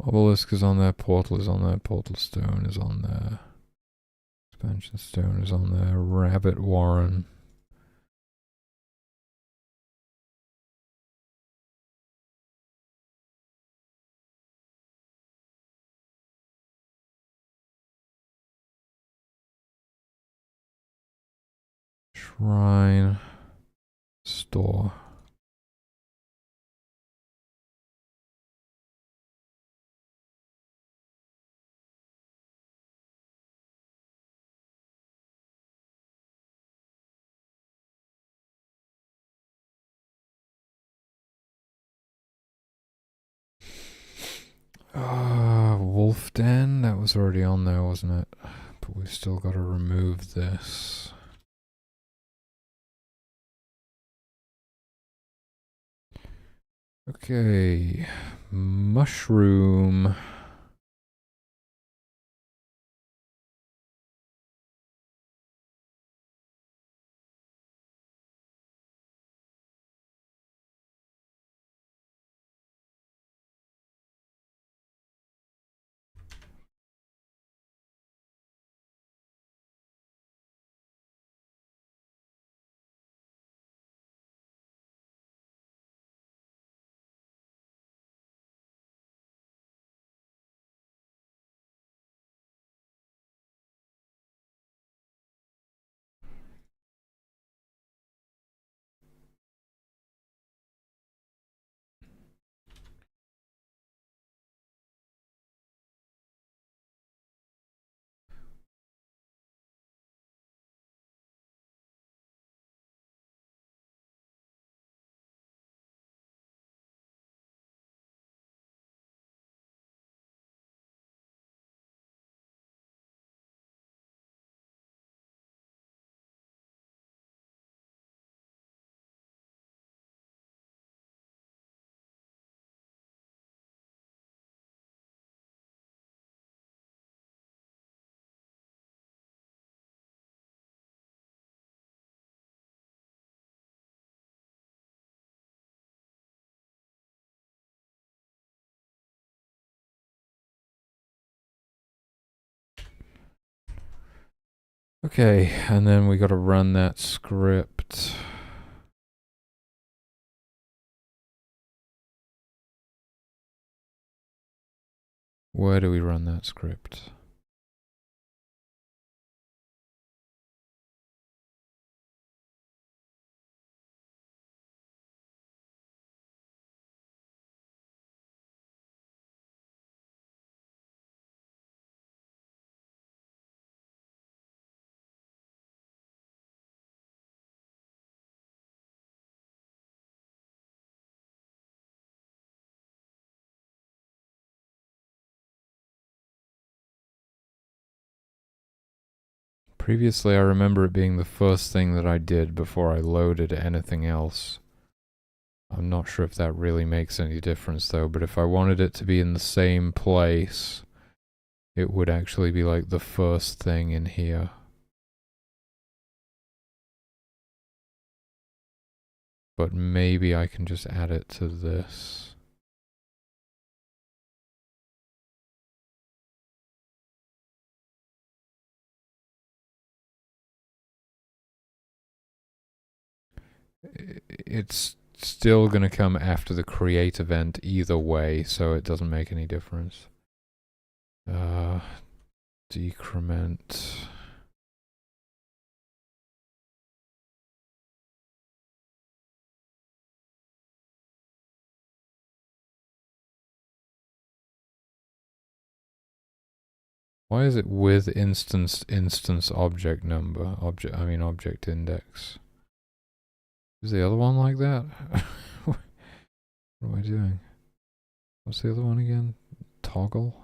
Obelisk is on there, portal is on there, portal stone is on there. Expansion stone is on there, rabbit warren. Shrine. Store. Wolf Den, that was already on there, wasn't it? But we've still got to remove this. Okay, mushroom. Okay, and then we gotta run that script. Where do we run that script? Previously, I remember it being the first thing that I did before I loaded anything else. I'm not sure if that really makes any difference though, but if I wanted it to be in the same place, it would actually be like the first thing in here. But maybe I can just add it to this. It's still going to come after the create event either way, so it doesn't make any difference. Decrement. Why is it with instance object number? Object index. Is the other one like that? What am I doing? What's the other one again? Toggle?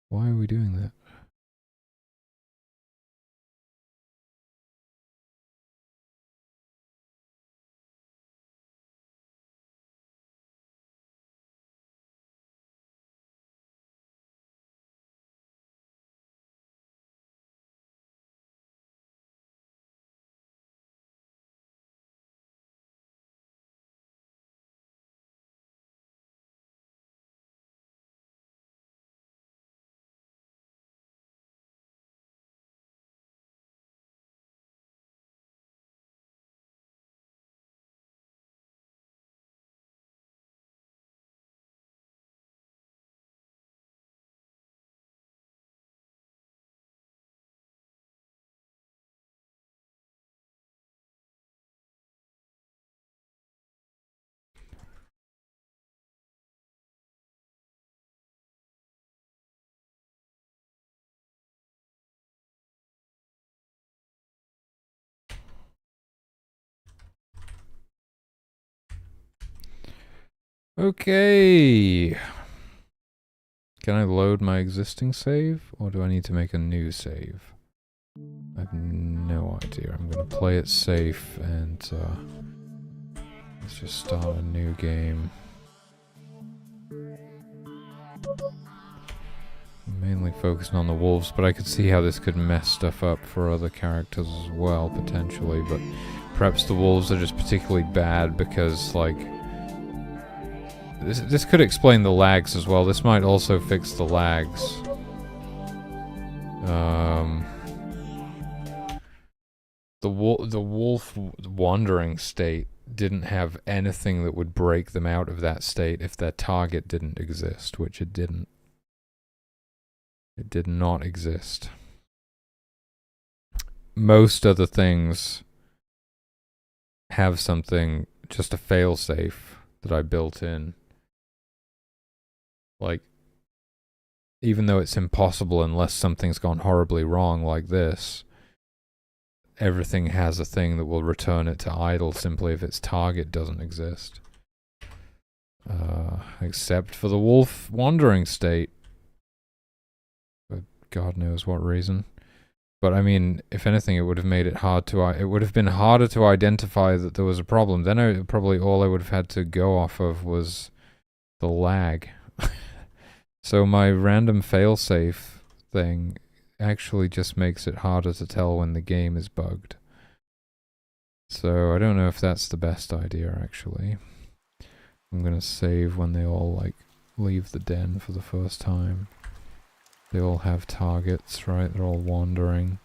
Why are we doing that? Okay. Can I load my existing save, or do I need to make a new save? I have no idea. I'm going to play it safe and Let's just start a new game. Mainly focusing on the wolves, but I could see how this could mess stuff up for other characters as well, potentially, but perhaps the wolves are just particularly bad because, like... This could explain the lags as well. This might also fix the lags. The wolf wandering state didn't have anything that would break them out of that state if their target didn't exist, which it didn't. It did not exist. Most other things have something, just a failsafe that I built in. Like, even though it's impossible unless something's gone horribly wrong like this, everything has a thing that will return it to idle simply if its target doesn't exist. Except for the wolf wandering state. For God knows what reason. But I mean, if anything, it would have made it hard to... it would have been harder to identify that there was a problem. Then probably all I would have had to go off of was the lag. So my random failsafe thing actually just makes it harder to tell when the game is bugged. So I don't know if that's the best idea, actually. I'm gonna save when they all, like, leave the den for the first time. They all have targets, right? They're all wandering.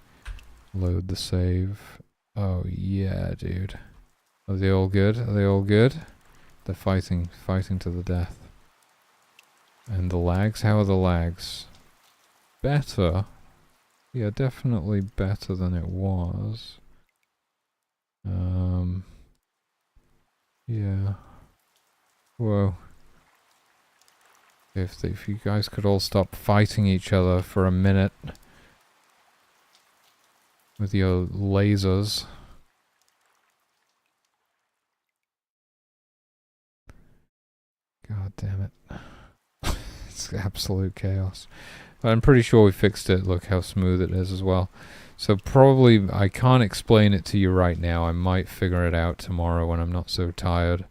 Load the save. Oh yeah, dude. Are they all good? Are they all good? They're fighting to the death. And the lags? How are the lags? Better? Yeah, definitely better than it was. Yeah. Whoa. If you guys could all stop fighting each other for a minute with your lasers. God damn it. It's absolute chaos. But I'm pretty sure we fixed it. Look how smooth it is as well. So probably I can't explain it to you right now. I might figure it out tomorrow when I'm not so tired.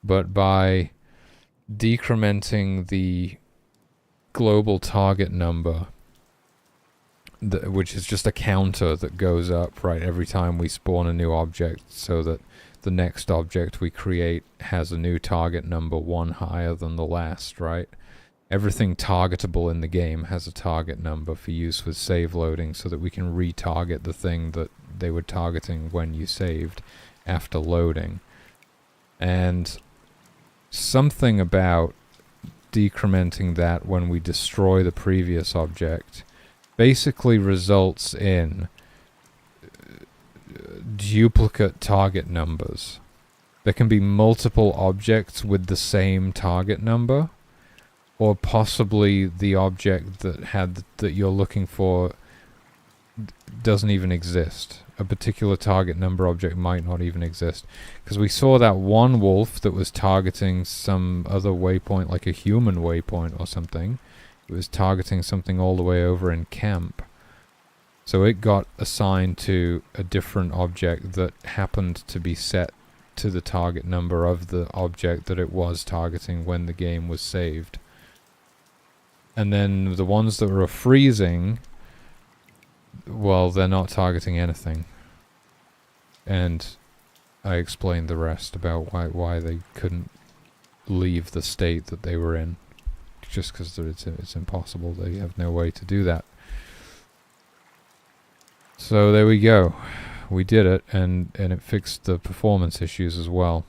But by decrementing the global target number, which is just a counter that goes up right every time we spawn a new object, so that the next object we create has a new target number one higher than the last, right? Everything targetable in the game has a target number for use with save loading so that we can retarget the thing that they were targeting when you saved after loading. And something about decrementing that when we destroy the previous object basically results in duplicate target numbers. There can be multiple objects with the same target number, or possibly the object that you're looking for doesn't even exist. A particular target number object might not even exist. Because we saw that one wolf that was targeting some other waypoint, like a human waypoint or something. It was targeting something all the way over in camp. So it got assigned to a different object that happened to be set to the target number of the object that it was targeting when the game was saved. And then the ones that were freezing, well, they're not targeting anything. And I explained the rest about why they couldn't leave the state that they were in. Just because it's impossible. They have no way to do that. So there we go. We did it, and it fixed the performance issues as well.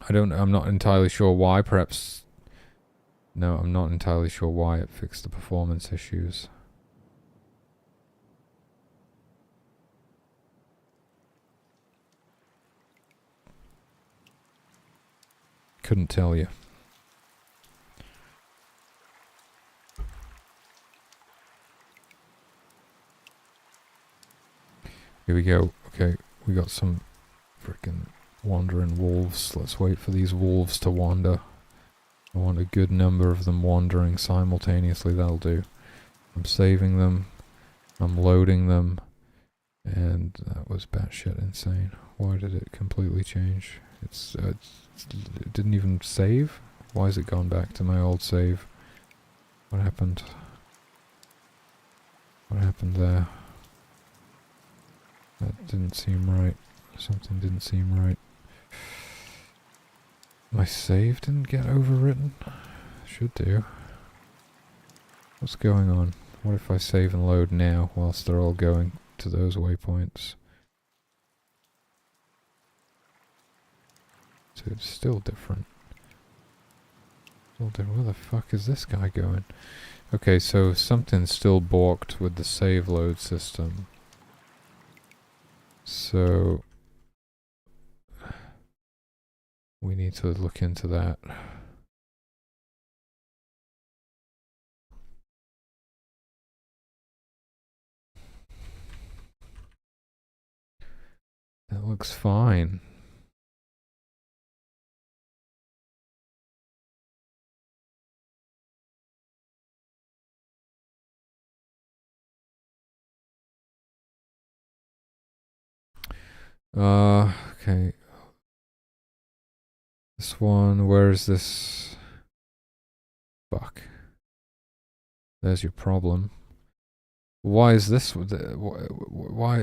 I'm not entirely sure why. Perhaps... No, I'm not entirely sure why it fixed the performance issues. Couldn't tell you. Here we go. Okay, we got some freaking wandering wolves. Let's wait for these wolves to wander. I want a good number of them wandering simultaneously. That'll do. I'm saving them. I'm loading them. And that was batshit insane. Why did it completely change? It didn't even save? Why has it gone back to my old save? What happened? What happened there? That didn't seem right. Something didn't seem right. My save didn't get overwritten? Should do. What's going on? What if I save and load now whilst they're all going to those waypoints? So it's still different. Still different. Where the fuck is this guy going? Okay, so something's still balked with the save load system. So we need to look into that. That looks fine. Okay. This one, where is this? Fuck. There's your problem. Why is this? Why?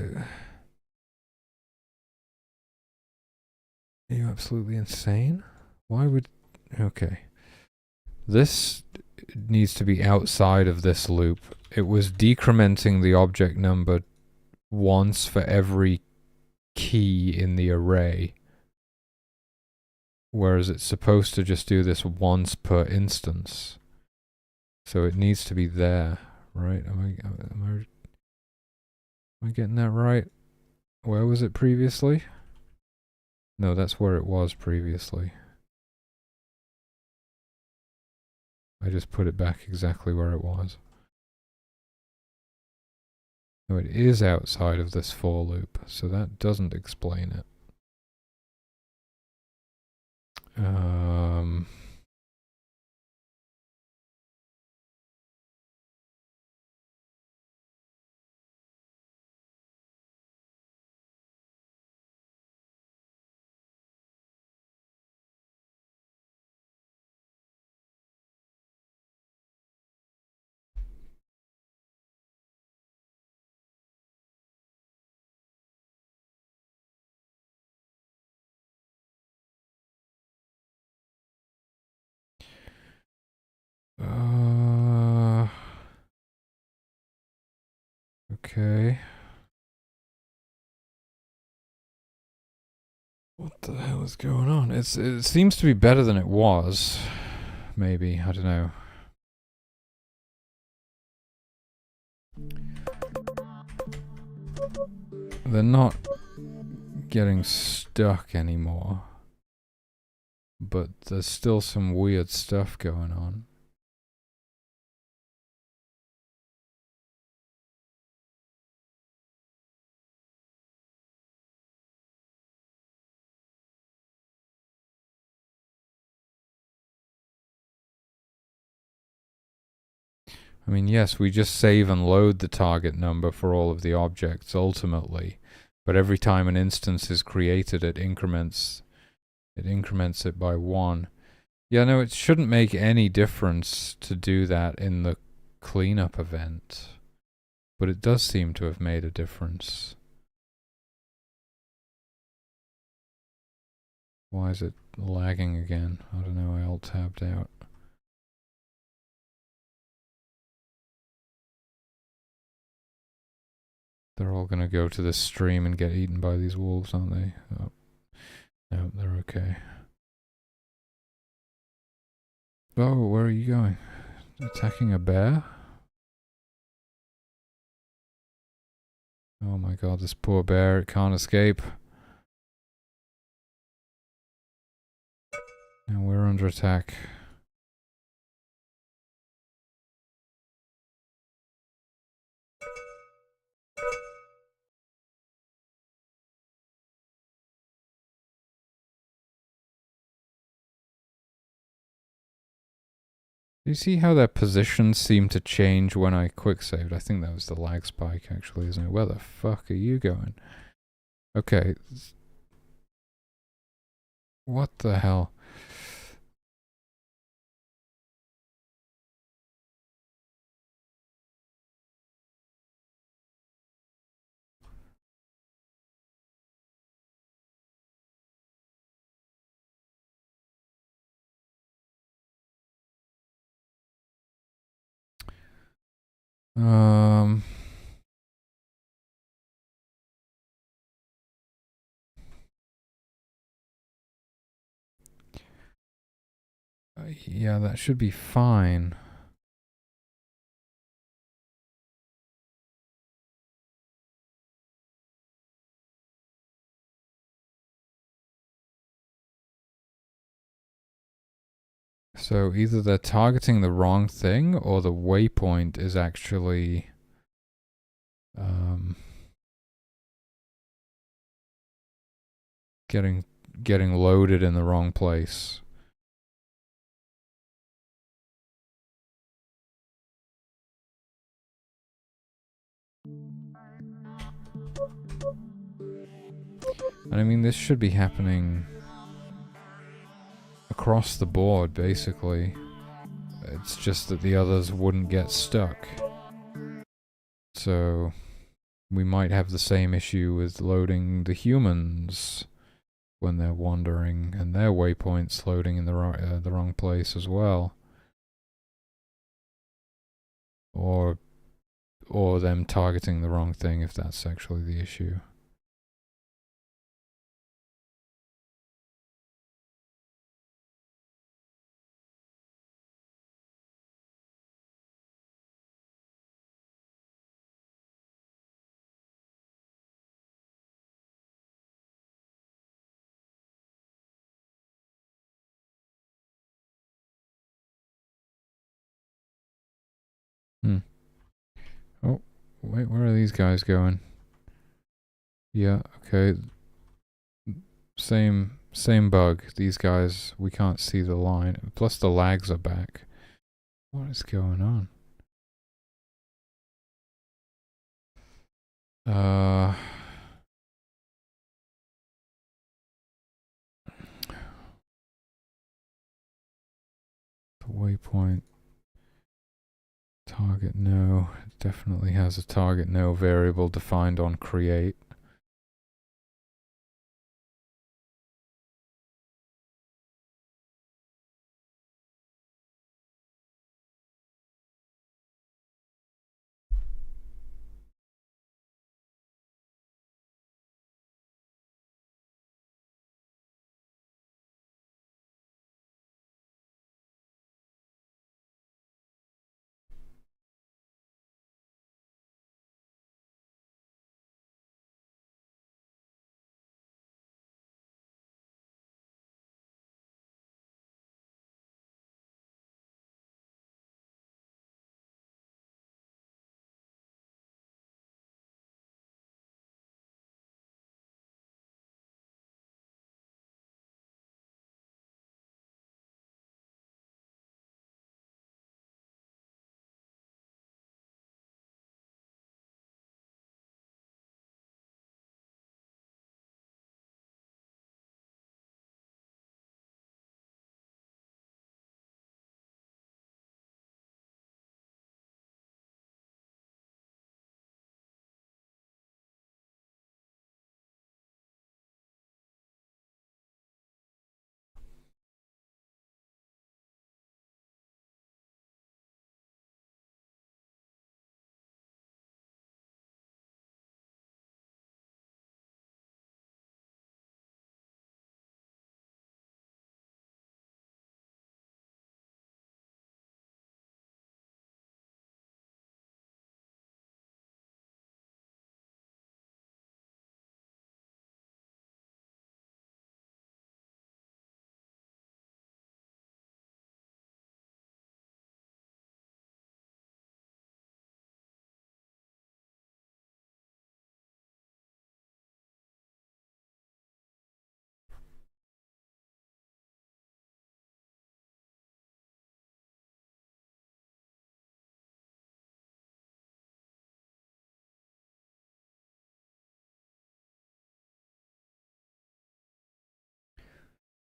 Are you absolutely insane? Why would... Okay. This needs to be outside of this loop. It was decrementing the object number once for every key in the array. Whereas it's supposed to just do this once per instance. So it needs to be there, right? Am I getting that right? Where was it previously? No, that's where it was previously. I just put it back exactly where it was. No, it is outside of this for loop, so that doesn't explain it. Okay. What the hell is going on? It seems to be better than it was. Maybe, I don't know. They're not getting stuck anymore. But there's still some weird stuff going on. I mean, yes, we just save and load the target number for all of the objects ultimately, but every time an instance is created, it increments it by 1. Yeah, no, it shouldn't make any difference to do that in the cleanup event, but it does seem to have made a difference. Why is it lagging again? I don't know, I alt-tabbed out. They're all gonna go to this stream and get eaten by these wolves, aren't they? Oh. No, they're okay. Oh, where are you going? Attacking a bear? Oh my god, this poor bear, it can't escape. Now we're under attack. Do you see how their positions seem to change when I quick saved? I think that was the lag spike actually, isn't it? Where the fuck are you going? Okay. What the hell? Um, yeah, that should be fine. So either they're targeting the wrong thing or the waypoint is actually um, getting loaded in the wrong place. And I mean, this should be happening across the board, basically. It's just that the others wouldn't get stuck. So we might have the same issue with loading the humans when they're wandering, and their waypoints loading in the wrong place as well, or them targeting the wrong thing if that's actually the issue. Hmm. Oh, wait, where are these guys going? Yeah, okay. Same bug. These guys, we can't see the line. Plus the lags are back. What is going on? The waypoint target no. It definitely has a target no variable defined on create.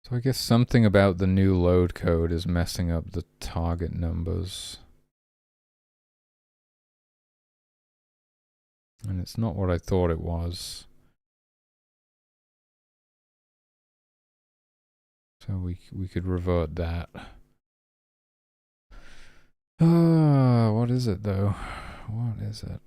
So I guess something about the new load code is messing up the target numbers. And it's not what I thought it was. So we could revert that. What is it though? What is it?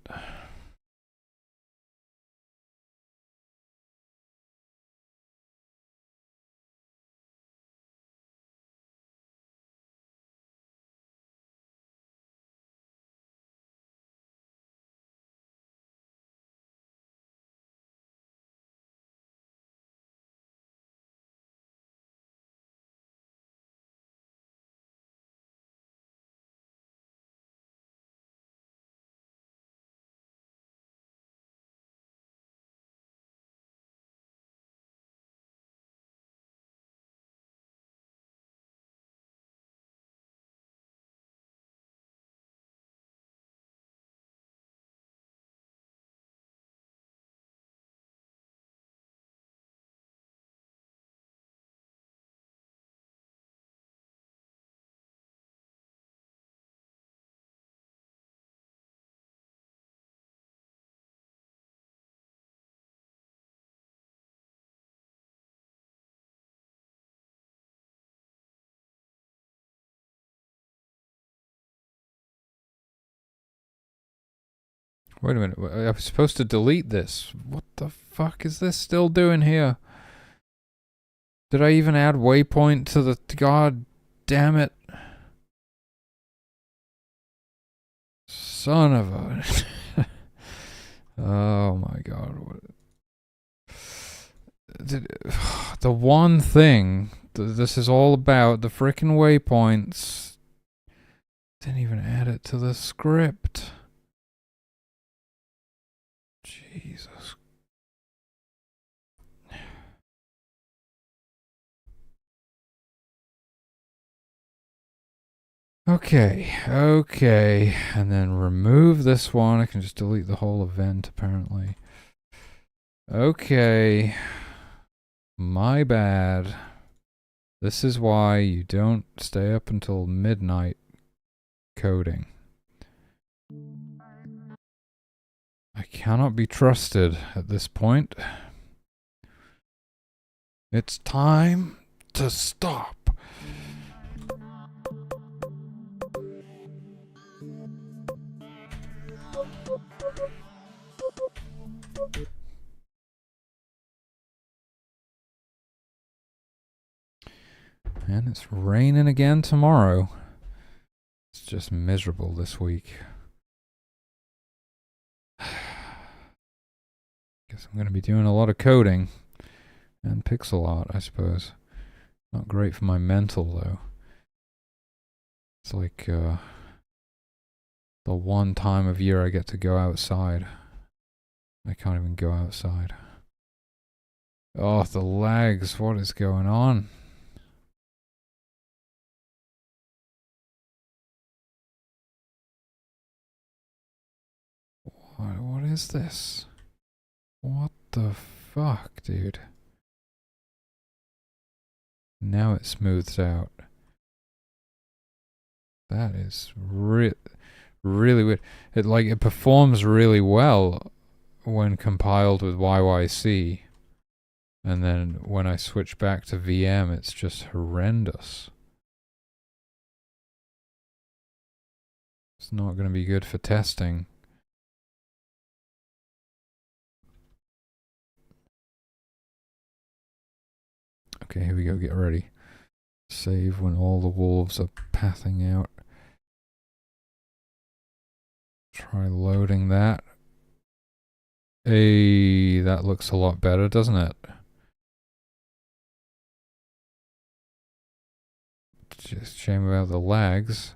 Wait a minute, I was supposed to delete this. What the fuck is this still doing here? Did I even add waypoint to the... God damn it. Son of a... Oh my god. The one thing this is all about, the frickin' waypoints. Didn't even add it to the script. Jesus. Okay, and then remove this one. I can just delete the whole event, apparently. Okay. My bad. This is why you don't stay up until midnight coding. I cannot be trusted at this point. It's time to stop. And it's raining again tomorrow. It's just miserable this week. Guess I'm going to be doing a lot of coding. And pixel art, I suppose. Not great for my mental, though. It's like the one time of year I get to go outside. I can't even go outside. Oh, the lags. What is going on? What is this? What the fuck, dude? Now it smooths out. That is really weird. It performs really well when compiled with YYC. And then when I switch back to VM, it's just horrendous. It's not going to be good for testing. Okay, here we go. Get ready. Save when all the wolves are pathing out. Try loading that. Hey, that looks a lot better, doesn't it? Just shame about the lags.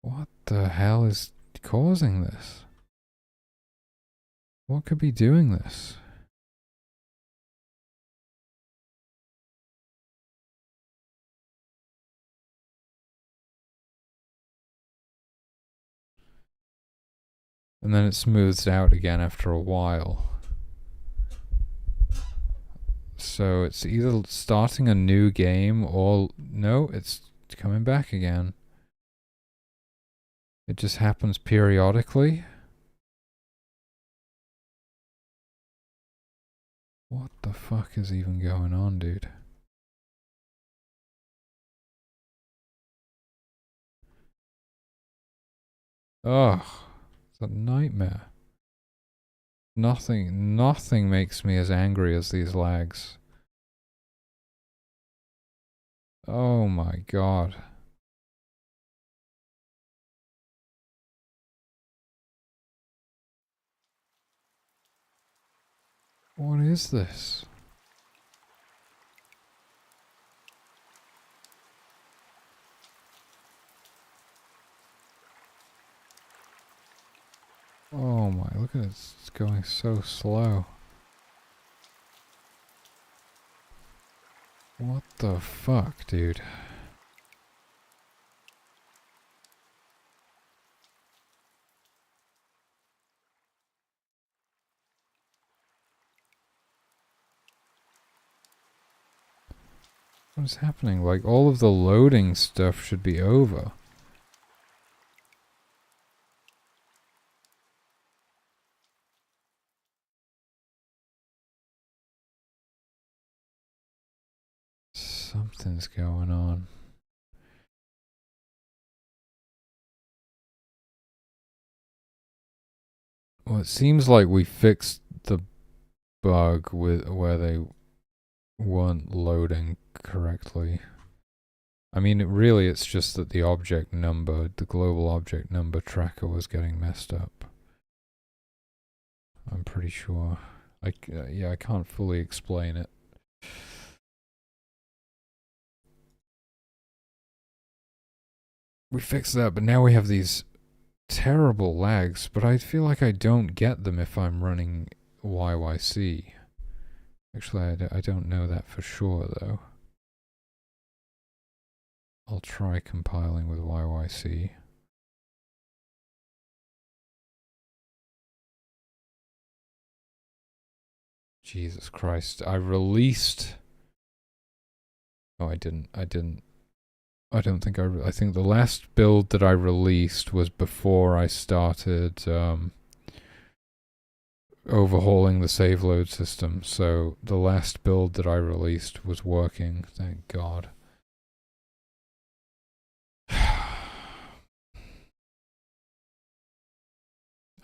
What the hell is causing this? What could be doing this? And then it smooths out again after a while. So it's either starting a new game or... No, it's coming back again. It just happens periodically. What the fuck is even going on, dude? Ugh. It's a nightmare. Nothing makes me as angry as these lags. Oh my god. What is this? Oh my, look at it, it's going so slow. What the fuck, dude? What is happening? Like, all of the loading stuff should be over. Something's going on. Well, it seems like we fixed the bug with where they weren't loading correctly. I mean, it's just that the object number, the global object number tracker was getting messed up. I'm pretty sure. Yeah, I can't fully explain it. We fixed that, but now we have these terrible lags, but I feel like I don't get them if I'm running YYC. Actually, I don't know that for sure, though. I'll try compiling with YYC. Jesus Christ, I released... Oh, I didn't. I don't think I think the last build that I released was before I started overhauling the save load system. So the last build that I released was working, thank God. I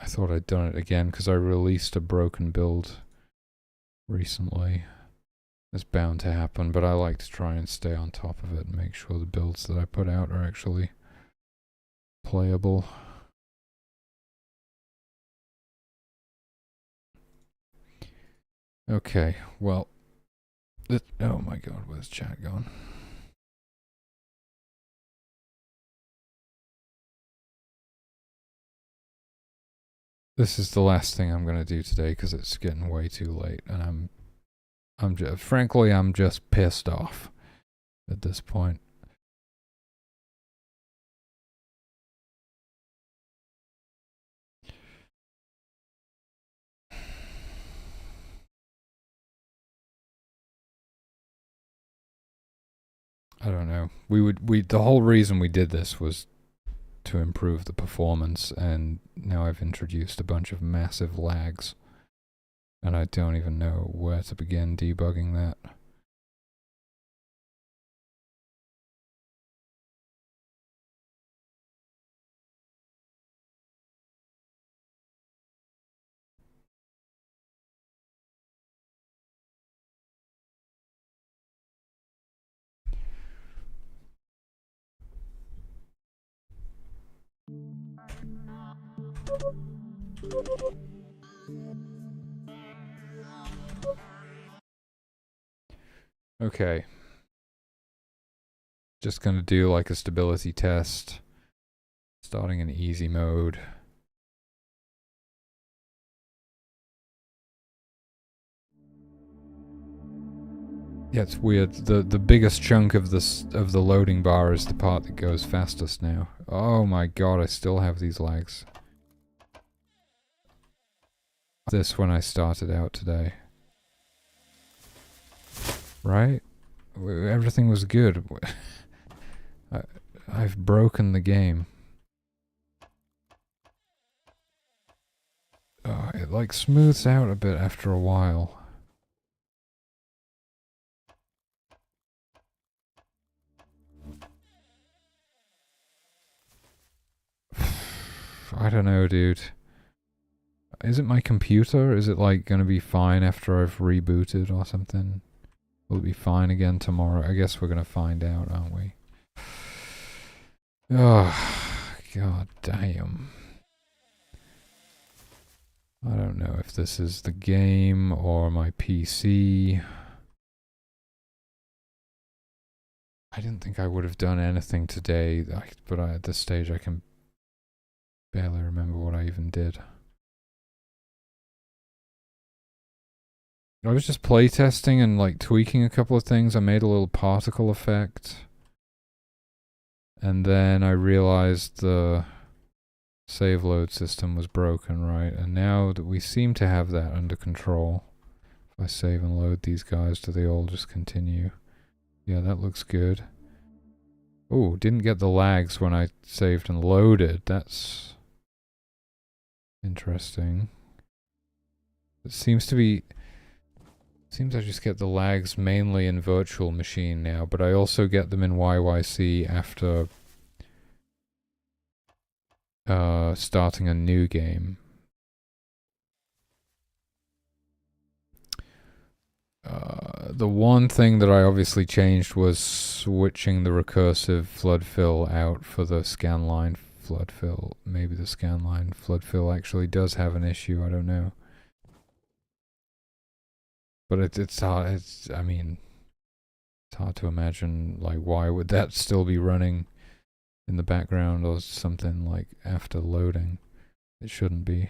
thought I'd done it again because I released a broken build recently. It's bound to happen, but I like to try and stay on top of it and make sure the builds that I put out are actually playable. Okay, well, oh my god, where's chat gone? This is the last thing I'm gonna do today because it's getting way too late, and frankly, I'm just pissed off at this point. I don't know. The whole reason we did this was to improve the performance, and now I've introduced a bunch of massive lags, and I don't even know where to begin debugging that. Okay. Just gonna do like a stability test. Starting in easy mode. Yeah, it's weird. The biggest chunk of the loading bar is the part that goes fastest now. Oh my god, I still have these lags. This when I started out today. right? Everything was good. I've broken the game. It like smooths out a bit after a while. I don't know, dude. Is it my computer? Is it like gonna be fine after I've rebooted or something? Will it be fine again tomorrow? I guess we're gonna find out, aren't we? Oh, god damn. I don't know if this is the game or my PC. I didn't think I would have done anything today, but at this stage I can barely remember what I even did. I was just playtesting and like tweaking a couple of things. I made a little particle effect. And then I realized the save load system was broken, right? And now that we seem to have that under control. If I save and load these guys, do they all just continue? Yeah, that looks good. Oh, didn't get the lags when I saved and loaded. That's interesting. It seems to be... Seems I just get the lags mainly in virtual machine now, but I also get them in YYC after starting a new game. The one thing that I obviously changed was switching the recursive flood fill out for the scanline flood fill. Maybe the scanline flood fill actually does have an issue, I don't know. But it's hard, I mean, it's hard to imagine, like, why would that still be running in the background or something, like, after loading? It shouldn't be.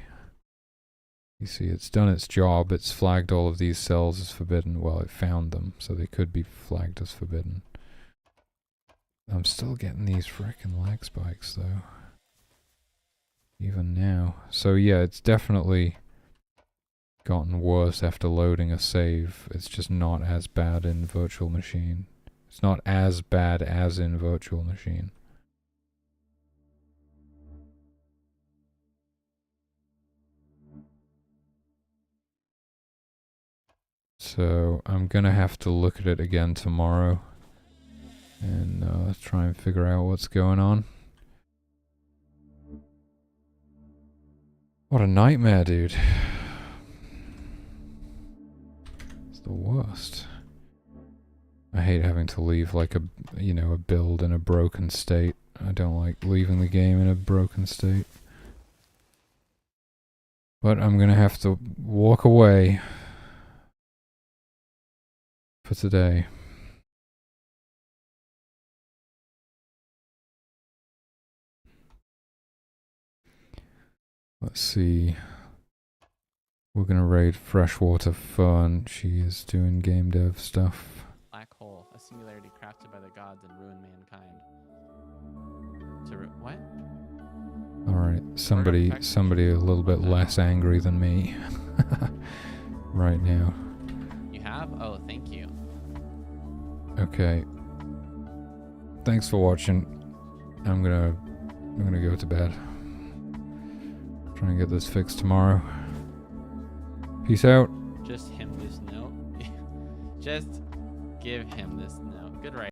You see, it's done its job. It's flagged all of these cells as forbidden. Well, it found them, so they could be flagged as forbidden. I'm still getting these frickin' lag spikes, though. Even now. So yeah, it's definitely gotten worse after loading a save. It's just not as bad in virtual machine. It's not as bad as in virtual machine. So I'm gonna have to look at it again tomorrow and try and figure out what's going on. What a nightmare, dude. It's the worst. I hate having to leave like a, you know, a build in a broken state. I don't like leaving the game in a broken state. But I'm gonna have to walk away for today. Let's see. We're gonna raid Freshwater Fern. She is doing game dev stuff. Black hole, a singularity crafted by the gods and ruin mankind. What? Alright, somebody a little bit less angry than me right now. You have? Oh, thank you. Okay. Thanks for watching. I'm gonna go to bed. Try and get this fixed tomorrow. Peace out. Just him this note. Just give him this note. Good right.